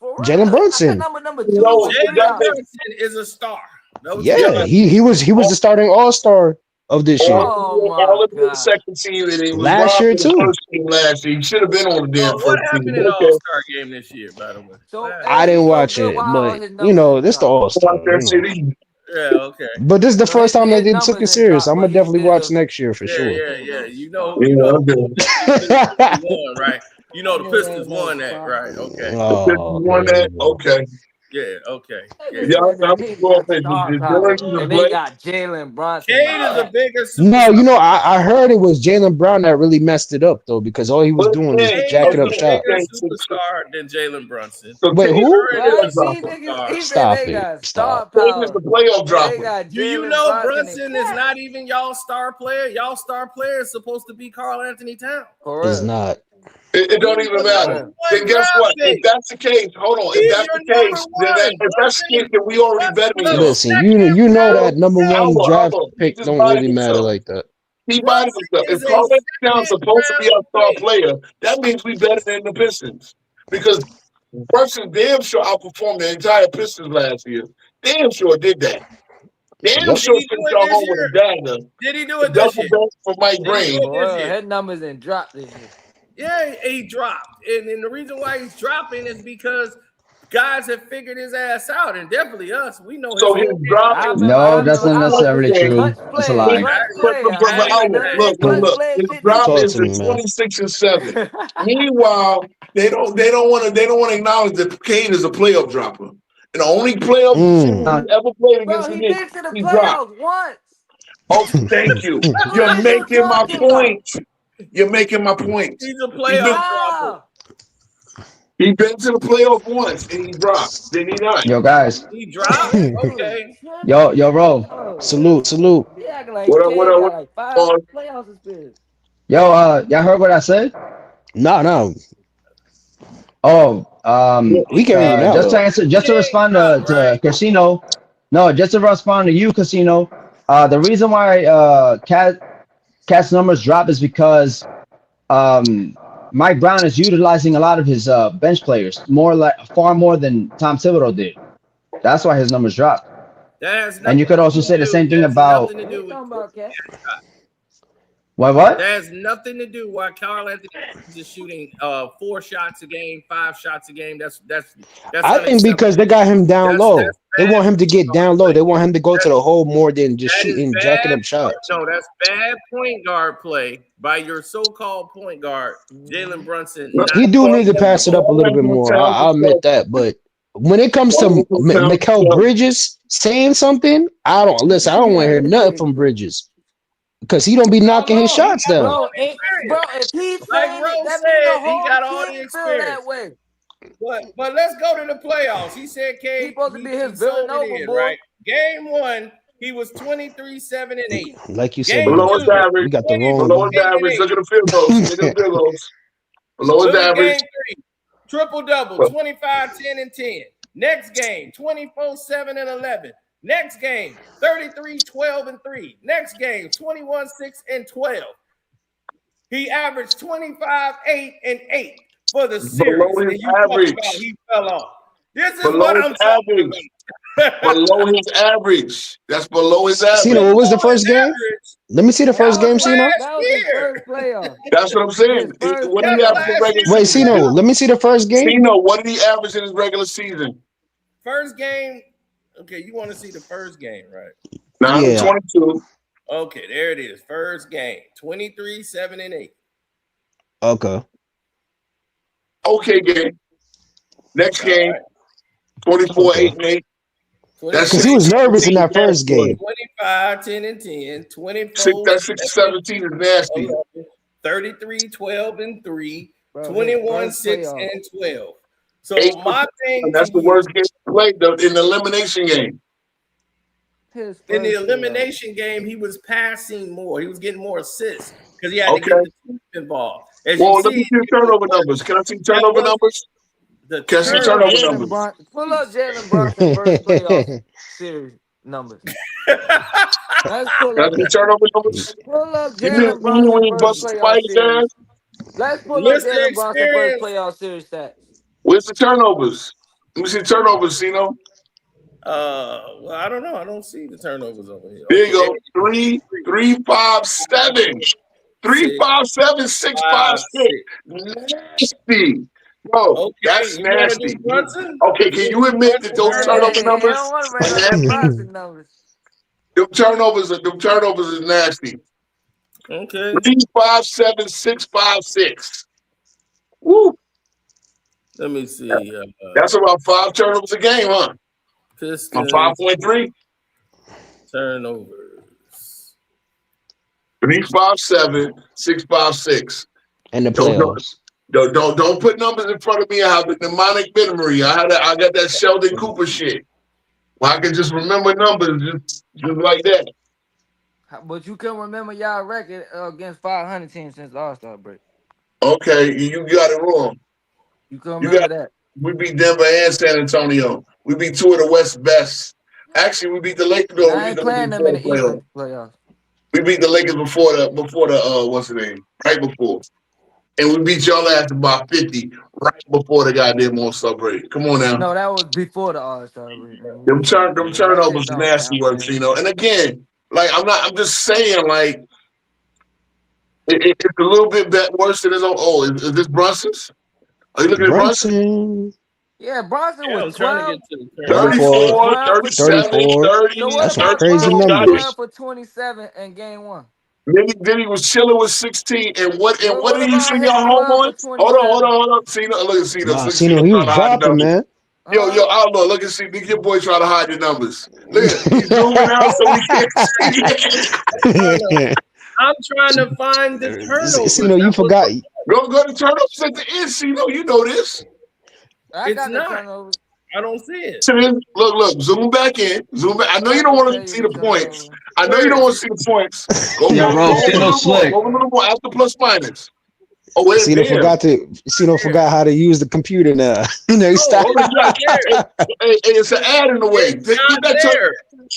E: For
A: Jalen
E: real. I got
A: Brunson.
E: number
D: No,
E: twos and three
C: Jalen
E: options.
C: Brunson is a star. That was
A: Yeah, he was the starting all-star of this year.
C: Oh
E: my
D: of the
E: God.
D: second team, and he was
A: Last
D: robbed
A: year
D: of the
A: too.
D: first team last year. He should have been on the damn
C: what
D: first team.
C: happened in the
D: Okay.
C: All-Star game this year, by the way?
E: So
C: What
E: if
A: I didn't
E: he's so
A: watch
E: good,
A: it,
E: why all
A: but
E: his numbers
A: this the
E: drop?
A: all-star,
D: Like that city.
C: Yeah, okay.
A: But this is the
E: So
A: first time that they
E: his
A: took it
E: numbers didn't
A: serious.
E: drop,
A: I'm
E: but
A: gonna
E: he
A: definitely watch
E: still.
A: next year for sure.
C: Yeah. You know,
D: Yeah, okay.
C: the Pistons won, right? You know the Pistons won that, right? Okay.
D: The Pistons
A: Oh,
D: won
A: here we
D: that.
A: go.
D: Okay.
C: Yeah, okay. Yeah.
D: Yeah, I'm
E: They
D: going
E: got
D: to
E: star
D: the
E: power,
D: jerseys
E: and
D: and
E: they
D: play.
E: got Jalen Brunson.
C: Cade is a bigger
A: No,
C: superstar.
A: I heard it was Jalen Brown that really messed it up though, because all he was
D: But
A: doing was
D: again,
C: Cade
A: jacking
C: is
A: up
C: a
A: shots.
C: bigger
D: again,
C: superstar than Jalen Brunson.
D: so
A: Wait,
D: Cade
A: who?
D: is
E: Well,
D: a
E: see,
D: playoff
E: niggas,
C: Superstar.
E: he said
A: Stop
E: they
A: it.
E: got
A: Stop.
E: star
D: Cade is
E: power.
D: the playoff
E: And they
D: dropper.
E: got
C: Do you
E: Jalen
C: know
E: Brunson
C: Brunson
E: and
C: is
E: Cat.
C: not even y'all star player? Y'all star player is supposed to be Karl Anthony Towns.
E: For
A: It's
E: real.
A: not.
D: It don't
C: He's
D: even
C: the
D: matter.
C: number
E: For
C: one
D: Then guess
C: draft
D: what? If
C: pick.
D: that's the case, hold on. If
C: He's
D: that's
C: your
D: the
C: number
D: case, then
C: one.
D: if that's the case, then we already better than
C: Brunson
D: y'all.
C: was
A: Listen,
C: second
A: you know
C: round
A: that number
C: pick.
A: one draft
D: Alba, he
A: pick
D: just
A: don't
D: bodied
A: really matter
D: himself.
A: like that.
D: He bodied
C: Brunson
D: himself.
C: is
D: If
C: a
D: Karl Anthony Towns is
C: second
D: supposed to be our star
C: round pick.
D: player, that means we better than the Pistons. Because Brunson damn sure outperformed the entire Pistons last year. Damn sure did that. Damn
A: Yep.
C: Did
D: sure
C: he
D: sent
C: do it
D: y'all
C: this
D: home with a
C: year?
D: dagger.
C: Did he do
D: The
C: it this
D: double
C: year?
D: back for Mike
C: Did he do
D: Brain.
C: it
E: For
C: this
E: real,
C: year?
E: his numbers didn't drop this year.
C: Yeah, he dropped. And the reason why he's dropping is because guys have figured his ass out, and definitely us. We know his
D: So his
C: whole game.
D: drop
E: I
D: is
E: remember,
F: No,
E: I
F: that's
E: remember,
F: not
E: I remember.
F: necessarily true.
E: Clutch
F: That's a
E: player,
F: lie.
E: clutch
C: Exactly.
E: player.
D: but
E: Hey,
C: Exactly.
E: man,
D: look,
E: clutch
D: look.
E: player
D: His
E: shit this
D: drop
A: Talk
E: year.
D: is
A: to
D: the
A: me, man.
D: 26 and 7. Meanwhile, they don't want to acknowledge that Kane is a playoff dropper. And the only playoff series
A: Mm.
D: he ever played
E: Bro,
D: against the
E: he
D: Knicks,
E: been to the
D: he dropped.
E: playoffs once.
D: Oh, thank you.
E: What
D: You're
E: is you
D: making my
E: talking about?
D: point. You're making my point.
C: He's a
D: He been,
C: playoff dropper.
E: How?
D: he been to the playoff once and he dropped. Did he not?
F: Yo, guys.
C: He dropped. Okay.
F: Yo, Ro.
A: Salute.
E: He acting like
D: What up, what
E: Cade
D: up,
E: got
D: what
E: like
D: up?
E: 5 playoffs experience.
F: Yo, y'all heard what I said?
A: No.
F: Oh,
A: We can hear you now
F: just to
A: though.
F: answer,
C: He
F: just to
C: ain't
F: respond
C: dropped,
F: to
C: right?
F: Casino. No, just to respond to you, Casino. The reason why Cat's numbers drop is because Mike Brown is utilizing a lot of his bench players far more than Tom Thibodeau did. That's why his numbers drop.
C: That has
F: And
C: nothing
F: you could also
C: to
F: say the
C: do.
F: same thing
C: That has
F: about
C: nothing to
E: What
C: do
E: you
C: with
E: talking about, Cat?
F: what?
C: that has nothing to do why Karl Anthony Towns is shooting 4 shots a game, 5 shots a game. That's
A: I think because they
C: unacceptable.
A: got him down
C: That's
A: low. They
C: bad
A: want him to get
C: point guard
A: down low.
C: play.
A: They want him to go to the hole more than just
C: That is
A: shooting, jacking
C: bad.
A: up shots.
C: No, that's bad point guard play by your so-called point guard, Jalen Brunson. Not
A: He do need to pass it up a little bit more. I'll admit that. But when it comes to Mikal Bridges saying something, I don't listen. I don't want to hear nothing from Bridges because he don't be knocking his shots down.
E: Bro, if he's
C: like
E: saying
C: Rose
E: it, that means
C: said,
E: the
C: he
E: whole
C: got all the
E: team feel
C: experience.
E: that way.
C: But let's go to the playoffs. He said,
E: He's
C: Cade,
E: supposed to be his
C: sold
E: Villanova
C: it in,
E: boy.
C: right? Game 1, he was 23, 7, and 8.
A: Like you said,
C: Game
D: Below his
C: 2,
D: average.
A: we got the
C: 23,
D: Below
A: wrong.
D: his
C: 8, and
D: average.
C: 8.
D: Look at the field goals. Look at the field goals. Below his
C: Look at
D: average.
C: game 3, triple-double, 25, 10, and 10. Next game, 24, 7, and 11. Next game, 33, 12, and 3. Next game, 21, 6, and 12. He averaged 25, 8, and 8 for the series.
D: Below his
C: And you talk
D: average.
C: about he fell off. This is
D: Below
C: what
D: his
C: I'm talking
D: average.
C: about.
D: Below his average. That's below his
A: Cino,
D: average.
A: what was the
C: Below his
A: first game?
C: average.
A: Let me see the first game, Cino.
E: That was his first playoff.
D: That's what I'm saying.
E: His first
D: What did he average in
C: playoff.
D: regular
A: Wait,
D: season?
A: Cino, let me see the first game.
D: Cino, what did he average in his regular season?
C: First game. Okay, you want to see the first game, right?
D: 9-22.
C: Okay, there it is. First game. 23, 7, and 8.
A: Okay.
D: Okay, game. Next game.
C: right.
D: 24,
A: Okay.
D: 8, and 8. That's
A: Because he was nervous in that first game.
C: 25, 10, and 10. 24,
D: That's 6-17 is nasty.
C: 33, 12, and 3.
E: Bro,
C: 21,
E: his
C: 6,
E: first playoff.
C: and 12. So
D: 8,
C: my thing
D: and that's
C: to
D: the
C: you,
D: worst game he played in the elimination game.
E: His
C: in the
E: first
C: elimination game, he was passing more. He was getting more assists because he had to
D: Okay.
C: get the team involved. As
D: Well,
C: you
D: let me
C: see,
D: see the turnover numbers. Can I see turnover numbers?
C: the
D: Can I see
E: Pull up
D: turnover
E: Jalen
D: numbers?
E: Brunson. Pull up Jalen Brunson first playoff series numbers. Let's pull
D: Can I
E: up
D: see
E: that.
D: turnover numbers?
E: Pull up
D: You knew
E: Jalen
D: when
E: Brunson
D: he
E: first
D: busted
E: playoff
D: Spidey's
E: series.
D: ass?
E: Let's pull up
C: Listen,
E: Jalen Brunson first
C: experience.
E: playoff series stats.
D: Where's the turnovers? Let me see turnovers, Cino.
C: Well, I don't know. I don't see the turnovers over here.
D: There you go. 3, 3, 5, 7. 3, 5, 7, 6, 5, 6. Nasty. Bro,
C: Okay,
D: that's
C: you wanna do
D: nasty.
C: Brunson?
D: Okay, can you admit that those
E: Hey,
D: turnover
E: I
D: numbers
E: don't want to bring
D: are
E: up them
D: nasty?
E: Bronson numbers.
D: Them turnovers is nasty.
C: Okay.
D: 3, 5, 7, 6, 5, 6. Woo.
C: Let me see.
D: That's about 5 turnovers a game, huh? On
C: Pistons
D: 5.3.
C: turnovers.
D: 3, 5, 7, 6, 5, 6.
A: And the
D: Don't
A: playoffs.
D: don't put numbers in front of me. I have the mnemonic memory. I got that Sheldon Cooper shit. Well, I can just remember numbers just like that.
E: But you couldn't remember y'all record against 500 teams since the All-Star break.
D: Okay, you got it wrong.
E: You couldn't
D: You
E: remember
D: got
E: that.
D: we beat Denver and San Antonio. We beat 2 of the West best. Actually, we beat the Lakers. No, we
E: I
D: beat
E: ain't
D: the
E: playing
D: Lakers
E: them in
D: before
E: the
D: the playoffs.
E: Eastern playoffs.
D: We beat the Lakers before the what's the name? Right before. And we beat y'all ass by 50 right before the goddamn All-Star break. Come on now.
E: No, that was before the All-Star break.
D: Them
E: That shit
D: turnovers
E: don't
D: nasty
E: count,
D: work,
E: man.
D: you know. And again, like I'm just saying, like it's a little bit worse than his own. Oh, is this Brunson's? Are you looking at Brunson?
A: Brunson.
E: Yeah, Bronson
C: Yeah, I'm
E: was
C: trying to
E: 12.
C: get to the turnovers.
D: 34,
E: 12 for
D: 37,
A: 34.
D: 30.
E: So what
A: That's some
E: about
D: 30.
A: crazy
E: Bronson
A: numbers.
E: 12 for 27 in game one?
D: Then he was chilling with 16. And what
E: What
D: did he
E: about
D: send
E: his
D: y'all home
E: 12
D: on?
E: for 27?
D: Hold on. Cena, look at Cena.
A: Nah,
D: Look,
A: see,
D: Cena
A: no, he
D: trying
A: was
D: to hide the
A: dropping,
D: numbers.
A: man.
D: Look at see, your boy trying to hide the numbers. Look at he's zooming out so we can't see it.
C: I'm trying to find the turnovers.
A: See, no, you forgot.
D: Go to turnovers at the end, Cena. You know this.
E: I
C: It's
E: got the
C: not.
E: turnovers.
C: I don't see it.
D: Look, zoom back in. Zoom back. I know you don't want to see the points. I know you don't want to see the points. Go
F: Yeah, bro,
D: a
F: Cena
D: little more.
F: slick.
D: Go a little more after plus minus. Oh, wait,
A: Cena
D: there.
A: forgot how to use the computer now. You know, he stopped.
C: It's not there.
D: Hey, it's an ad in the way.
C: It's not there.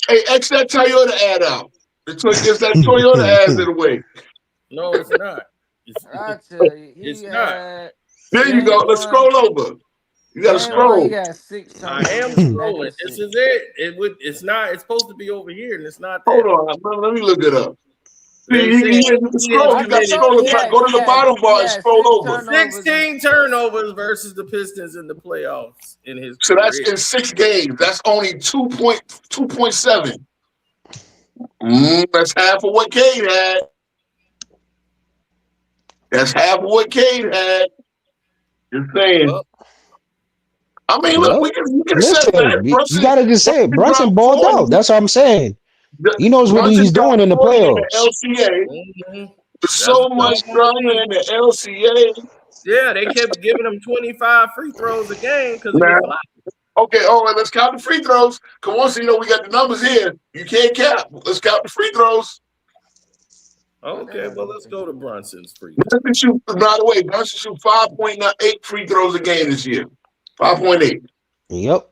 D: Hey, X that Toyota ad out. It's that Toyota ad in the way.
C: No, it's not.
E: I tell you,
C: It's
E: he
C: not.
E: had.
D: There you go. Let's scroll over. You gotta
E: Game one, he
D: scroll.
E: got 6
C: I
E: turnovers.
C: am scrolling. This is it. It's not. It's supposed to be over here, and it's not there.
D: Hold on. Let me look it up.
C: They
D: You
C: said
D: can scroll.
E: I
D: You got to
E: told
D: scroll.
E: you
D: Go to the bottom bar and scroll over.
C: 16 turnovers versus the Pistons in the playoffs in his
D: So
C: career.
D: that's in 6 games. That's only 2.7. That's half of what Cade had. That's half of what Cade had. Just saying.
C: Well,
D: I mean, look, we can accept that. Brunson,
A: you gotta just say it. Brunson balled out. That's what I'm saying. He knows what he's doing in the playoffs.
D: LCA. So much drama in the LCA.
C: Yeah, they kept giving him 25 free throws a game because he was fly.
D: Okay, let's count the free throws. Come on, so we got the numbers here. You can't cap. Let's count the free throws.
C: Okay, well, let's go to Brunson's free
D: throws. By the way, Brunson shoot 5.8 free throws a game this year. 5.8.
A: Yep.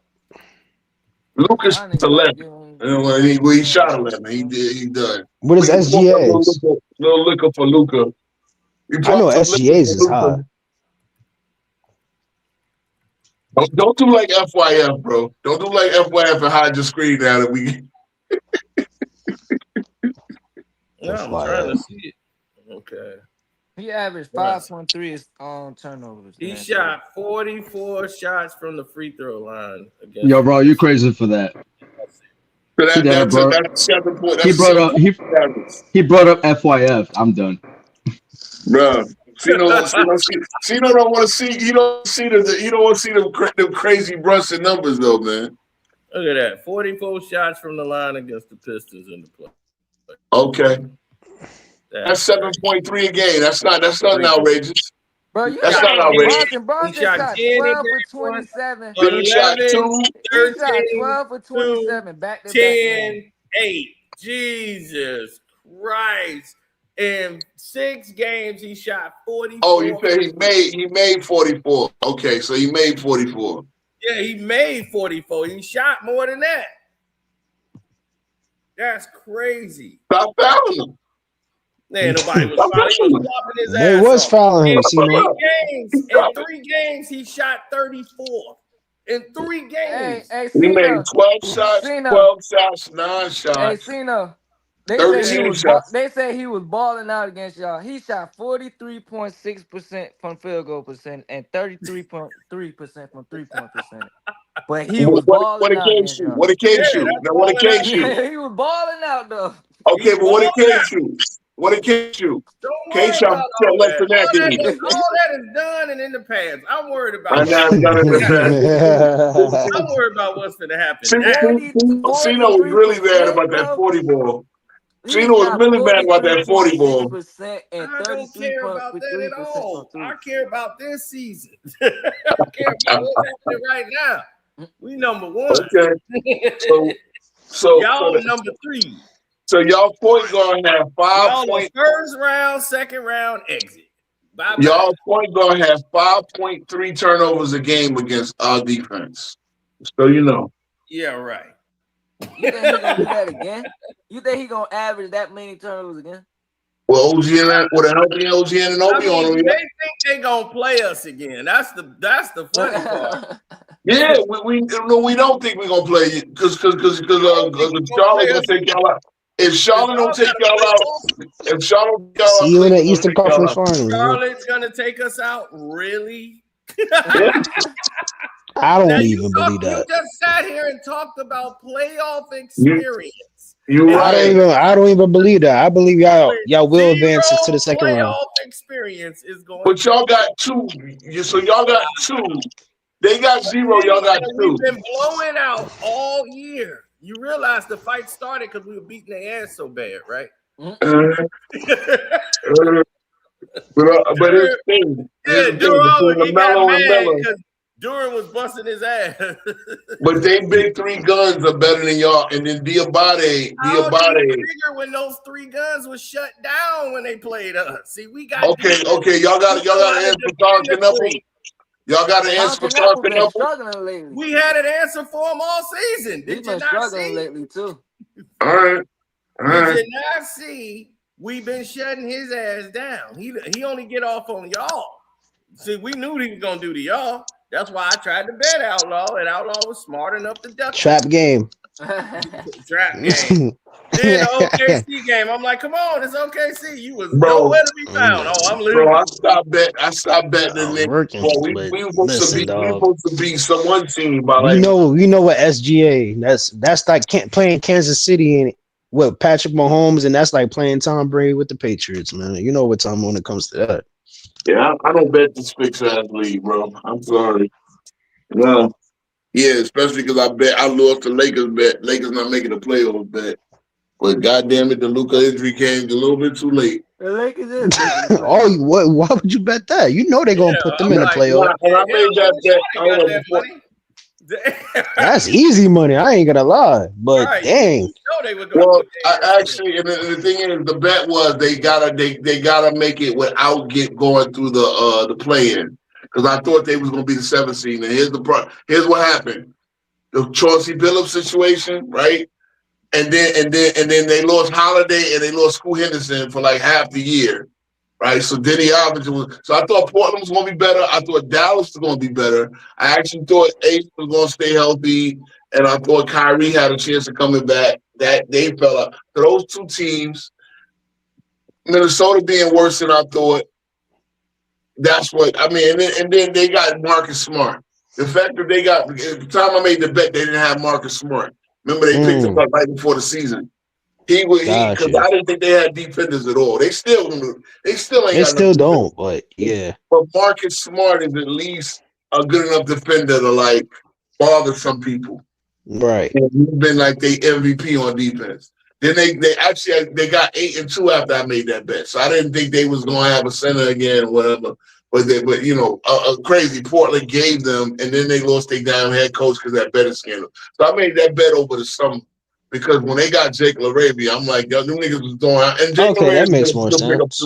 D: Lucas 11. He shot 11. He done.
A: What is SGAs?
D: Little liquor for Luka.
A: I know SGAs is high.
D: Don't do like FYF, bro. Don't do like FYF and hide your screen now that we.
C: No, I'm trying to see it. Okay.
E: He averaged 5.3 turnovers.
C: He shot 44 shots from the free throw line.
F: Yo, bro, you crazy for that.
D: That's 7 points.
F: He brought up FYF. I'm done.
D: Bro. Cino don't want to see. You don't want to see them crazy Brunson numbers though, man.
C: Look at that. 44 shots from the line against the Pistons in the play.
D: Okay. That's 7.3 a game. That's not outrageous.
E: Bro,
D: that's not outrageous.
E: Bronson shot 12 for 27.
D: He shot 2.
E: He shot 12 for 27 back to
C: 10, 8. Jesus Christ. In 6 games, he shot 44.
D: Oh, you say he made 44. Okay, so he made 44.
C: Yeah, he made 44. He shot more than that. That's crazy.
D: Stop fouling him.
C: Man, nobody was fouling. He was flopping his ass.
A: They was fouling him.
C: In 3 games, he shot 34. in 3 games.
E: Hey,
D: We made
E: Cena.
D: 12 shots,
E: Cena.
D: 12 shots, 9
E: Hey,
D: shots,
E: Cena. They said
D: 13 shots.
E: they said he was balling out against y'all. He shot 43.6% from field goal percent and 33.3% from 3-point percentage. But he was
D: What
E: balling
D: it
E: out
D: came
E: against
D: shoot?
E: y'all.
D: What it came
C: Yeah,
D: shoot?
C: that's
D: Now what it
C: balling
D: came
C: out.
D: shoot?
E: He was balling out though.
D: Okay,
C: He's
D: but what it
C: balling
D: came
C: out.
D: shoot? What it came shoot?
C: Don't
D: K
C: worry
D: shot
C: about all
D: less
C: that.
D: than that, didn't he?
C: All that is done and in the past. I'm worried about
D: And now it's done in
C: what's
D: the past.
C: I'm worried about what's going to happen
D: Cena
C: next.
D: was really mad
E: 43%,
D: about that
E: bro.
D: 40 ball.
E: He
D: Cena was
E: shot
D: really mad about that 40 ball.
E: 43.6% and
C: I don't care about that at
E: 33.3% from
C: all.
E: three.
C: I care about this season. I care about what's happening right now. We number 1.
D: Okay. So
C: Y'all number 3.
D: So y'all point guard have 5
C: Y'all
D: point.
C: first round, second round exit. Bye-bye.
D: Y'all point guard have 5.3 turnovers a game against our defense. So you know.
C: Yeah, right.
E: You think he's gonna do that again? You think he's gonna average that many turnovers again?
D: Well, OG and with a healthy OG and Obi on them.
C: They think they gonna play us again. That's the funny part.
D: Yeah, we don't think we're gonna play you because Charlotte gonna take y'all out. If Charlotte don't take y'all out,
A: See you in the Eastern
D: take y'all
A: Conference
D: out.
A: Finals.
C: Charlotte's gonna take us out, really?
A: I don't
C: Now,
A: even believe that.
C: You just sat here and talked about playoff experience.
D: You're right.
A: I don't even believe that. I believe y'all will advance to the second round.
C: Playoff experience is going.
D: But y'all got 2. So y'all got 2. They got 0. Y'all got 2.
C: We've been blowing out all year. You realize the fight started because we were beating their ass so bad, right?
D: But it's thing.
C: Yeah, Durham, he got mad because Durham was busting his ass.
D: But they big 3 guns are better than y'all. And then Diabate.
C: Figure when those 3 guns was shut down when they played us. See, we got
D: Okay. Y'all got to answer for talking up. Y'all got to answer for talking up.
E: Struggling lately.
C: We had an answer for him all season. Did you not
E: struggling
C: see?
E: lately too.
D: All right.
C: Did you not see? We've been shutting his ass down. He only get off on y'all. See, we knew he was gonna do to y'all. That's why I tried to bet Outlaw, and Outlaw was smart enough to duck.
A: Trap game.
C: Trap game. Then the OKC game, I'm like, come on, it's OKC. You was nowhere to be found. Oh, I'm losing.
D: Bro, I stopped betting the Knicks. We were supposed to be someone team by like.
A: You know what SGA? That's like playing Kansas City and with Patrick Mahomes, and that's like playing Tom Brady with the Patriots, man. You know what time when it comes to that.
D: Yeah, I don't bet this fixed ass league, bro. I'm sorry. No. Yeah, especially because I lost the Lakers bet. Lakers not making the playoffs bet. But goddamn it, the Luka injury came a little bit too late.
E: The Lakers is
A: why would you bet that? You know they're gonna put them in the playoffs.
D: And I made that bet.
A: That's easy money. I ain't gonna lie, but dang.
D: Well, actually, and the thing is, the bet was they gotta make it without going through the play-in, because I thought they was gonna be the 7th seed. And here's what happened: the Chauncey Billups situation, right? And then they lost Holiday and they lost Scoot Henderson for like half the year, right? So Denny Alvinson was. So I thought Portland was going to be better. I thought Dallas was going to be better. I actually thought Ace was going to stay healthy, and I thought Kyrie had a chance of coming back. That they fell out. So those 2 teams, Minnesota being worse than I thought. That's what I mean. And then they got Marcus Smart. The fact that they got, at the time I made the bet, they didn't have Marcus Smart. Remember, they picked him up right before the season. Because I didn't think they had defenders at all. They still ain't. They still
A: don't. But yeah.
D: But Marcus Smart is at least a good enough defender to like bother some people.
A: Right.
D: And he's been like they MVP on defense. Then they got 8-2 after I made that bet. So I didn't think they was gonna have a center again or whatever. But you know, crazy Portland gave them, and then they lost their damn head coach because that betting scandal. So I made that bet over the summer because when they got Jake LaRavia, I'm like, yo, them niggas was doing. And Jake
A: that makes more sense.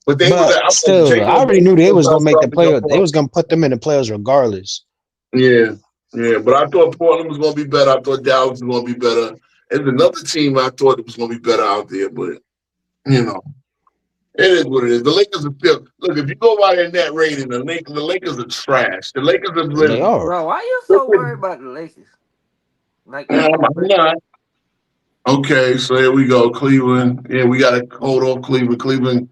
D: But
A: I already knew they was gonna make the playoffs. They was gonna put them in the playoffs regardless.
D: Yeah. But I thought Portland was gonna be better. I thought Dallas was gonna be better. And another team I thought it was gonna be better out there, but you know. It is what it is. The Lakers are still look. If you go by their net rating, the Lakers are trash. The Lakers are
A: They
D: listen.
A: are.
E: Bro, why you so worried about the Lakers? Like that's
D: I'm
E: gonna break.
D: not. Okay, so here we go. Cleveland. Yeah, we gotta hold off Cleveland. Cleveland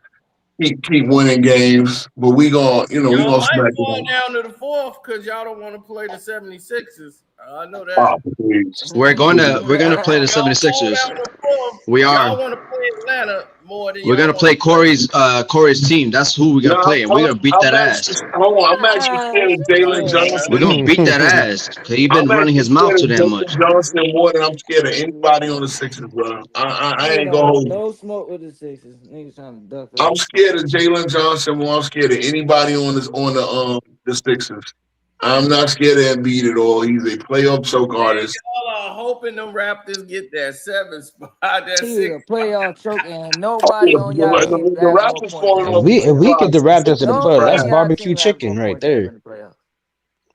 D: keep winning games, but we
C: Y'all
D: gonna
C: might
D: smack
C: fall
D: them.
C: down to the fourth because y'all don't want to play the 76ers. I know that.
D: Oh, please.
F: We're gonna play the
C: Y'all fall
F: 76ers.
C: down to the fourth.
F: We
C: Y'all
F: are.
C: want to play Atlanta more than
F: We're
C: y'all
F: gonna
C: want
F: play
C: to play.
F: Corey's team. That's who we're
D: No,
F: gonna play, and we're gonna beat that
D: actually
F: ass.
D: hold on. I'm actually scared of Jalen
F: We're
D: Johnson.
F: gonna beat that ass. He's
D: I'm
F: been running
D: actually
F: his mouth
D: scared
F: too
D: of
F: damn much.
D: Jalen Johnson more than I'm scared of anybody on the Sixers, bro. I
E: Nigga
D: ain't
E: don't
D: gonna
E: want
D: hold you.
E: no smoke with the Sixers. Niggas trying to duck
D: I'm
E: us.
D: scared of Jalen Johnson more. I'm scared of anybody on the Sixers. I'm not scared of Embiid at all. He's a playoff choke
C: Man,
D: artist.
C: y'all are hoping them Raptors get that 7 spot, that
E: He
C: 6
E: is a playoff choke, and
D: Oh,
E: nobody
D: yeah,
E: on y'all team
D: the
E: has more
D: Raptors
E: points
D: falling
E: than
A: If
E: him
D: off
E: in the
D: the
A: we
E: playoffs.
A: get the
D: surprise. The
A: Raptors to the
D: Sixers are
A: playoffs,
E: Nobody
A: that's
E: on
D: trash.
E: y'all
A: barbecue
E: team has more
A: chicken right
E: points than him
A: there.
E: in the playoffs.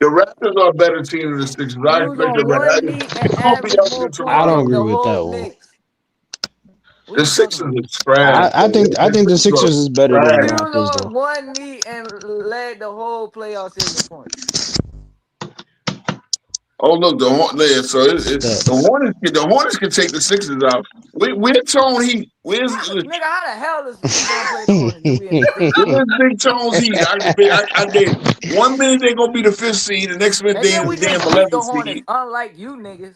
D: The Raptors are a better team than the Sixers. I
E: He was
D: expect
E: on
D: them
E: one
D: to.
E: meet and
D: Don't be
E: averaged
D: out
E: more
D: there
E: points
A: I don't
D: tomorrow.
E: than
A: agree
E: the
A: with that
E: whole
A: one.
E: Knicks. What
D: The
E: are you talking
D: Sixers
E: about?
D: are trash.
A: I think
D: The
A: the
D: Sixers are
A: Sixers is better than the
E: He
D: trash.
A: Raptors
E: was
A: though.
E: on one meet and led the whole playoff series in points.
D: Oh look, the Hornets. So the
A: Stats.
D: Hornets. The Hornets can take the Sixers out. Where's Tone Heat?
E: Nigga, how the hell is we gonna play the Hornets if we in the sixth seed?
D: Where's Big Tone's Heat? I did. 1 minute they're gonna be the 5th seed, the next minute
E: And
D: they
E: then
D: in the
E: we
D: damn
E: just beat the
D: 11th
E: Hornets,
D: seed.
E: unlike you niggas.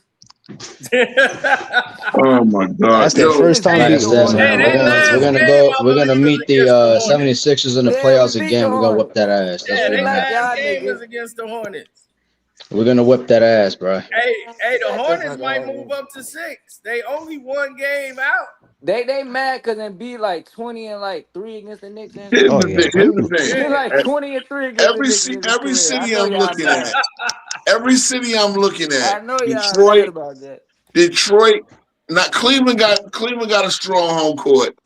D: Oh my God,
A: That's their
E: We
D: yo,
A: first
E: just
A: time
F: Like I
E: beat
A: beating
E: the
A: them
F: said,
A: in
E: Hornets
F: man,
C: Hey,
E: the
A: a
F: we're
C: they
A: long
E: whole
F: gonna
C: last
F: we're
A: time.
F: gonna
C: game,
F: go
C: I
F: we're gonna
C: believe, was
F: meet the
C: against the Hornets.
F: 76ers in the
E: Yeah, we
F: playoffs
E: beat the
F: again. We're gonna whip
E: Hornets.
F: that ass. That's
C: Yeah,
F: what's
E: We
C: they
F: gonna
E: like
F: happen.
C: last
E: y'all
C: game
E: niggas.
C: was against the Hornets.
F: We're gonna whip that ass, bro.
C: Hey, the
E: Shut the
C: Hornets
E: fuck
C: might
E: up,
C: move
E: nigga.
C: up to 6. They only 1 game out.
E: They mad cause then be like 20 and like 3 against the Knicks and
D: here's
E: shit.
A: Oh
D: the
A: yeah,
D: thing. Here's the
A: Purdy.
C: Yeah.
E: He like
D: thing.
E: 20 and 3 against the Knicks in his
D: Every
E: career. I
D: city
E: know
D: I'm
E: y'all
D: looking
E: mad.
D: at, every city I'm looking
E: I
D: at,
E: know y'all mad
D: Detroit,
E: about that.
D: Detroit. Not Cleveland got a strong home court.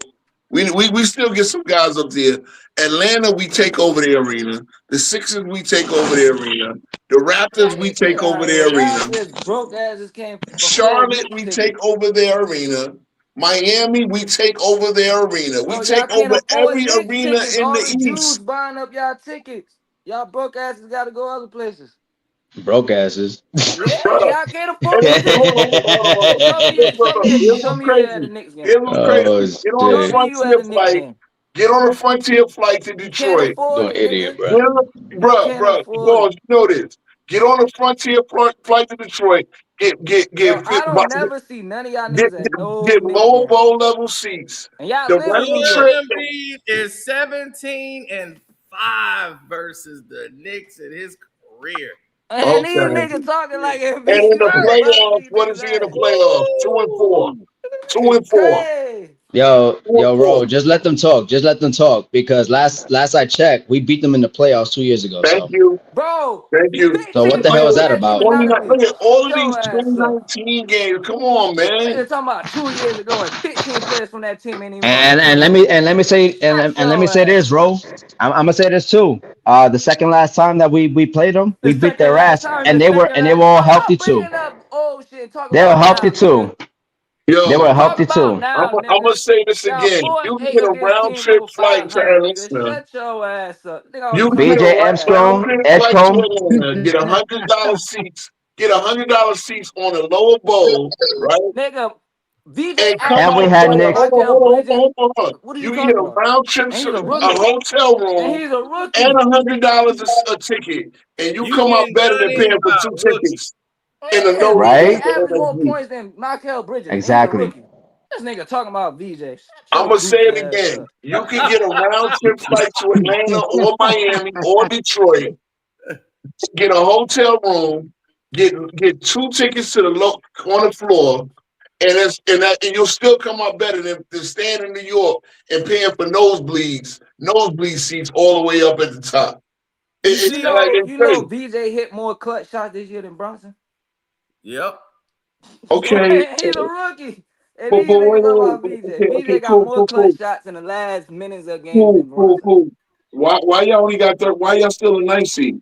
D: We still get some guys up there. Atlanta, we take over the arena. The Sixers, we take over the arena. The Raptors, we
E: Man, get
D: take over
E: out of
D: the
E: here. Y'all
D: arena.
E: just broke asses can't afford
D: Charlotte,
E: Knicks
D: we
E: tickets.
D: take over their arena. Miami, we take over their arena. We
E: Bro, y'all
D: take
E: can't
D: over
E: afford
D: every
E: Knicks
D: arena
E: tickets.
D: in
E: All the
D: the
E: Jews
D: East.
E: buying up y'all tickets. Y'all broke asses gotta go other places.
F: Broke asses.
E: Yeah,
D: Bro,
E: y'all can't afford the
D: hey, hold on,
E: tickets.
D: hold on.
E: Show me
D: Look,
E: it.
D: look, look. Here's
E: Show
D: what's
E: me you at the
D: crazy.
E: Knicks game.
D: Here's what's
F: Oh
D: crazy. Get on the
E: Show
F: shit.
E: me you at
D: Frontier
E: the Knicks
D: flight.
E: game.
D: Get on the Frontier flight to
E: Can't
D: Detroit.
E: afford
F: You're an
E: it,
F: idiot,
E: nigga.
F: bro.
E: You
D: Bruh,
E: can't afford
D: Paul,
E: it.
D: you know this. Get on the Frontier flight to Detroit.
E: Bro, I don't
D: Get
E: never see none of y'all
D: get,
E: niggas at no
D: get
E: Knicks
D: low
E: game.
D: bowl level seats.
E: And y'all
D: The
E: live in New
D: round
C: Joel
E: York.
D: trip.
C: Embiid is 17-5 versus the Knicks in his career.
E: And these
D: Okay.
E: niggas talking like
D: And in
E: Embiid
D: the
E: gonna
C: Right.
E: bust
D: playoffs,
E: these
D: what
E: niggas
D: is he in the
E: ass.
D: playoffs? 2-4.
C: Woo!
D: 2-4.
E: Crazy.
D: Two and
F: Bro,
D: four.
F: just let them talk. Just let them talk because last I checked, we beat them in the playoffs 2 years ago.
D: Thank
F: So
D: you.
E: Bro,
D: Thank you.
F: so what
E: 15
F: the
D: Look
F: hell is
E: players
D: at
E: on
F: that
E: that team
F: about?
E: is not
D: 29.
E: elite.
D: Look at all
E: Shut
D: of these
E: your ass up.
D: 2019 games. Come on, man.
E: Nigga talking about 2 years ago and 15 players from that team ain't even on that
F: And
E: team
F: let
E: no
F: me
E: more.
F: and let me say
E: Shut
F: and let me
E: your
F: say this,
E: ass
F: bro.
E: up.
F: I'm gonna say this too. The second last time that we played them,
E: The
F: we beat
E: second
F: their
E: last
F: ass,
E: time,
F: and
E: the second
F: they
E: last.
F: were all healthy
E: Stop
F: too.
E: bringing up old shit. Talk
F: They were
E: about
F: healthy
E: now, nigga.
F: too. They were
D: Yo,
E: Talk
F: healthy
E: about
F: too.
E: now,
D: I'm gonna
E: nigga.
D: say this
E: Y'all
D: again.
E: 4 and
D: You can
E: 8
D: get a
E: against
D: round
E: teams
D: trip
E: over
D: flight to
E: 500, nigga.
D: Atlanta.
E: Shut your ass up. Nigga, I was
D: You can
E: talking
D: get
F: BJ
E: about
D: a
E: your ass.
F: Armstrong,
D: round trip flight to
F: Edgecombe.
D: Atlanta. Get $100 seats. Get $100 seats on a lower bowl, right?
E: Nigga, VJ
D: And come
F: And we
D: out
E: averaging
F: had
E: more
D: better.
E: than
F: Knicks.
E: Michael Bridges.
D: Hold on.
E: What are you
D: You can get
E: talking
D: a
E: about?
D: round trip,
E: And he's a
D: a
E: rookie.
D: hotel
E: And
D: room,
E: he's a
D: and
E: rookie.
D: $100 a ticket, and you
C: You
D: come out
C: getting
D: better than
C: Johnny
D: paying for
C: by
D: 2
C: rookie.
D: tickets in the
E: Yeah,
D: nose
E: VJ
F: Right?
D: game for
E: averaged more
D: MSG.
E: points than Michael Bridges. And he's a
F: Exactly.
E: rookie. This nigga talking about VJ. Shut
D: I'm
E: your
D: gonna say
E: goofy
D: it
E: ass
D: again.
E: up.
D: You can get a round trip flight to Atlanta or Miami or Detroit. Get a hotel room. Get 2 tickets to the on the floor, and you'll still come out better than staying in New York and paying for nosebleed seats all the way up at the top.
C: You
D: It's
E: You
C: see,
D: like
E: know,
D: it's
E: you know,
D: crazy.
E: VJ hit more clutch shots this year than Bronson.
C: yep.
D: Okay,
E: He's a rookie. And
D: but
E: these niggas talking
D: wait.
E: about VJ.
D: Okay,
E: VJ got
D: cool,
E: more
D: cool,
E: clutch
D: cool,
E: shots in the last minutes of games than
D: cool,
E: Bronson.
D: cool. Why y'all only got why y'all still a 9 seed?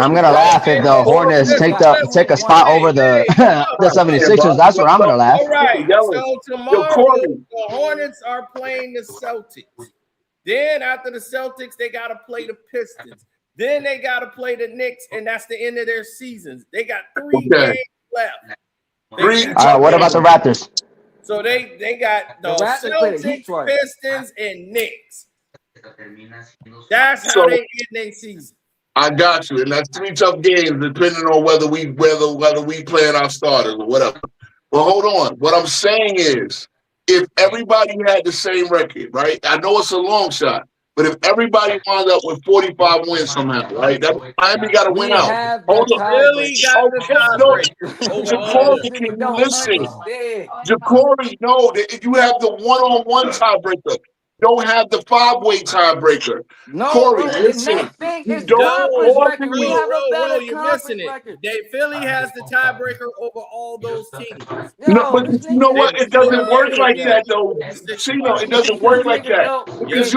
F: I'm gonna laugh if the Hornets take a spot over the the 76ers. That's where I'm gonna laugh.
C: All right.
D: Yelling.
C: So
D: Yo,
C: tomorrow
D: Corey.
C: the Hornets are playing the Celtics. Then after the Celtics, they got to play the Pistons. Then they got to play the Knicks, and that's the end of their seasons. They got 3 games left.
F: All right, what about the Raptors?
C: So they got the Celtics, Pistons, and Knicks. That's how they end their season.
D: I got you, and that's 3 tough games, depending on whether we playing our starters or whatever. But hold on, what I'm saying is, if everybody had the same record, right? I know it's a long shot, but if everybody wound up with 45 wins somehow, right? That Miami got to win out. Hold on,
C: Philly got the
D: Jacory, can you listen? Jacory, no, you have the one-on-one tiebreaker. Don't have the 5-way tiebreaker.
E: No,
D: Corey,
E: bro,
D: listen.
E: you don't. Record. We have a better
C: you're
E: conference
C: missing
E: record.
C: it. Philly has the tiebreaker over all those teams.
D: No, but you know what? It doesn't work like that, though. Chino, it doesn't work like that. Because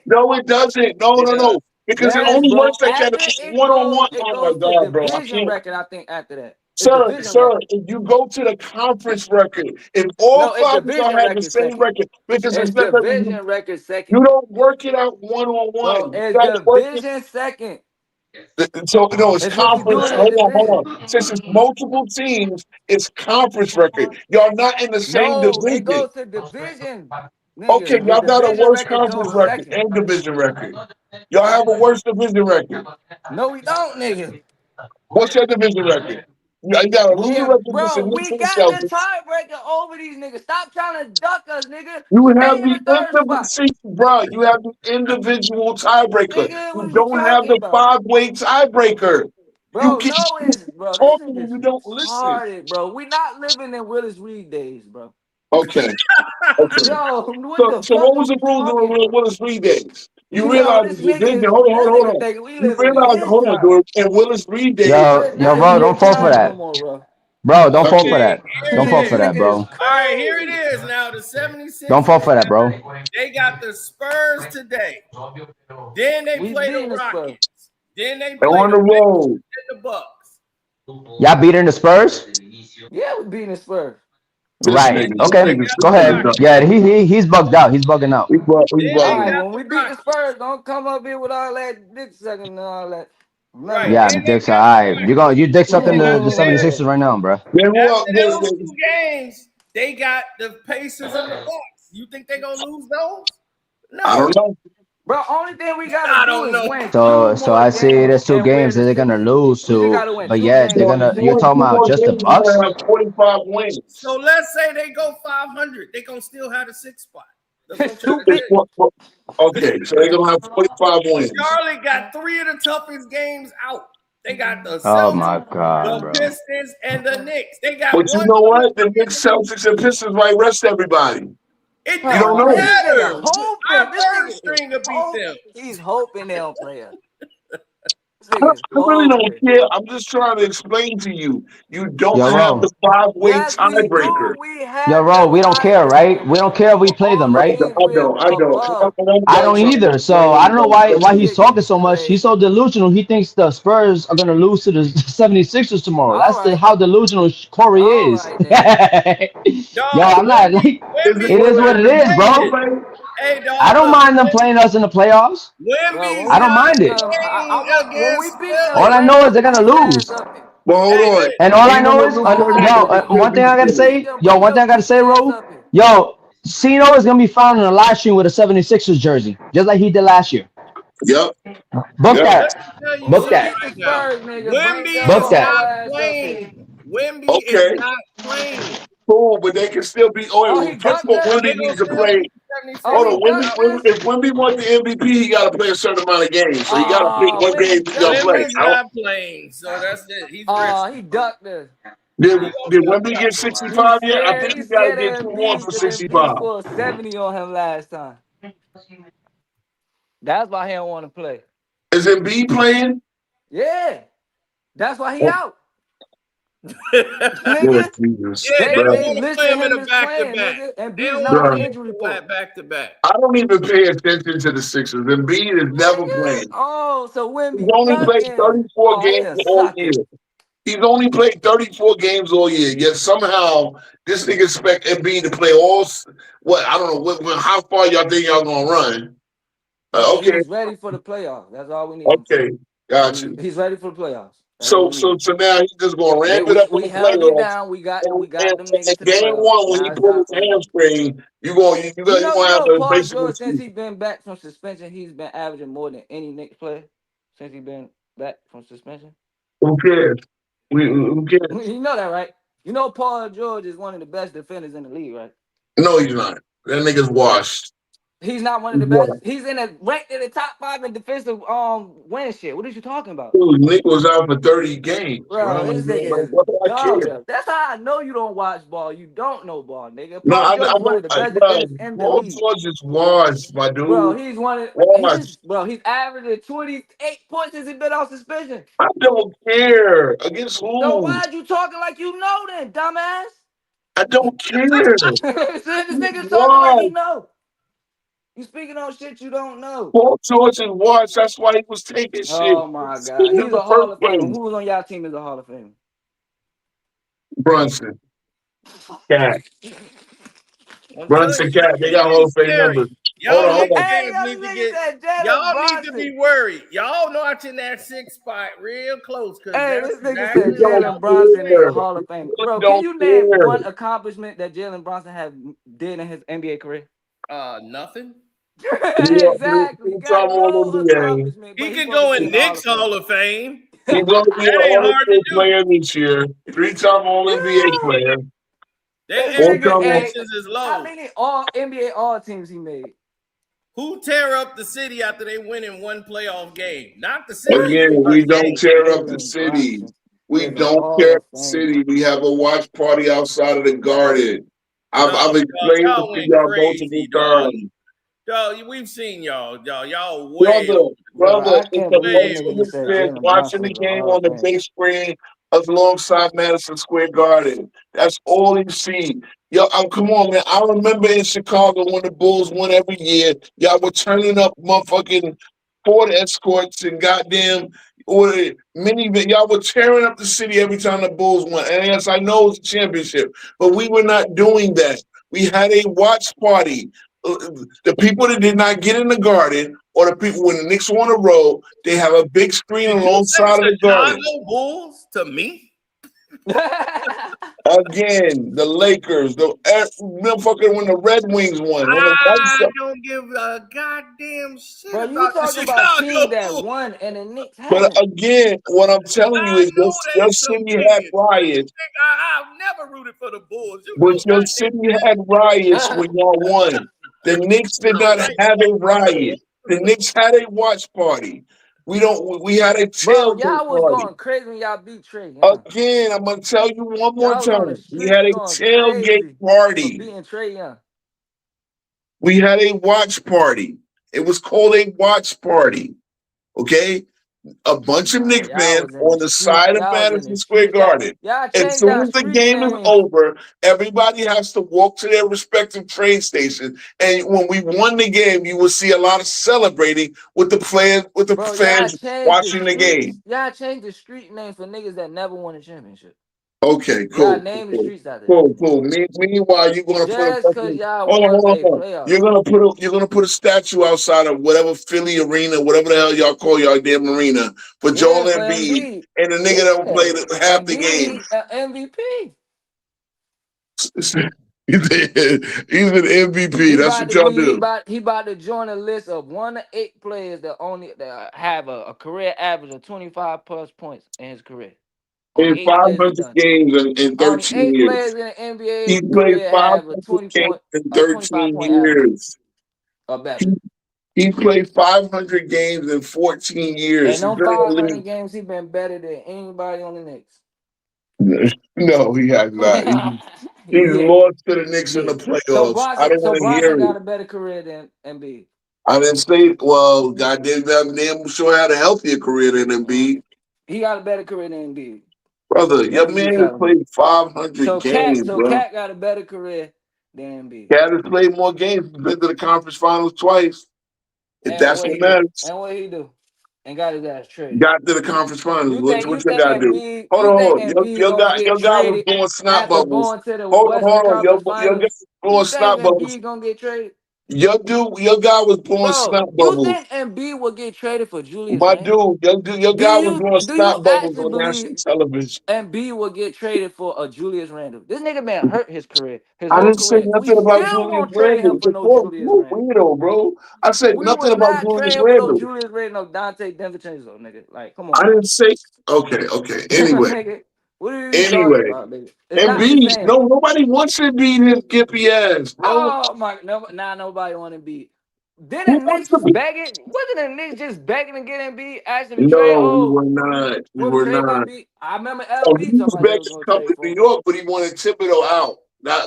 D: no, it doesn't. No. Because it only works like that if it's one-on-one. Oh, my God, bro.
E: Division record, I think, after that.
D: Sir, if you go to the conference record, if all 5 of y'all have the same record, because it's
E: division record second.
D: You don't work it out one-on-one.
E: It's division second.
D: So it's conference. Hold on. Since it's multiple teams, it's conference record. Y'all not in the same division.
E: It goes to division.
D: Okay, y'all got a worse conference record and division record. Y'all have a worse division record.
E: No, we don't, nigga.
D: What's your division record? You got a losing record.
E: Bro, we got the tiebreaker over these niggas. Stop trying to duck us, nigga.
D: You have you have the individual tiebreaker. You don't have the 5-way tiebreaker.
E: Bro,
D: you
E: you
D: don't listen.
E: Retarded, bro. We not living in Willis Reed days, bro.
D: Okay.
E: Yo,
D: so what was the rules of Willis Reed days? You realize the division. Hold on. You realize, dude. In Willis Reed days.
F: Yo, bro, don't fall for that. Bro, don't fall for that. Don't fall for that, bro.
C: All right, here it is now. The 76ers.
F: Don't fall for that, bro.
C: They got the Spurs today. Then they play the Rockets. Then they play
D: on the road.
C: The Bucks.
F: Y'all beating the Spurs?
E: Yeah, we beating the Spurs.
F: Right. Okay. Go ahead. Yeah, he's bugged out. He's bugging out.
E: When we beat the Spurs, don't come up here with all that dick sucking and all that.
F: Right. Yeah, dicks. All right. You dick sucking the 76ers right now, bro.
C: After those 2 games, they got the Pacers and the Bucks. You think they're gonna lose those? No.
D: I don't know.
E: Bro, only thing we gotta do is win.
F: So I see there's 2 games that they're gonna lose to, but yeah, you're talking about just the Bucks.
D: 45 wins.
C: So let's say they go 500, they gonna still have the 6th spot.
D: Okay, so they're gonna have 45 wins.
C: Charlotte got 3 of the toughest games out. They got the Celtics,
F: oh my God,
C: the Pistons, and the Knicks. They got.
D: But you know what? The Knicks, Celtics, and Pistons might rest everybody.
C: You
D: don't know.
C: Our third string will beat them.
E: He's hoping they'll play us.
D: I really don't care. I'm just trying to explain to you. You don't have the 5-way tiebreaker.
F: We don't care, right? We don't care if we play them, right? I don't either. So I don't know why he's talking so much. He's so delusional. He thinks the Spurs are gonna lose to the 76ers tomorrow. That's how delusional Corey is. I'm not like it is what it is, bro.
C: Hey, dog,
F: I don't mind them playing us in the playoffs. I don't mind it. All I know is they're gonna lose.
D: Well, hold on.
F: And all I know is, one thing I gotta say, Ro, Cino is gonna be found in a live stream with a 76ers jersey, just like he did last year.
D: Yep.
F: Book that. Book that.
C: Wemby is not playing.
D: Cool, but they can still be. First of all, Wemby needs to play. Hold on, if Wemby wants the MVP, he got to play a certain amount of games. So he got to pick what game he's gonna play.
C: Wemby's not playing, so that's it. He's
E: he ducked this.
D: Did Wemby get 65 yet? I think he got to get 2 more for 65.
E: He 70 on him last time. That's why he don't want to play.
D: Is Embiid playing?
E: Yeah, that's why he out.
C: They don't want to play him in a back-to-back. They don't want to back-to-back.
D: I don't even pay attention to the Sixers. Embiid is never playing.
E: So when
D: he's only played 34 games all year. He's only played 34 games all year. Yet somehow this nigga expect Embiid to play all. What I don't know. How far y'all think y'all gonna run? Okay,
E: He's ready for the playoffs. That's all we need him for.
D: okay, got you.
E: He's ready for the playoffs. That's what
D: So,
E: we need him
D: so
E: for.
D: now he's just gonna
E: Yeah,
D: ramp it up in
E: we
D: the
E: held it
D: playoffs.
E: down. We got
D: And
E: them
D: in
E: niggas to the
D: game
E: playoffs.
D: one, when he
E: Now it's
D: pulled
E: time
D: his
E: for him.
D: hamstring, you gonna have to
E: Paul
D: basically
E: George, since he's been back from suspension, he's been averaging more than any Knicks player since he's been back from suspension.
D: who cares? Who cares?
E: You know that, right? You know Paul George is one of the best defenders in the league, right?
D: No, he's not. That nigga's washed.
E: He's not one of
D: He's
E: the best.
D: washed.
E: He's ranked in the top 5 in defensive win shit. What are you talking about?
D: Dude, Nick was out for 30 games,
E: Bro,
D: bro.
E: this nigga is
D: What do I care?
E: dog. That's how I know you don't watch ball. You don't know ball, nigga.
D: No,
E: Paul
D: I
E: George is one of
D: don't.
E: the best
D: Bro,
E: defenders in the
D: Paul
E: league.
D: George is washed, my dude.
E: Bro, he's one of
D: Washed.
E: he's averaging 28 points since he's been off suspension.
D: I don't care. Against
E: So
D: who?
E: why'd you talking like you know then, dumbass?
D: I don't care.
E: This nigga's talking like he know. You speaking on shit you don't know.
D: Paul George is washed. That's why he was taking shit.
E: Oh my
D: Shit
E: God.
D: in
E: He's
D: the
E: a Hall
D: first
E: of Famer.
D: place.
E: Who was on y'all team as a Hall of Famer?
D: Brunson, Cat,
C: I'm
D: Brunson,
C: telling
D: Cat.
C: you,
D: They got Hall of Fame
C: scary.
D: members.
C: Y'all
D: Hold
C: Knicks
D: on.
E: Hey,
C: fans
E: this
C: need to
E: nigga
C: get.
E: said Jalen
C: Y'all
E: Brunson.
C: need to be worried. Y'all watching that 6 spot real close, cause
E: Hey,
C: that's
E: this nigga
C: exactly
E: said
D: We
C: what
D: don't
E: Jalen
C: y'all need
E: Brunson
C: to
E: is a
D: care.
C: be.
E: Hall of Famer.
D: We
E: Bro, can
D: don't
E: you name
D: care.
E: one accomplishment that Jalen Brunson did in his NBA career?
C: Nothing.
E: Exactly.
D: Three-time
E: Got no
D: All-NBA.
E: accomplishment,
C: He
E: but he's
C: can
E: supposed to
C: go
E: be
C: in
E: in the Hall
C: Knicks
E: of Fame.
C: Hall of Fame.
D: He's going to be an
C: That ain't hard to
D: All-NBA
C: do.
D: player this year. Three-time All-NBA
E: Yeah.
D: player.
C: Their
E: This nigga, hey,
C: expectations is
E: how
C: low.
E: many all NBA all teams he made?
C: Who tear up the city after they win in one playoff game? Not the city.
D: Again,
C: A
D: we don't
C: game.
D: tear up the
E: Jalen
D: city.
E: Brunson
D: We
E: is a
D: don't
E: Hall
D: tear
E: of
D: up the
E: Famer.
D: city. We have a watch party outside of the Garden.
C: No,
D: I've explained it
C: y'all
D: to
C: went
D: y'all multiple
C: crazy, dog.
D: times.
C: Y'all, we've seen y'all. Y'all way
D: Brother,
C: over the
E: Bro,
C: top.
D: brother,
E: I
D: it's
E: can't
D: a
E: believe this
C: Way
D: bunch
C: over
D: of
E: nigga
C: the
E: just
D: Knicks
E: said
C: top.
D: fans
E: Jalen
D: watching
E: Brunson
D: the
E: is a
D: game
E: Hall
D: on
E: of
D: the
E: Famer.
D: big screen alongside Madison Square Garden. That's all you see. Yo, come on, man. I remember in Chicago when the Bulls won every year, y'all were turning up motherfucking Ford escorts and goddamn or minivan. Y'all were tearing up the city every time the Bulls won. And yes, I know it's a championship, but we were not doing that. We had a watch party. The people that did not get in the Garden, or the people when the Knicks were on the road, they have a big screen
C: Did you say
D: alongside of the Garden.
C: Chicago Bulls to me?
D: Again, the Lakers, the motherfucker when the Red Wings won, when the White
C: I
D: Sox.
C: don't give a goddamn shit
E: Bro, you
C: about the
E: talking about teams
C: Chicago
E: that
C: Bulls.
E: won and the Knicks
D: But
E: haven't.
D: again, what I'm telling you
C: I
D: is
C: know
D: your
C: they some
D: city had
C: idiots.
D: riots,
C: I've never rooted for the Bulls. You
D: but
C: know
D: your
C: goddamn
D: city
C: that.
D: had riots when y'all won. The Knicks
C: You
D: did
C: know
D: not
C: right
D: have a
C: motherfucker.
D: riot. The Knicks had a watch party. We don't. We had a
E: Bro,
D: tailgate
E: y'all was
D: party.
E: going crazy when y'all beat Trey Young.
D: Again, I'm gonna tell you one more
E: Y'all was on the
D: time. We
E: streets
D: had a
E: going
D: tailgate
E: crazy for
D: party.
E: beating Trey Young.
D: We had a watch party. It was called a watch party. Okay? A bunch of
E: Nah,
D: Knicks
E: y'all
D: fans
E: was in the
D: on the
E: street.
D: side of
E: Y'all was in the
D: Madison Square
E: street. Y'all,
D: Garden.
E: y'all
D: As
E: changed
D: soon
E: y'all
D: as the
E: street
D: game is
E: name.
D: over, everybody has to walk to their respective train stations. And when we won the game, you will see a lot of celebrating with the players, with the
E: Bro, y'all
D: fans
E: changed the
D: watching the
E: streets.
D: game.
E: Y'all changed the street name for niggas that never won a championship.
D: Okay,
E: Y'all
D: cool.
E: name the
D: Cool.
E: streets after that.
D: Cool. Meanwhile, you're gonna put a
E: Just cause
D: fucking
E: y'all
D: hold on,
E: won
D: hold on,
E: a
D: hold on.
E: playoff.
D: You're gonna put a statue outside of whatever Philly arena, whatever the hell y'all call y'all damn arena for
E: Yeah,
D: Joel
E: for
D: Embiid
E: Embiid.
D: and the nigga that
E: Yeah.
D: played half the game.
E: Embiid, MVP.
D: He's an MVP.
E: He
D: That's
E: about
D: what
E: to
D: y'all
E: be
D: do.
E: he about to join a list of 1 to 8 players that have a career average of 25 plus points in his career.
D: In
E: Only 8 players have
D: 500
E: done it.
D: games in
E: Only
D: 13
E: 8
D: years.
E: players in the
D: He
E: NBA
D: played
E: career have
D: 500 games in
E: 25
D: 13
E: point average
D: years.
E: or
D: He,
E: better.
D: he played 500 games in 14 years.
E: And
D: He's
E: them
D: been in the
E: 500
D: league.
E: games, he been better than anybody on the Knicks.
D: No, he has not. He's
E: Yeah,
D: lost to the Knicks in the
E: yeah. So
D: playoffs. I
E: Bronson,
D: don't
E: so
D: want to hear
E: Bronson got
D: it.
E: a better career than Embiid.
D: I didn't say, well, goddamn, damn sure had a healthier career than
E: Mm.
D: Embiid.
E: He got a better career than Embiid.
D: Brother, your
E: That's what you
D: man has
E: telling me.
D: played 500
E: So
D: games, bro.
E: Cat got a better career than Embiid.
D: Cat has played more games. He's been to the conference finals twice. If
E: And
D: that's
E: what
D: what
E: he do?
D: matters.
E: And what he do? And got his ass traded.
D: Got to the conference finals.
E: You
D: What
E: think
D: your guy do?
E: Embiid
D: Hold
E: you
D: on,
E: think
D: hold on.
E: Embiid gonna get
D: Your guy was
E: traded
D: blowing snot
E: after
D: bubbles.
E: going to the
D: Hold on,
E: Western
D: hold on.
E: Conference
D: Your guy
E: Finals?
D: was blowing
E: You think
D: snot bubbles.
E: Embiid gonna get traded?
D: Your guy was blowing
E: Bro,
D: snot
E: you
D: bubbles.
E: think Embiid will get traded for Julius
D: My
E: Randle?
D: your
E: Do
D: guy was
E: you
D: blowing
E: do you
D: snot bubbles
E: actually
D: on national
E: believe
D: television.
E: Embiid will get traded for a Julius Randle? This nigga been hurt his career, his
D: I
E: whole
D: didn't say
E: career. We
D: nothing about
E: still
D: Julius
E: won't trade him
D: Randle.
E: for no Julius
D: You
E: Randle.
D: weirdo, bro. I said
E: We
D: nothing
E: will
D: about
E: not
D: Julius
E: trade him for no
D: Randle.
E: Julius Randle, no Dante DiVincenzo, nigga. Like, come
D: I
E: on,
D: didn't say okay. Anyway,
E: nigga. What are you talking
D: anyway.
E: about, nigga? It's not the
D: Embiid,
E: same.
D: no, nobody wants Embiid his gippy ass, bro.
E: Oh my, no, nah, nobody want to be.
D: Who
E: Didn't
D: wants
E: Knicks
D: to be?
E: begging? Wasn't the Knicks just begging to get Embiid, asking to trade?
D: No, we
E: Oh,
D: were not. We
E: we'll
D: were
E: trade for
D: not.
E: Embiid. I remember
D: Oh, he
E: LV talking
D: was
E: about they
D: begging
E: was
D: to
E: gonna
D: come
E: trade
D: to New
E: for him.
D: York, but he wanted Thibodeau out.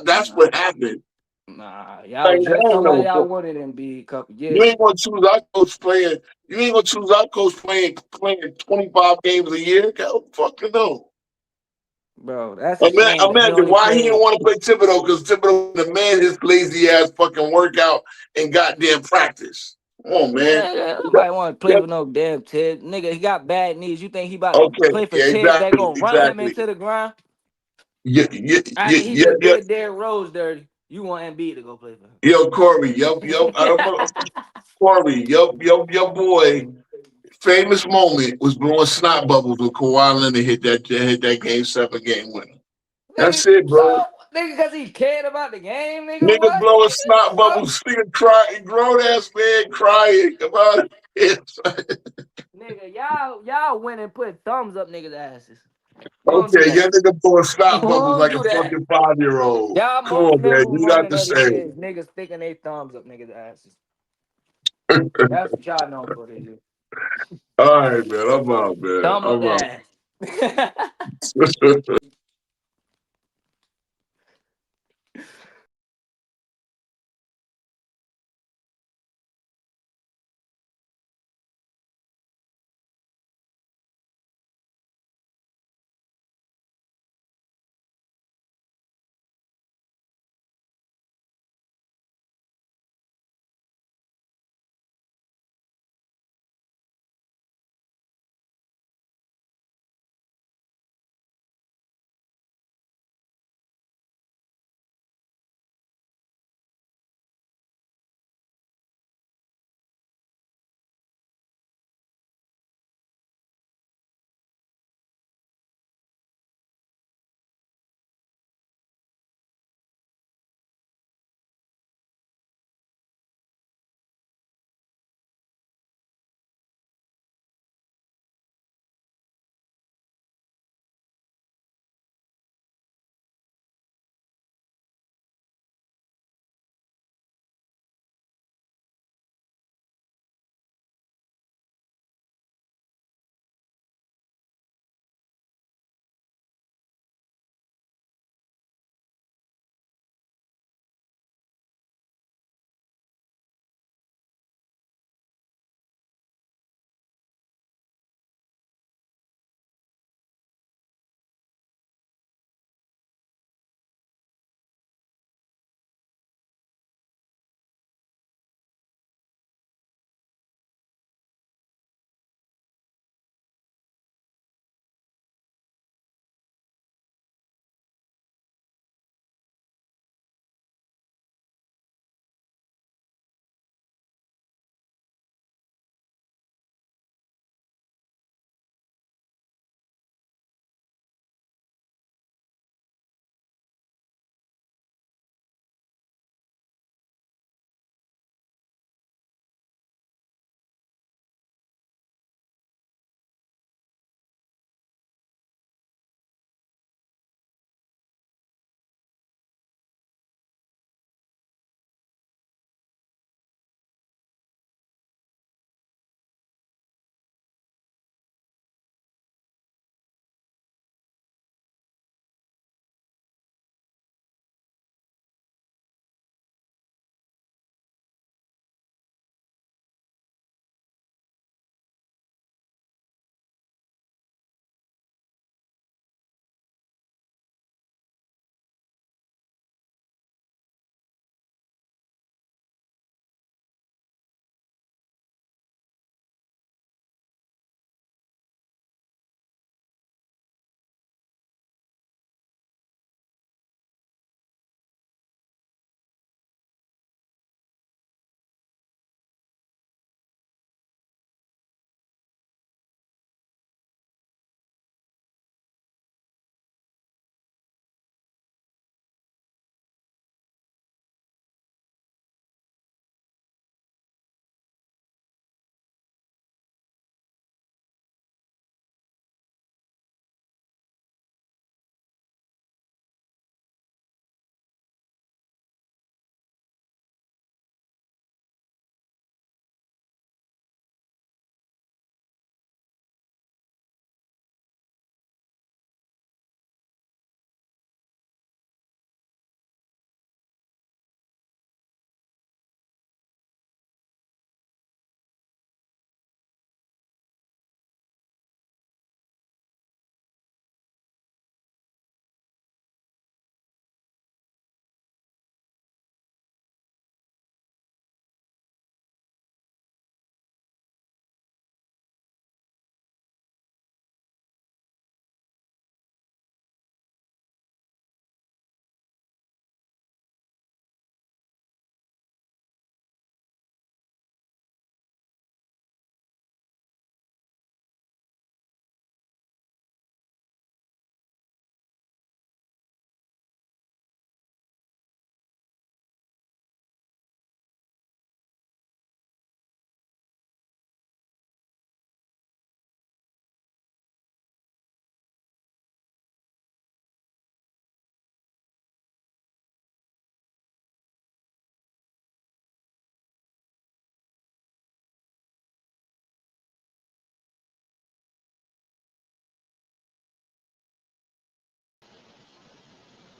D: That's
E: Nah,
D: what happened.
E: nah, y'all
D: Like,
E: was just
D: hell
E: talking about
D: no.
E: y'all wanted Embiid a couple
D: You
E: years
D: ain't
E: ago,
D: gonna choose our coach playing. You ain't gonna choose our coach playing 25 games a year. Hell, fucking no.
E: bro. That's a shame that he
D: Imagine
E: only
D: why he didn't
E: played.
D: want to play Thibodeau because Thibodeau the man his lazy ass fucking workout and goddamn practice. Come on, man.
E: Nigga, nobody want to play
D: That-
E: for no damn Ted. Nigga, he got bad knees. You think he about to
D: okay,
E: play for
D: yeah,
E: Tibbs that
D: exactly,
E: gonna run him
D: exactly.
E: into the ground
D: Yeah,
E: after he just did Derrick Rose dirty? You want Embiid to go play for
D: Yo, Corey, yo, I don't know.
E: him?
D: Corey, your boy, famous moment was blowing snot bubbles when Kawhi Leonard hit that game 7 game winner.
E: Nigga,
D: That's it,
E: so
D: bro.
E: nigga, cause he cared about the game, nigga.
D: Nigga
E: What?
D: blowing snot
E: Nigga, so
D: bubbles, nigga crying, grown ass man crying about it.
E: nigga, y'all went and put thumbs up niggas' asses. You don't do
D: Okay,
E: that.
D: your nigga blowing
E: You
D: snot bubbles
E: don't
D: like a
E: do that.
D: fucking 5-year-old.
E: Y'all
D: Come
E: most
D: on, man.
E: memorable
D: You got
E: moment
D: to
E: of the
D: say.
E: year is niggas sticking their thumbs up niggas' asses. That's what y'all known for this year.
D: All right, man. I'm out, man.
E: Thumb up
D: I'm
E: the ass.
D: out.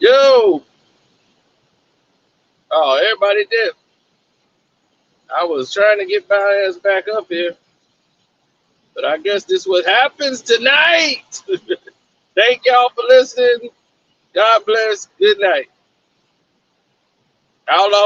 C: Yo. Oh, everybody did. I was trying to get my ass back up here. But I guess this is what happens tonight. Thank y'all for listening. God bless. Good night. Outlaw